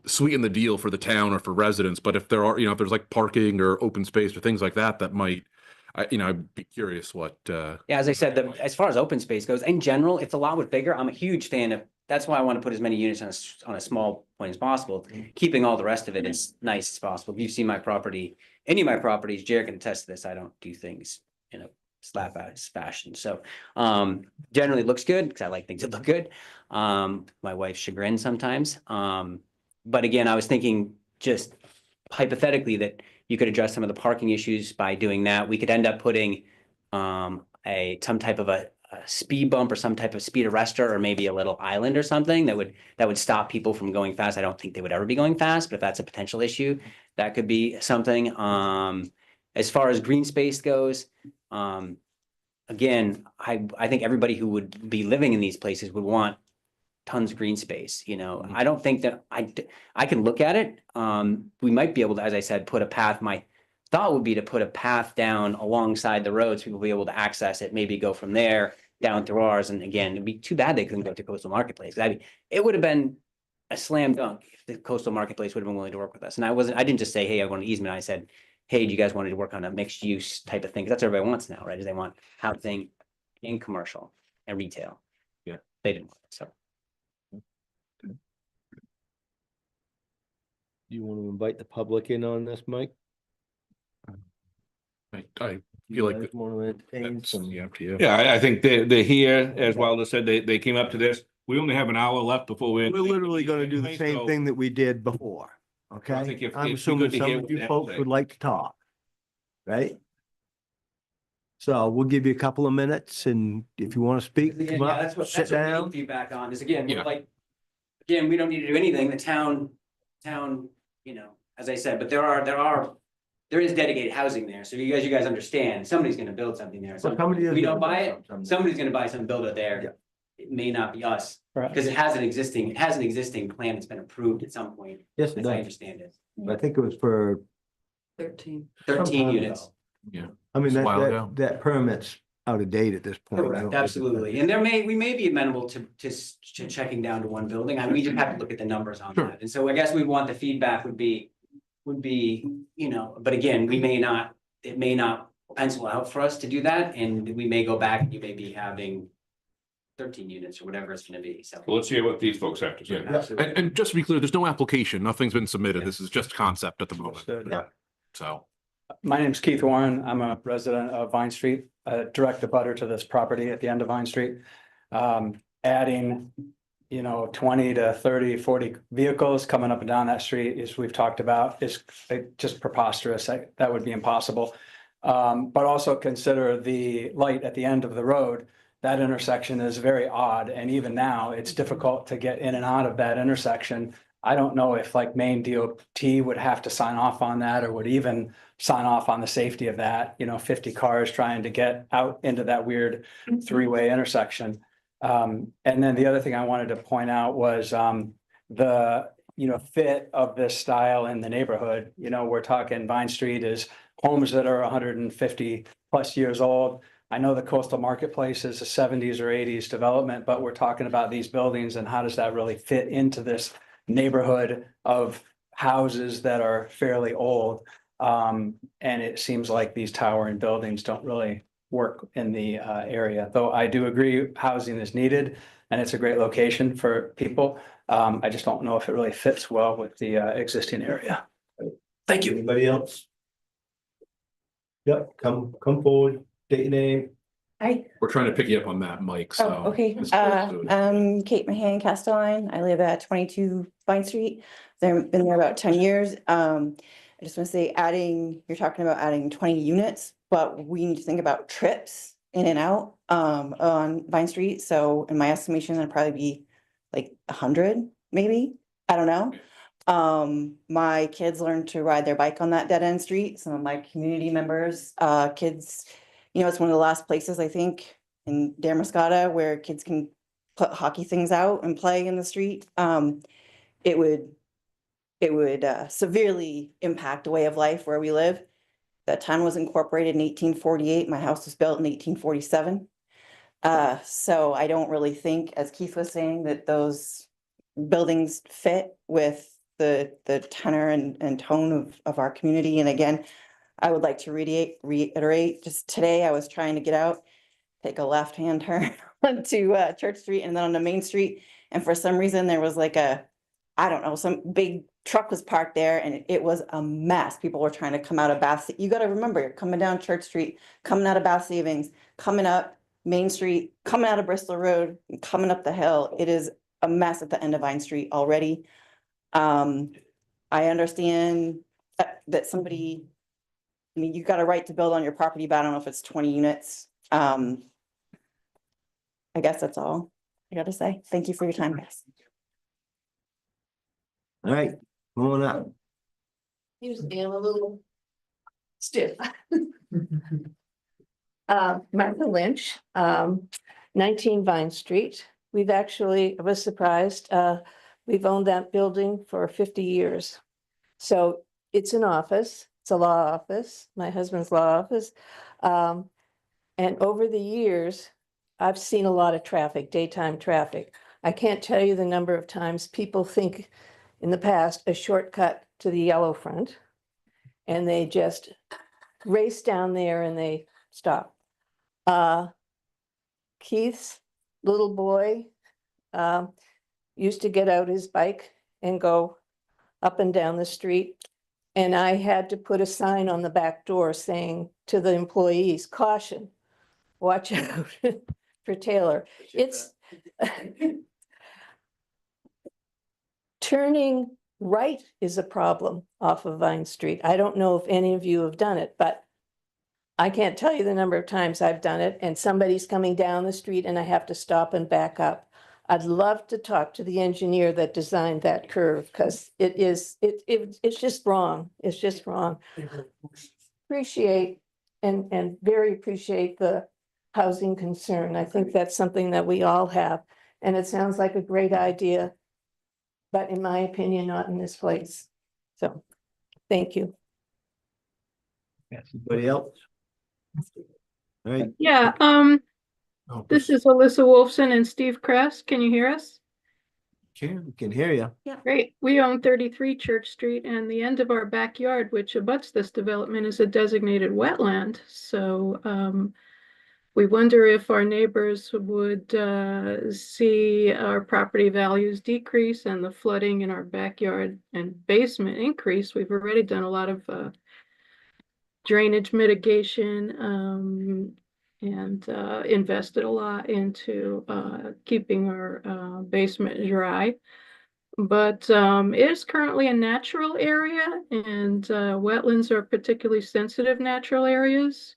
sweeten the deal for the town or for residents, but if there are, if there's like parking or open space or things like that might, I'd be curious what. Yeah, as I said, as far as open space goes, in general, if the lot was bigger, I'm a huge fan of. That's why I want to put as many units on a small point as possible, keeping all the rest of it as nice as possible. If you've seen my property, any of my properties, Jared can attest to this. I don't do things in a slap ass fashion. So generally it looks good because I like things that look good. My wife's chagrin sometimes. But again, I was thinking just hypothetically that you could address some of the parking issues by doing that. We could end up putting some type of a speed bump or some type of speed arrestor, or maybe a little island or something that would stop people from going fast. I don't think they would ever be going fast, but if that's a potential issue, that could be something. As far as green space goes, again, I think everybody who would be living in these places would want tons of green space. I don't think that I can look at it. We might be able to, as I said, put a path. My thought would be to put a path down alongside the road so people will be able to access it, maybe go from there down through ours. And again, it'd be too bad they couldn't go to Coastal Marketplace. It would have been a slam dunk if the Coastal Marketplace would have been willing to work with us. And I didn't just say, hey, I want an easement. I said, hey, do you guys want to work on a mixed use type of thing? Because that's what everybody wants now, right? Is they want housing and commercial and retail. Yeah. They didn't want it, so. Do you want to invite the public in on this, Mike? I feel like Want to entertain that's some? up to you. Yeah, I think they're here, as Wilder said, they came up to this. We only have an hour left before We're literally gonna do the same thing that we did before, I okay? think if- I'm it's assuming good to some hear of what you they have to folks say. would like to talk. Right? So we'll give you a couple of minutes, and if you want to speak, Again, come yeah, up, that's what sit we need down. feedback on is again, Yeah. again, we don't need to do anything. The town, as I said, but there are there is dedicated housing there. So you guys understand, somebody's gonna build something there. So somebody if is we don't gonna buy build it, something. somebody's gonna buy some, build it Yeah. there. It may not be us, Right. because it has an existing plan that's been approved at some point, Yes, it as I does. understand it. I think it was for. 13 time units. ago. Yeah. I mean, It's a while ago. that permit's out of date at this point. I Correct, don't think absolutely. And we may be amenable to checking down to one building. We just have to look at the numbers on Sure. that. And so I guess we want the feedback would be, but again, it may not pencil out for us to do that. And we may go back and you may be having 13 units or whatever it's gonna be, so. Well, let's hear what these folks have to say. Yeah. And just to be clear, there's no application. Nothing's been submitted. This is just concept at the moment. Yeah. So. My name's Keith Warren. I'm a resident of Vine Street, a direct abutter to this property at the end of Vine Street. Adding, 20 to 30, 40 vehicles coming up and down that street, as we've talked about, is just preposterous. That would be impossible. But also consider the light at the end of the road. That intersection is very odd, and even now, it's difficult to get in and out of that intersection. I don't know if like Maine DOT would have to sign off on that or would even sign off on the safety of that, 50 cars trying to get out into that weird three-way intersection. And then the other thing I wanted to point out was the fit of this style in the neighborhood. We're talking Vine Street is homes that are 150 plus years old. I know the coastal marketplace is a 70s or 80s development, but we're talking about these buildings and how does that really fit into this neighborhood of houses that are fairly old. And it seems like these towering buildings don't really work in the area, though I do agree housing is needed and it's a great location for people. I just don't know if it really fits well with the existing area. Thank you. Anybody else? Yep, come forward, state your name. Hi. We're trying to pick you up on that mic, so. Okay, it's close to it. I'm Kate Mahan Castelline. I live at 22 Vine Street. Been there about 10 years. I just want to say you're talking about adding 20 units, but we need to think about trips in and out on Vine Street. So in my estimation, that'd probably be like 100, maybe. I don't know. My kids learned to ride their bike on that dead end street. Some of my community members, kids, it's one of the last places I think in Damariscotta where kids can put hockey things out and play in the street. It would severely impact the way of life where we live. That town was incorporated in 1848. My house was built in 1847. So I don't really think, as Keith was saying, that those buildings fit with the tenor and tone of our community. And again, I would like to reiterate, just today I was trying to get out, take a left-hand turn onto Church Street and then onto Main Street. And for some reason, there was like some big truck was parked there and it was a mess. People were trying to come out of Bath. You got to remember, you're coming down Church Street, coming out of Bath Savings, coming up Main Street, coming out of Bristol Road, and coming up the hill. It is a mess at the end of Vine Street already. I understand that somebody, you got a right to build on your property, but I don't know if it's 20 units. I guess that's all I got to say. Thank you for your time, guys. All right, moving up. Usually I'm a little stiff. Martha Lynch, 19 Vine Street. I was surprised, we've owned that building for 50 years. So it's an office, it's a law office, my husband's law office. And over the years, I've seen a lot of traffic, daytime traffic. I can't tell you the number of times people think in the past a shortcut to the yellow front. And they just race down there and they stop. Keith's little boy used to get out his bike and go up and down the street. And I had to put a sign on the back door saying to the employees, caution, watch out for Taylor. It's turning right is a problem off of Vine Street. I don't know if any of you have done it, but I can't tell you the number of times I've done it and somebody's coming down the street and I have to stop and back up. I'd love to talk to the engineer that designed that curve, because it's just wrong. It's just wrong. Appreciate and very appreciate the housing concern. I think that's something that we all have, and it sounds like a great idea. But in my opinion, not in this place. So, thank you. Anybody else? All right. Yeah, this is Alyssa Wolfson and Steve Kress. Can you hear us? Can hear you. Great. We own 33 Church Street, and the end of our backyard, which abuts this development, is a designated wetland. So we wonder if our neighbors would see our property values decrease and the flooding in our backyard and basement increase. We've already done a lot of drainage mitigation and invested a lot into keeping our basement dry. But it is currently a natural area, and wetlands are particularly sensitive natural areas.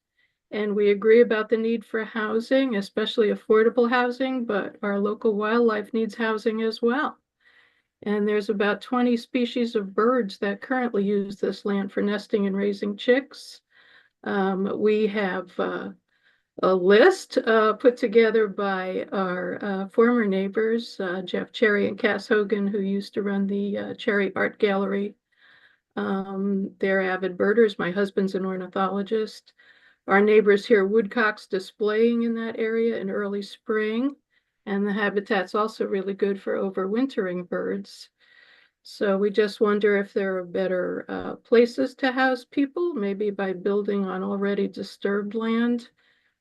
And we agree about the need for housing, especially affordable housing, but our local wildlife needs housing as well. And there's about 20 species of birds that currently use this land for nesting and raising chicks. We have a list put together by our former neighbors, Jeff Cherry and Cass Hogan, who used to run the Cherry Art Gallery. They're avid birders. My husband's an ornithologist. Our neighbors hear woodcocks displaying in that area in early spring, and the habitat's also really good for overwintering birds. So we just wonder if there are better places to house people, maybe by building on already disturbed land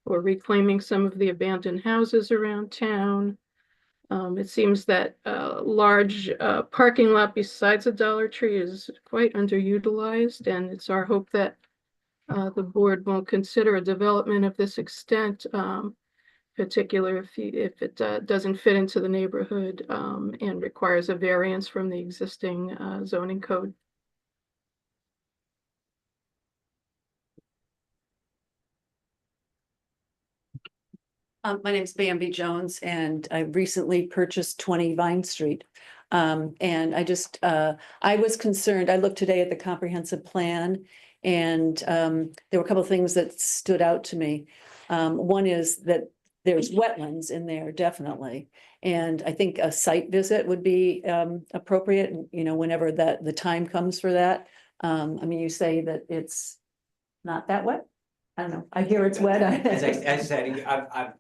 or reclaiming some of the abandoned houses around town. It seems that a large parking lot besides a Dollar Tree is quite underutilized, and it's our hope that the board won't consider a development of this extent, particular if it doesn't fit into the neighborhood and requires a variance from the existing zoning code. My name's Bambi Jones, and I recently purchased 20 Vine Street. And I was concerned, I looked today at the comprehensive plan, and there were a couple of things that stood out to me. One is that there's wetlands in there, definitely. And I think a site visit would be appropriate, whenever the time comes for that. I mean, you say that it's not that wet? I don't know. I hear it's wet. As I said, I've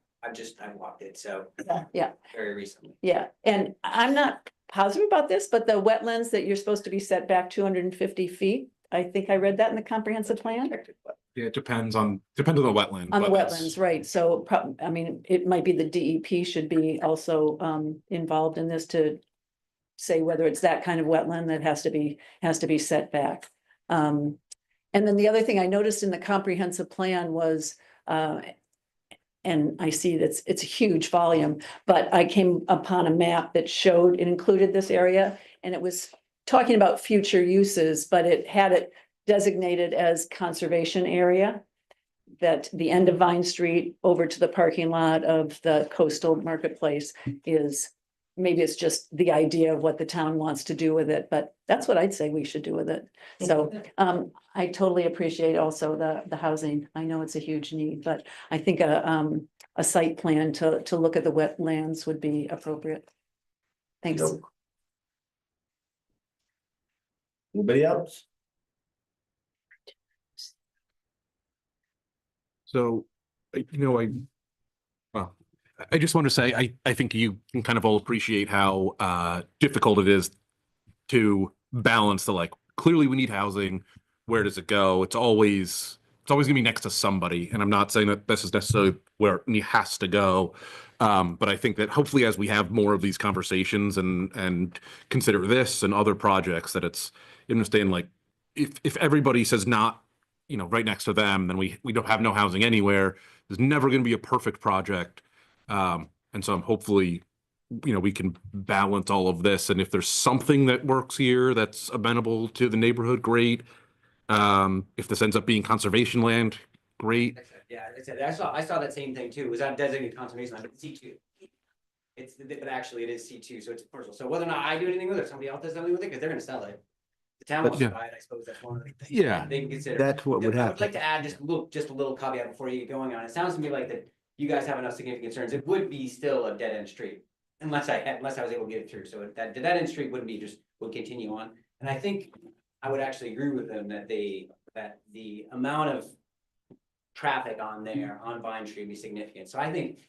walked it, so. Yeah. Very recently. Yeah, and I'm not positive about this, but the wetlands that you're supposed to be set back 250 feet, I think I read that in the comprehensive plan. Yeah, it depends on the wetland. On the but it's- wetlands, right, so I mean, it might be the DEP should be also involved in this to say whether it's that kind of wetland that has to be set back. And then the other thing I noticed in the comprehensive plan was and I see that it's a huge volume, but I came upon a map that showed it included this area, and it was talking about future uses, but it had it designated as conservation area. That the end of Vine Street over to the parking lot of the coastal marketplace is, maybe it's just the idea of what the town wants to do with it, but that's what I'd say we should do with it. So I totally appreciate also the housing. I know it's a huge need, but I think a site plan to look at the wetlands would be appropriate. Thanks. Anybody else? So, I just want to say, I think you can kind of all appreciate how difficult it is to balance clearly we need housing. Where does it go? It's always gonna be next to somebody. And I'm not saying that this is necessarily where it has to go. But I think that hopefully as we have more of these conversations and consider this and other projects, that it's, understand, if everybody says not, right next to them, then we don't have no housing anywhere. There's never going to be a perfect project. And so I'm hopefully, we can balance all of this. And if there's something that works here that's amenable to the neighborhood, great. If this ends up being conservation land, great. Yeah, I saw that same thing too. It was on designated conservation. I didn't see two. But actually it is C2, so it's commercial. So whether or not I do anything with it, somebody else does something with it, because they're gonna sell it. The town wants to Yeah. buy it, I suppose that's one of the things. Yeah, They can consider. that's what would I happen. would like to add just a little caveat before you get going on. It sounds to me like that you guys have enough significant concerns. It would be still a dead end street. Unless I was able to get it through. So that the dead end street wouldn't be would continue on. And I think I would actually agree with them that the amount of traffic on there on Vine Street would be significant. So I think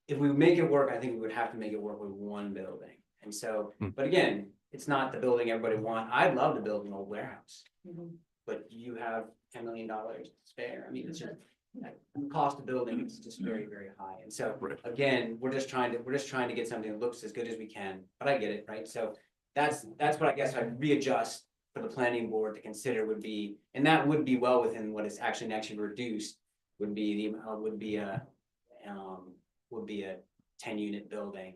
if we make it work, I think we would have to make it work with one building. And so, but again, it's not the building everybody wants. I'd love to build an old warehouse, but you have $10 million to spare. I mean, it's just the cost of building is just very, very high. And so again, we're just trying to get something that looks as good as we can, but I get it, right? So that's what I guess I'd readjust for the planning board to consider would be, and that would be well within what is actually reduced would be a 10-unit building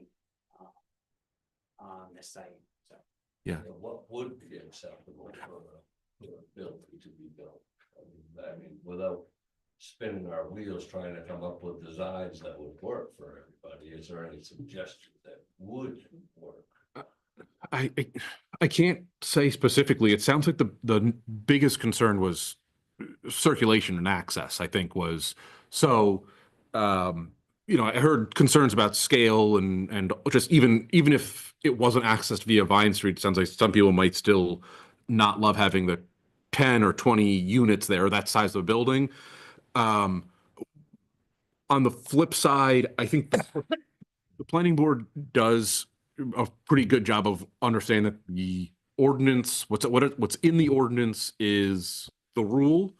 on this site. So Yeah. What would be acceptable for a building to be built? I mean, without spinning our wheels trying to come up with designs that would work for everybody, is there any suggestion that would work? I can't say specifically. It sounds like the biggest concern was circulation and access, I think was so. I heard concerns about scale and just even if it wasn't accessed via Vine Street, it sounds like some people might still not love having the 10 or 20 units there, or that size of a building. On the flip side, I think the planning board does a pretty good job of understanding that the ordinance, what's in the ordinance is the rule.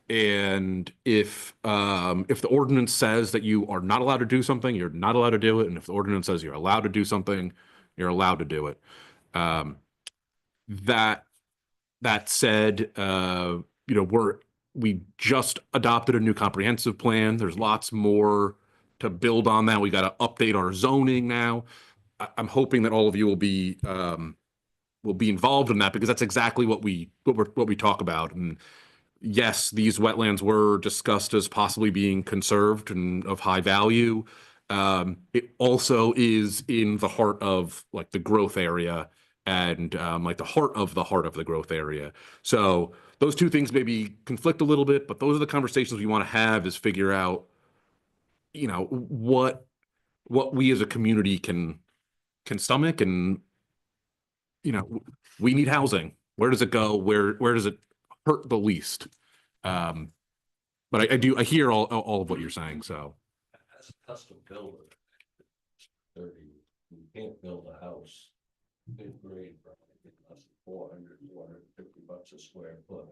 And if the ordinance says that you are not allowed to do something, you're not allowed to do it. And if the ordinance says you're allowed to do something, you're allowed to do it. That said, we just adopted a new comprehensive plan. There's lots more to build on that. We got to update our zoning now. I'm hoping that all of you will be involved in that, because that's exactly what we talk about. And yes, these wetlands were discussed as possibly being conserved and of high value. It also is in the heart of like the growth area and like the heart of the growth area. So those two things maybe conflict a little bit, but those are the conversations we want to have, is figure out, what we as a community can stomach. And, we need housing. Where does it go? Where does it hurt the least? But I hear all of what you're saying. So As a custom builder, you can't build a house big grade for less than $450 a square foot.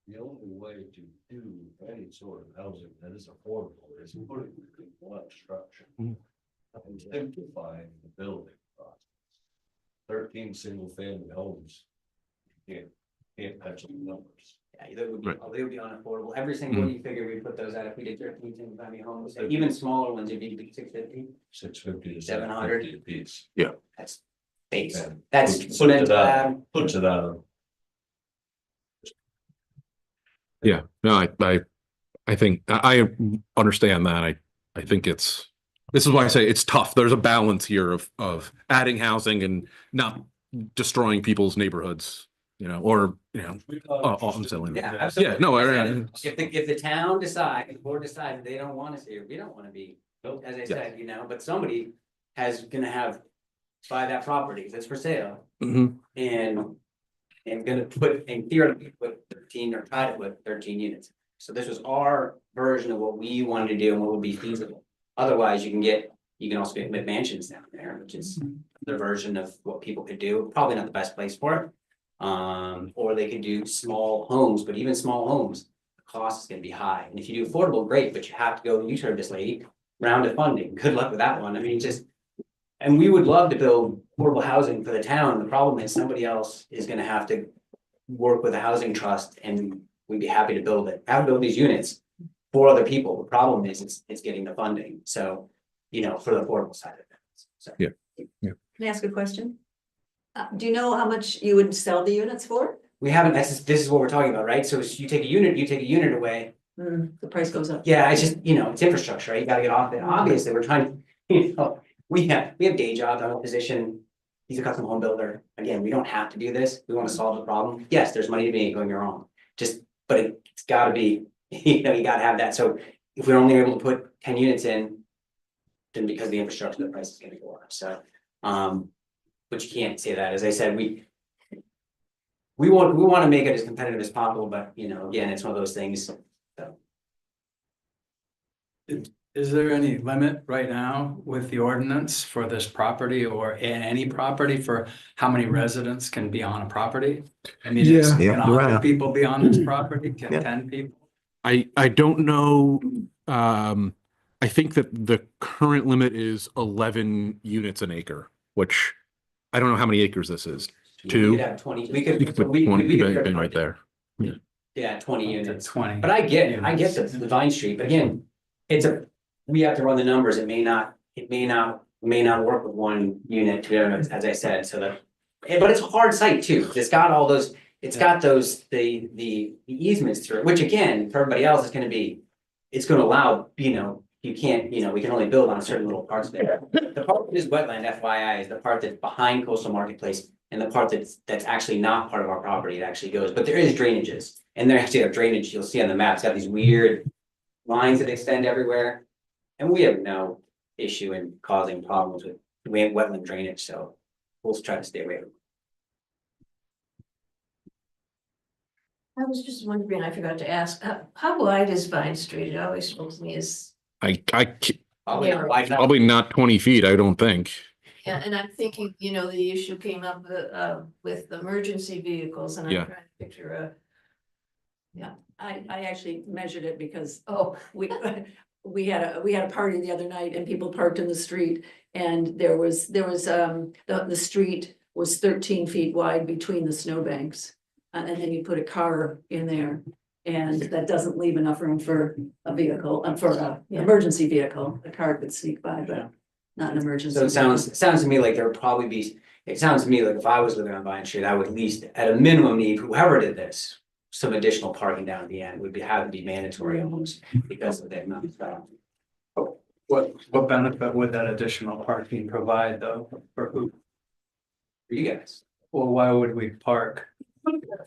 The only way to do any sort of housing that is affordable is putting it in one structure and simplifying the building process. 13 single family homes, you can't pencil the numbers. yeah, they would be unaffordable. Every single one you figure we put those out if we did 13 single family homes, even smaller ones, it'd be 650. 650 to 700 750 a piece. Yeah. That's base. And That's puts it out. yeah, no, I think I understand that. I think this is why I say it's tough. There's a balance here of adding housing and not destroying people's neighborhoods, or I'm selling. Yeah, absolutely. Yeah, no, if the town decides, the board decides they don't want us here, we don't want to be, as I said, but somebody gonna buy that property that's for sale. And gonna theoretically put 13 or try to put 13 units. So this was our version of what we wanted to do and what would be feasible. Otherwise, you can also get McMansions down there, which is the version of what people could do. Probably not the best place for it. Or they could do small homes, but even small homes, the cost is gonna be high. And if you do affordable, great, but you have to go, you heard this lady, round of funding. Good luck with that one. I mean, and we would love to build affordable housing for the town. The problem is somebody else is gonna have to work with a housing trust, and we'd be happy to build these units for other people. The problem is it's getting the funding. So, for the affordable side of it. So. Yeah. Can I ask a question? Do you know how much you would sell the units for? We haven't, this is what we're talking about, right? So you take a unit away. The price goes up. Yeah, it's just, it's infrastructure, right? You gotta get off it. Obviously, we're trying, we have day jobs. I'm a physician. He's a custom home builder. Again, we don't have to do this. We want to solve the problem. Yes, there's money to be made, don't get me wrong. But it's gotta be, you gotta have that. So if we're only able to put 10 units in, then because of the infrastructure, the price is gonna go up. So, but you can't say that. As I said, we want to make it as competitive as possible, but again, it's one of those things. So. Is there any limit right now with the ordinance for this property or in any property for how many residents can be on a property? I mean, Yeah. can 100 people be on this property? Can Yeah. 10 people? I don't know. I think that the current limit is 11 units an acre, which I don't know how many acres this is. We Two. could have 20. We You could could put we 20 could bang right there. Yeah, 20 units. 20. But I get the Vine Street, but again, we have to run the numbers. It may not work with one unit, as I said, so that, but it's a hard site too. It's got all those, got those, the easements through it, which again, for everybody else is gonna be, it's gonna allow, you can't, we can only build on certain little parts there. The part that is wetland, FYI, is the part that's behind Coastal Marketplace and the part that's actually not part of our property. It actually goes, but there is drainages. And there actually have drainage, you'll see on the map, it's got these weird lines that extend everywhere. And we have no issue in causing problems with wetland drainage, so we'll try to stay away from it. I was just wondering, I forgot to ask, how wide is Vine Street? It always strikes me as. Probably not 20 feet, I don't think. Yeah, and I'm thinking, the issue came up with emergency vehicles and I'm Yeah. trying to picture Yeah, I actually measured it because oh, we had a party the other night and people parked in the street and there was the street was 13 feet wide between the snowbanks. And then you put a car in there and that doesn't leave enough room for a vehicle, for an emergency vehicle. A car could sneak by, but not an emergency. So it sounds to me like there would probably be, it sounds to me like if I was living on Vine Street, I would at least at a minimum need, whoever did this, some additional parking down at the end would have to be mandatory almost because of the amount of stuff. What benefit would that additional parking provide though? For who? For you guys. Well, why would we park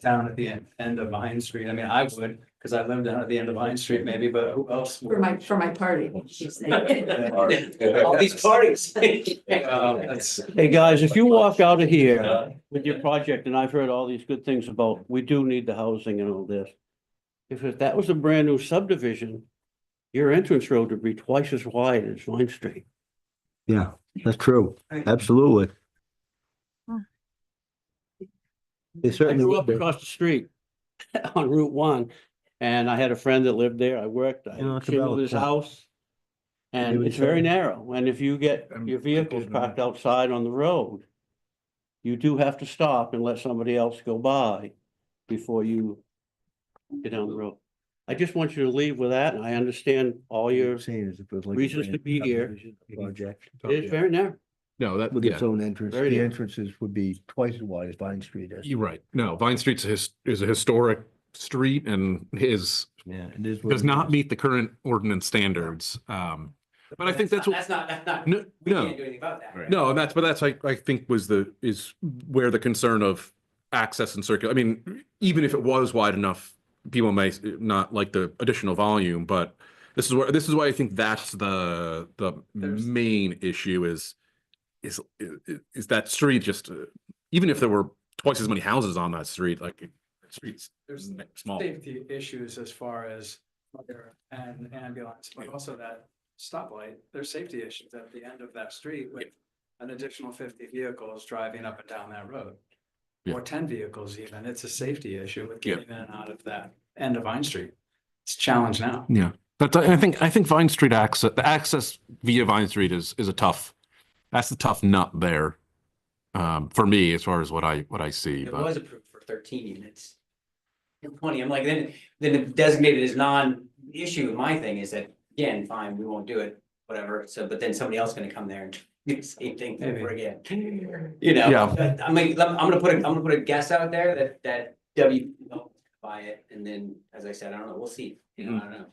down at the end of Vine Street? I mean, I would, because I live down at the end of Vine Street maybe, but who else? For my party. All these parties. Hey, guys, if you walk out of here with your project, and I've heard all these good things about, we do need the housing and all this. If that was a brand new subdivision, your entrance road would be twice as wide as Vine Street. Yeah, that's true. Absolutely. They I certainly grew would up be. across the street on Route 1, and I had a friend that lived there. I worked, I it's came about to his that. house. And would it's very say- narrow, and if you get your vehicles parked outside on the road, you do have to stop and let somebody else go by before you get down the road. I just want you to leave with that, and I understand all your reasons to be here. Project. It's very narrow. No, that, With its yeah, own entrance, Very the narrow. entrances would be twice as wide as Vine Street is. you're right. No, Vine Street's is a historic street and Yeah, it is. what does it not is. meet the current ordinance standards. But I think that's what. That's not, No, we no. can't do anything about that. No, and that's I think is where the concern of access and circulation. I mean, even if it was wide enough, people may not like the additional volume, but this is why I think that's the main issue is that street just even if there were twice as many houses on that street, like streets There's small. safety issues as far as fire and ambulance, but also that stoplight, there's safety issues at the end of that street with an additional 50 vehicles driving up and down that road. Yeah. Or 10 vehicles even, it's a safety issue with Yeah. getting in and out of that end of Vine Street. It's a challenge now. Yeah, but I think Vine Street the access via Vine Street is that's the tough nut there. For me, as far as what I see, It but was approved for 13 units. 20, I'm like, then it designated as non-issue. My thing is that, again, fine, we won't do it, whatever. So, but then somebody else is gonna come there and do the same thing over again. Yeah. I'm like, I'm gonna put a guess out there that W will buy it, and then, as I said, I don't know, we'll see. I don't know.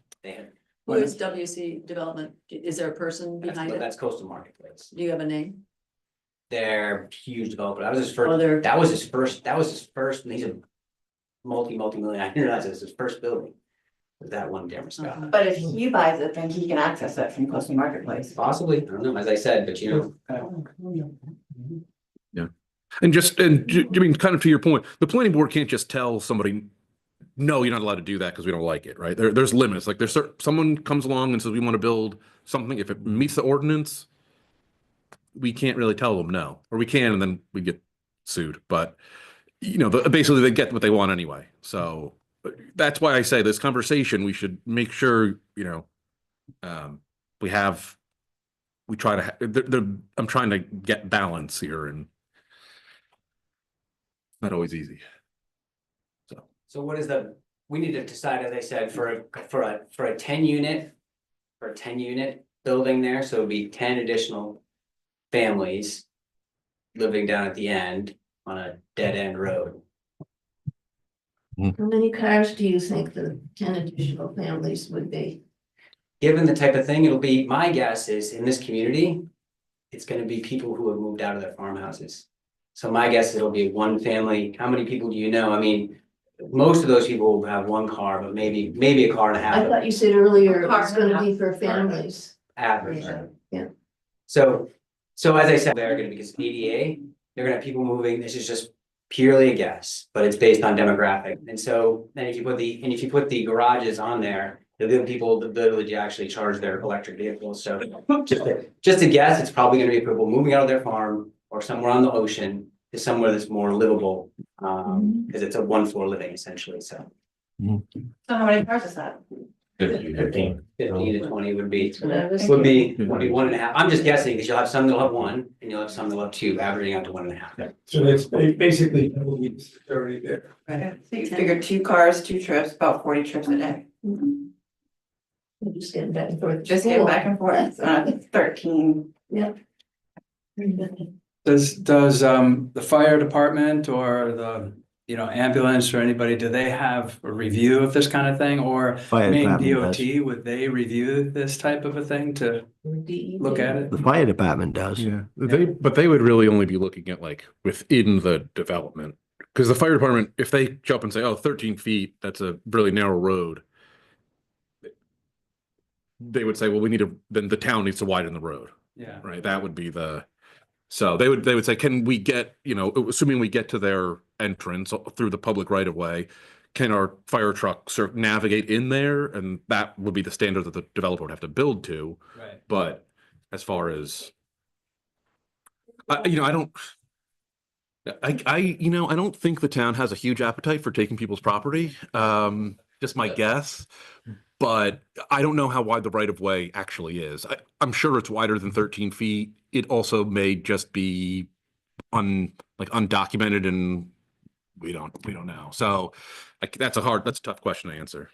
Who is WC Development? Is there a person behind it? That's Coastal Marketplace. Do you have a name? They're huge developer. That was his Oh, first, they're- that was his first, and he's a multi-million. I didn't realize it was his first building. Was that one Damariscotta. But if he buys it, then he can access it from Coastal Marketplace. Possibly, I don't know, as I said, but you know. Yeah. And I mean, kind of to your point, the planning board can't just tell somebody, no, you're not allowed to do that because we don't like it, right? There's limits. Like someone comes along and says, we want to build something. If it meets the ordinance, we can't really tell them no, or we can, and then we get sued. But, you know, basically they get what they want anyway. So that's why I say this conversation, we should make sure, you know, we try to, I'm trying to get balance here, and not always easy. So what is we need to decide, as I said, for a 10 unit building there, so it'd be 10 additional families living down at the end on a dead end road. How many cars do you think the 10 additional families would be? Given the type of thing, it'll be, my guess is in this community, it's gonna be people who have moved out of their farmhouses. So my guess it'll be one family. How many people do you know? I mean, most of those people will have one car, but maybe a car and a half. I thought you said earlier it was gonna be for families. Average. Yeah. So as I said, they're gonna, because ADA, they're gonna have people moving. This is just purely a guess, but it's based on demographic. And so then if you put the garages on there, they'll give people the ability to actually charge their electric vehicles. So just a guess, it's probably gonna be people moving out of their farm or somewhere on the ocean to somewhere that's more livable. Because it's a one floor living essentially, so. So how many cars is that? 15 to 20 would be 1.5. I'm just guessing, because you'll have some that'll have one, and you'll have some that'll have two, averaging out to 1.5. So that's basically already there. Right, so you figure 2 cars, 2 trips, about 40 trips a day. Just getting back and forth. Just getting back and forth, 13. Yeah. Does the fire department or the, you know, ambulance or anybody, do they have a review of this kind of thing? Or Fire Maine department DOT, would they review this type of a thing to look at it? The fire department does. Yeah, but they would really only be looking at like within the development. Because the fire department, if they jump and say, oh, 13 feet, that's a really narrow road. They would say, well, then the town needs to widen the road. Yeah. Right, that would be so they would say, can we get, you know, assuming we get to their entrance through the public right of way, can our fire truck navigate in there? And that would be the standard that the developer would have to build to. Right. But as far as, you know, I don't think the town has a huge appetite for taking people's property. Just my guess. But I don't know how wide the right of way actually is. I'm sure it's wider than 13 feet. It also may just be undocumented, and we don't know. So that's a tough question to answer.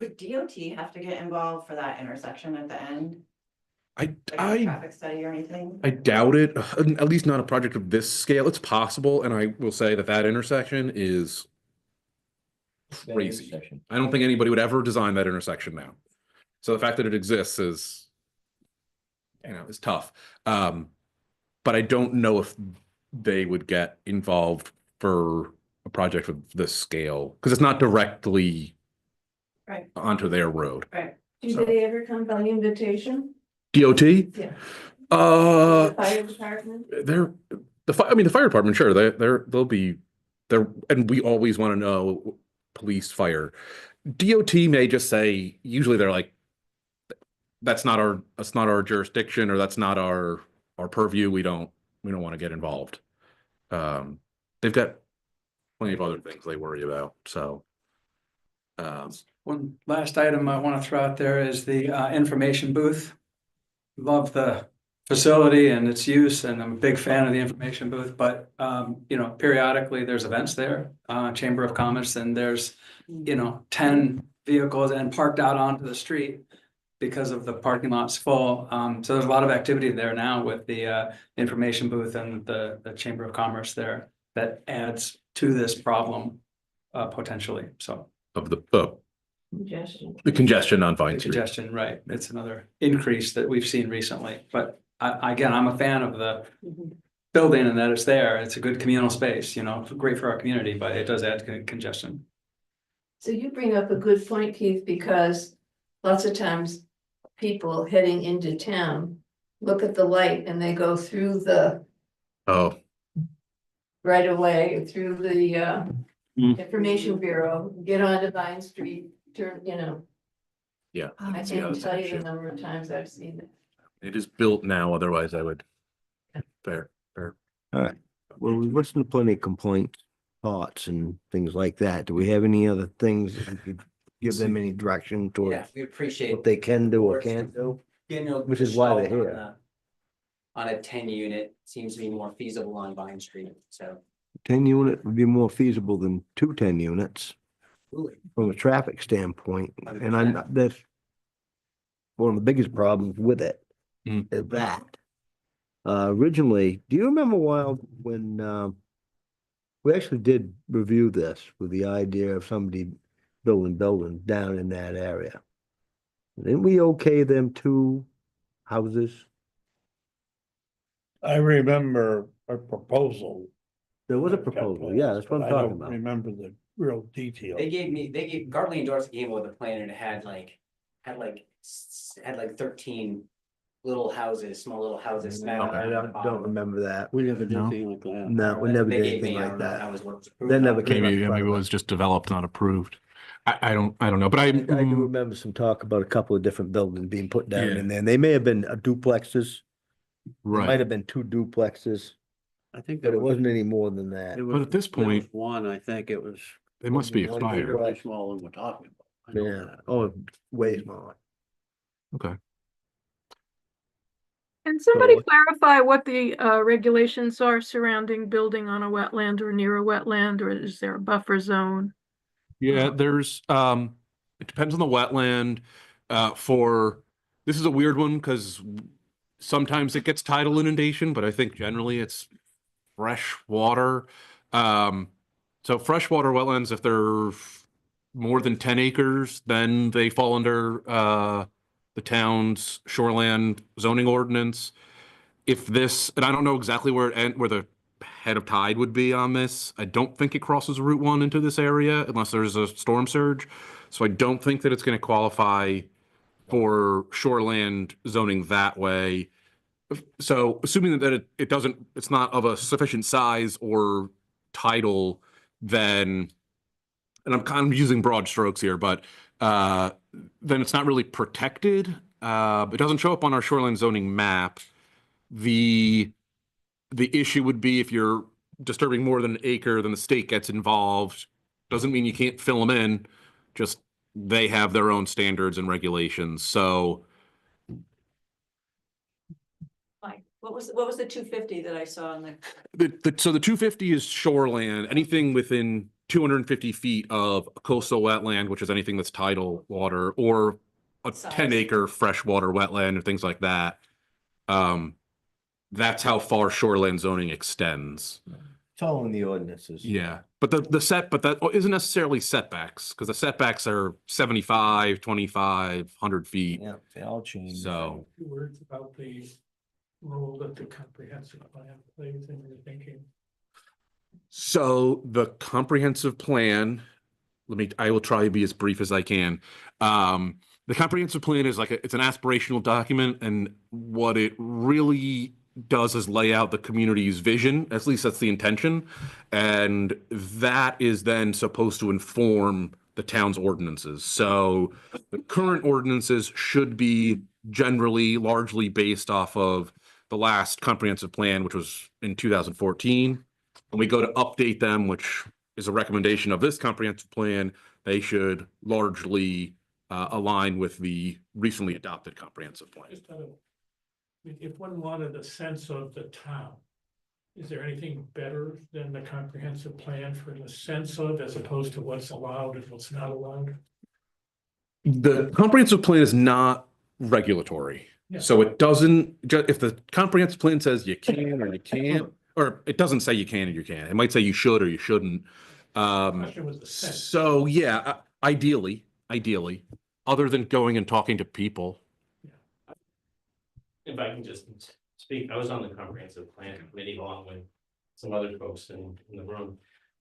Would DOT have to get involved for that intersection at the end? I Traffic study or anything? I doubt it. At least not a project of this scale. It's possible, and I will say that intersection is crazy. I don't think anybody would ever design that intersection now. So the fact that it exists is, you know, is tough. But I don't know if they would get involved for a project of this scale, because it's not directly onto their road. Right. Do they ever come by invitation? DOT? Yeah. Fire department? The fire department, sure, they'll be there, and we always want to know police, fire. DOT may just say, usually they're like, that's not our jurisdiction, or that's not our purview. We don't want to get involved. They've got plenty of other things they worry about. So One last item I want to throw out there is the information booth. Love the facility and its use, and I'm a big fan of the information booth, but you know, periodically there's events there, Chamber of Commerce, and there's, you know, 10 vehicles and parked out onto the street because of the parking lot's full. So there's a lot of activity there now with the information booth and the Chamber of Commerce there that adds to this problem potentially. So of the Congestion. The congestion on Vine The Street. congestion, right, it's another increase that we've seen recently, but again, I'm a fan of the building and that it's there, it's a good communal space, you know, great for our community, but it does add to congestion. So you bring up a good point, Keith, because lots of times people heading into town look at the light and they go through the Oh, right away, through the Information Bureau, get onto Vine Street, turn, you know. yeah. I can see how can't it's tell an you the issue. number of times I've seen it. It is built now, otherwise I would. Fair. All right, well, we've listened to plenty of complaints, thoughts and things like that. Do we have any other things that we could give them any direction Yeah, towards we appreciate. what they can do or can't do? Which is why they're here. On a 10-unit seems to be more feasible on Vine Street, so. 10-unit would be more feasible than 2 10-units from a traffic standpoint, and that's one of the biggest problems with it, is that. Originally, do you remember when we actually did review this with the idea of somebody building down in that area? Didn't we okay them 2 houses? I remember a proposal. There was a proposal, yeah, that's what I'm I talking don't about. remember the real detail. They gave, Gartley and Dorsey came with a plan and it had like 13 little houses, small little houses. I don't remember that. We never did No. anything like that. No, we never They did gave anything me, I like don't know if that. that was what was approved. That never came up. Maybe, in front maybe of it us. was just developed, not approved. I don't know, but I do remember some talk about a couple of different buildings being put down Yeah. in there. And they may have been duplexes. There might right. have been 2 duplexes, I think but it wasn't any more than that. But at this point, one, I think it was. they must be One expired. Really small one we're talking about. I know Yeah, that. oh, way smaller. Okay. Can somebody So- clarify what the regulations are surrounding building on a wetland or near a wetland, or is there a buffer zone? Yeah, there's, it depends on the wetland, this is a weird one, because sometimes it gets tidal inundation, but I think generally it's fresh water. So freshwater wetlands, if they're more than 10 acres, then they fall under, the town's shoreland zoning ordinance. If this, and I don't know exactly where where the head of tide would be on this. I don't think it crosses Route 1 into this area unless there's a storm surge. So I don't think that it's going to qualify for shoreland zoning that way. So assuming that it doesn't, it's not of a sufficient size or title, then, and I'm kind of using broad strokes here, but then it's not really protected. It doesn't show up on our shoreline zoning map. The issue would be if you're disturbing more than an acre, then the state gets involved. Doesn't mean you can't fill them in, just they have their own standards and regulations. So Like, what was the 250 that I saw in the? so the 250 is shoreland, anything within 250 feet of a coastal wetland, which is anything that's tidal water, or a Size. 10-acre freshwater wetland or things like that. That's how far shoreland zoning extends. It's all in the ordinances. Yeah, but that isn't necessarily setbacks, because the setbacks are 75, 25, 100 feet. Yeah, they all change. So, Few words about the role that the comprehensive plan plays in your thinking. so the comprehensive plan, I will try to be as brief as I can. The comprehensive plan is it's an aspirational document, and what it really does is lay out the community's vision. At least that's the intention. And that is then supposed to inform the town's ordinances. So the current ordinances should be generally largely based off of the last comprehensive plan, which was in 2014. When we go to update them, which is a recommendation of this comprehensive plan, they should largely align with the recently adopted comprehensive plan. If one wanted a sense of the town, is there anything better than the comprehensive plan for the sense of, as opposed to what's allowed and what's not allowed? The comprehensive plan is not regulatory. Yeah. So it doesn't, if the comprehensive plan says you can or you can't, or it doesn't say you can or you can't, it might say you should or you shouldn't. The question was the sense. So yeah, ideally, ideally, other than going and talking to people. If I can just speak, I was on the comprehensive plan committee along with some other folks in the room.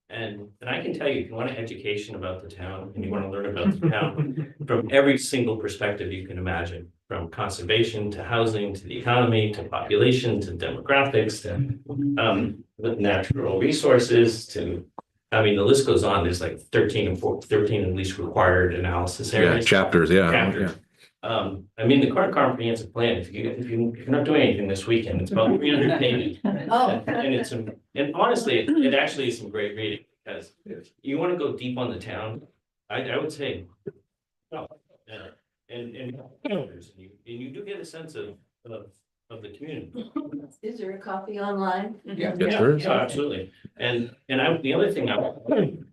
And I can tell you, if you want an education about the town and you want to learn about the town from every single perspective you can imagine, from conservation to housing, to the economy, to population, to demographics, to with natural resources, to, I mean, the list goes on. There's like 13 at least required analysis areas. Chapters, yeah. Chapters. I mean, the current comprehensive plan, if you're not doing anything this weekend, it's about 300 pages. Oh. And it's and honestly, it actually is some great reading, because you want to go deep on the town. I would say, oh, and you do get a sense of the community. Is there a copy online? Yeah, there is. yeah, absolutely. And the other thing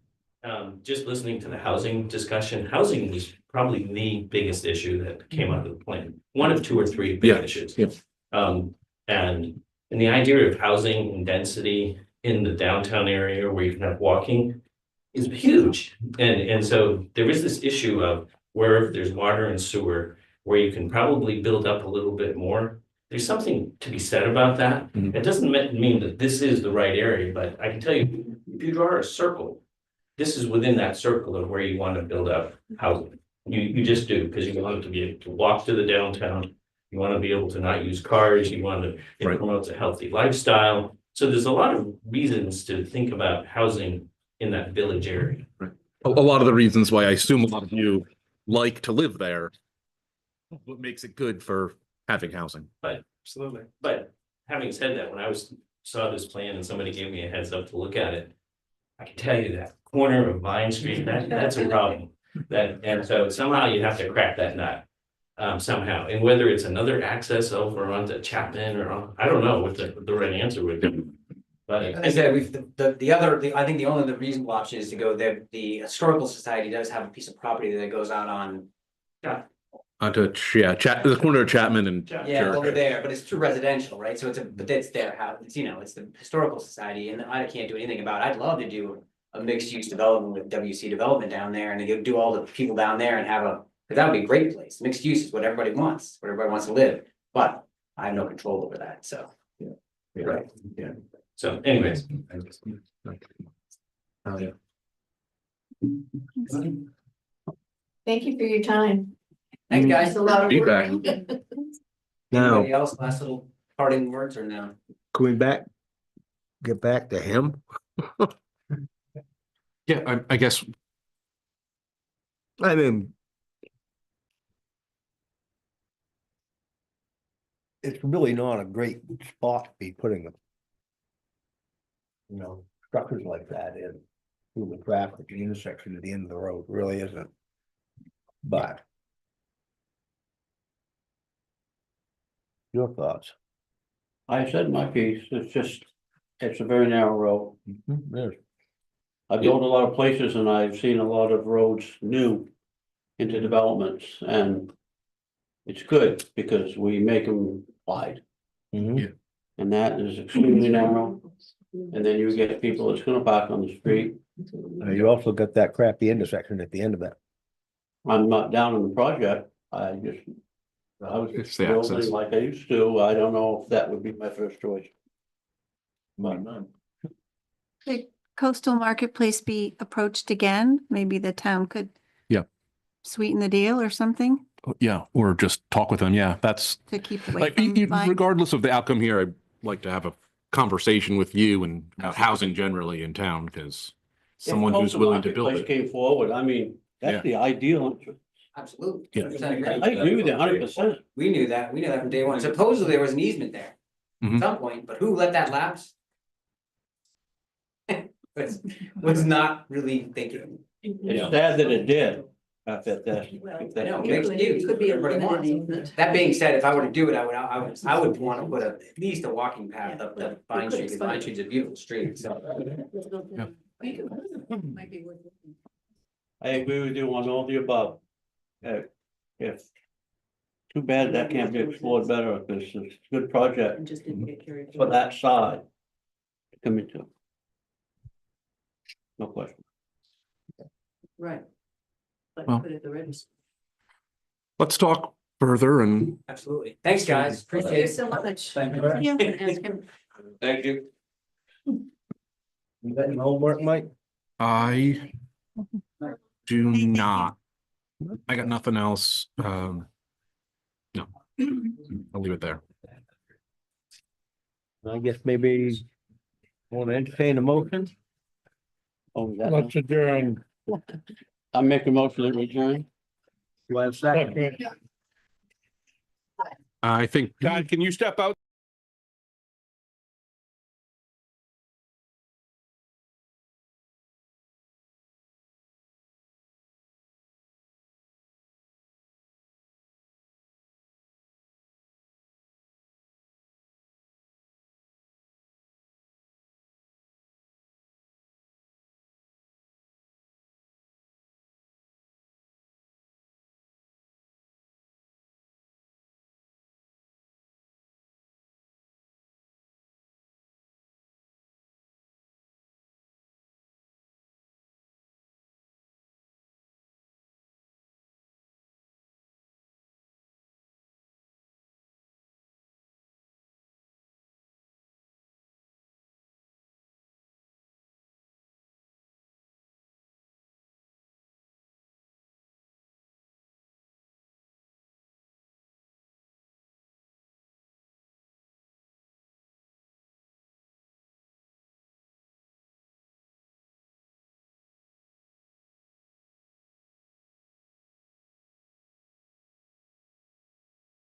just listening to the housing discussion, housing was probably the biggest issue that came out of the plan. One of two or three big issues. Yeah. And the idea of housing and density in the downtown area where you can have walking is huge. And so there is this issue of where there's water and sewer, where you can probably build up a little bit more. There's something to be said about that. It doesn't mean that this is the right area, but I can tell you, if you draw a circle, this is within that circle of where you want to build up housing. You just do, because you want to be able to walk to the downtown. You want to be able to not use cars. You want to, it promotes a healthy lifestyle. So there's a lot of reasons to think about housing in that village area. Right. A lot of the reasons why I assume a lot of you like to live there, what makes it good for having housing. But absolutely. But having said that, when I saw this plan and somebody gave me a heads up to look at it, I can tell you that corner of Vine Street, that's a problem. And so somehow you have to crack that nut. Somehow, and whether it's another access over onto Chapman or I don't know what the right answer would be. But As I said, I think the only other reasonable option is to go there. The Historical Society does have a piece of property that goes out on. Onto the corner of Chapman and Yeah, over there, but it's too residential, right? So but it's their house, it's, it's the Historical Society, and I can't do anything about it. I'd love to do a mixed use development with WC Development down there, and to do all the people down there and have because that would be a great place. Mixed use is what everybody wants, to live, but I have no control over that, so. Yeah. Right, yeah. So anyways. Thank you for your time. Thanks, guys. It's a lot of Feedback. work. Now, Anybody else, last little parting words or no? can we get back to him? yeah, I guess I mean, it's really not a great spot to be putting structures like that in through the traffic, the intersection at the end of the road, really isn't. But your thoughts? I said my piece, it's a very narrow road. There's I've built a lot of places and I've seen a lot of roads new into developments, and it's good because we make them wide. Mhm. And that is extremely narrow. And then you get people that's gonna park on the street. You also got that crappy intersection at the end of it. I'm not down on the project, I was It's the building access. like I used to, I don't know if that would be my first choice. But Could Coastal Marketplace be approached again? Maybe the town could Yeah. sweeten the deal or something yeah, or just talk with them. Yeah, that's to keep away like from Vine? regardless of the outcome here, I'd like to have a conversation with you and about housing generally in town, because someone who's willing to build it. Came forward, I mean, Yeah. that's the ideal. Absolutely. Yeah. 100% agree. I agree with you 100%. We knew that from day one. Supposedly there was an easement there at Mhm. some point, but who let that lapse? Was not really thinking. It's sad that it did. If that's I know, the mixed case. use, Could be a everybody limited wants. easement. That being said, if I were to do it, I would want to put at least a walking path up the Vine Street, because Vine Street's a beautiful street, so. I agree with you on all the above. If, too bad that can't be explored better, because it's a good project for that side to come into. No question. Right. Well, Put it at the registry. let's talk further and Absolutely. Thanks, guys. Thank Appreciate you it. so much. Thank you. You can ask him. Thank you. You got any homework, Mike? I do not. I got nothing else. No, I'll leave it there. I guess maybe want to entertain a motion? Oh, is that- Let's adjourn. I make a motion to adjourn. Do I have a second? I think Todd, can you step out?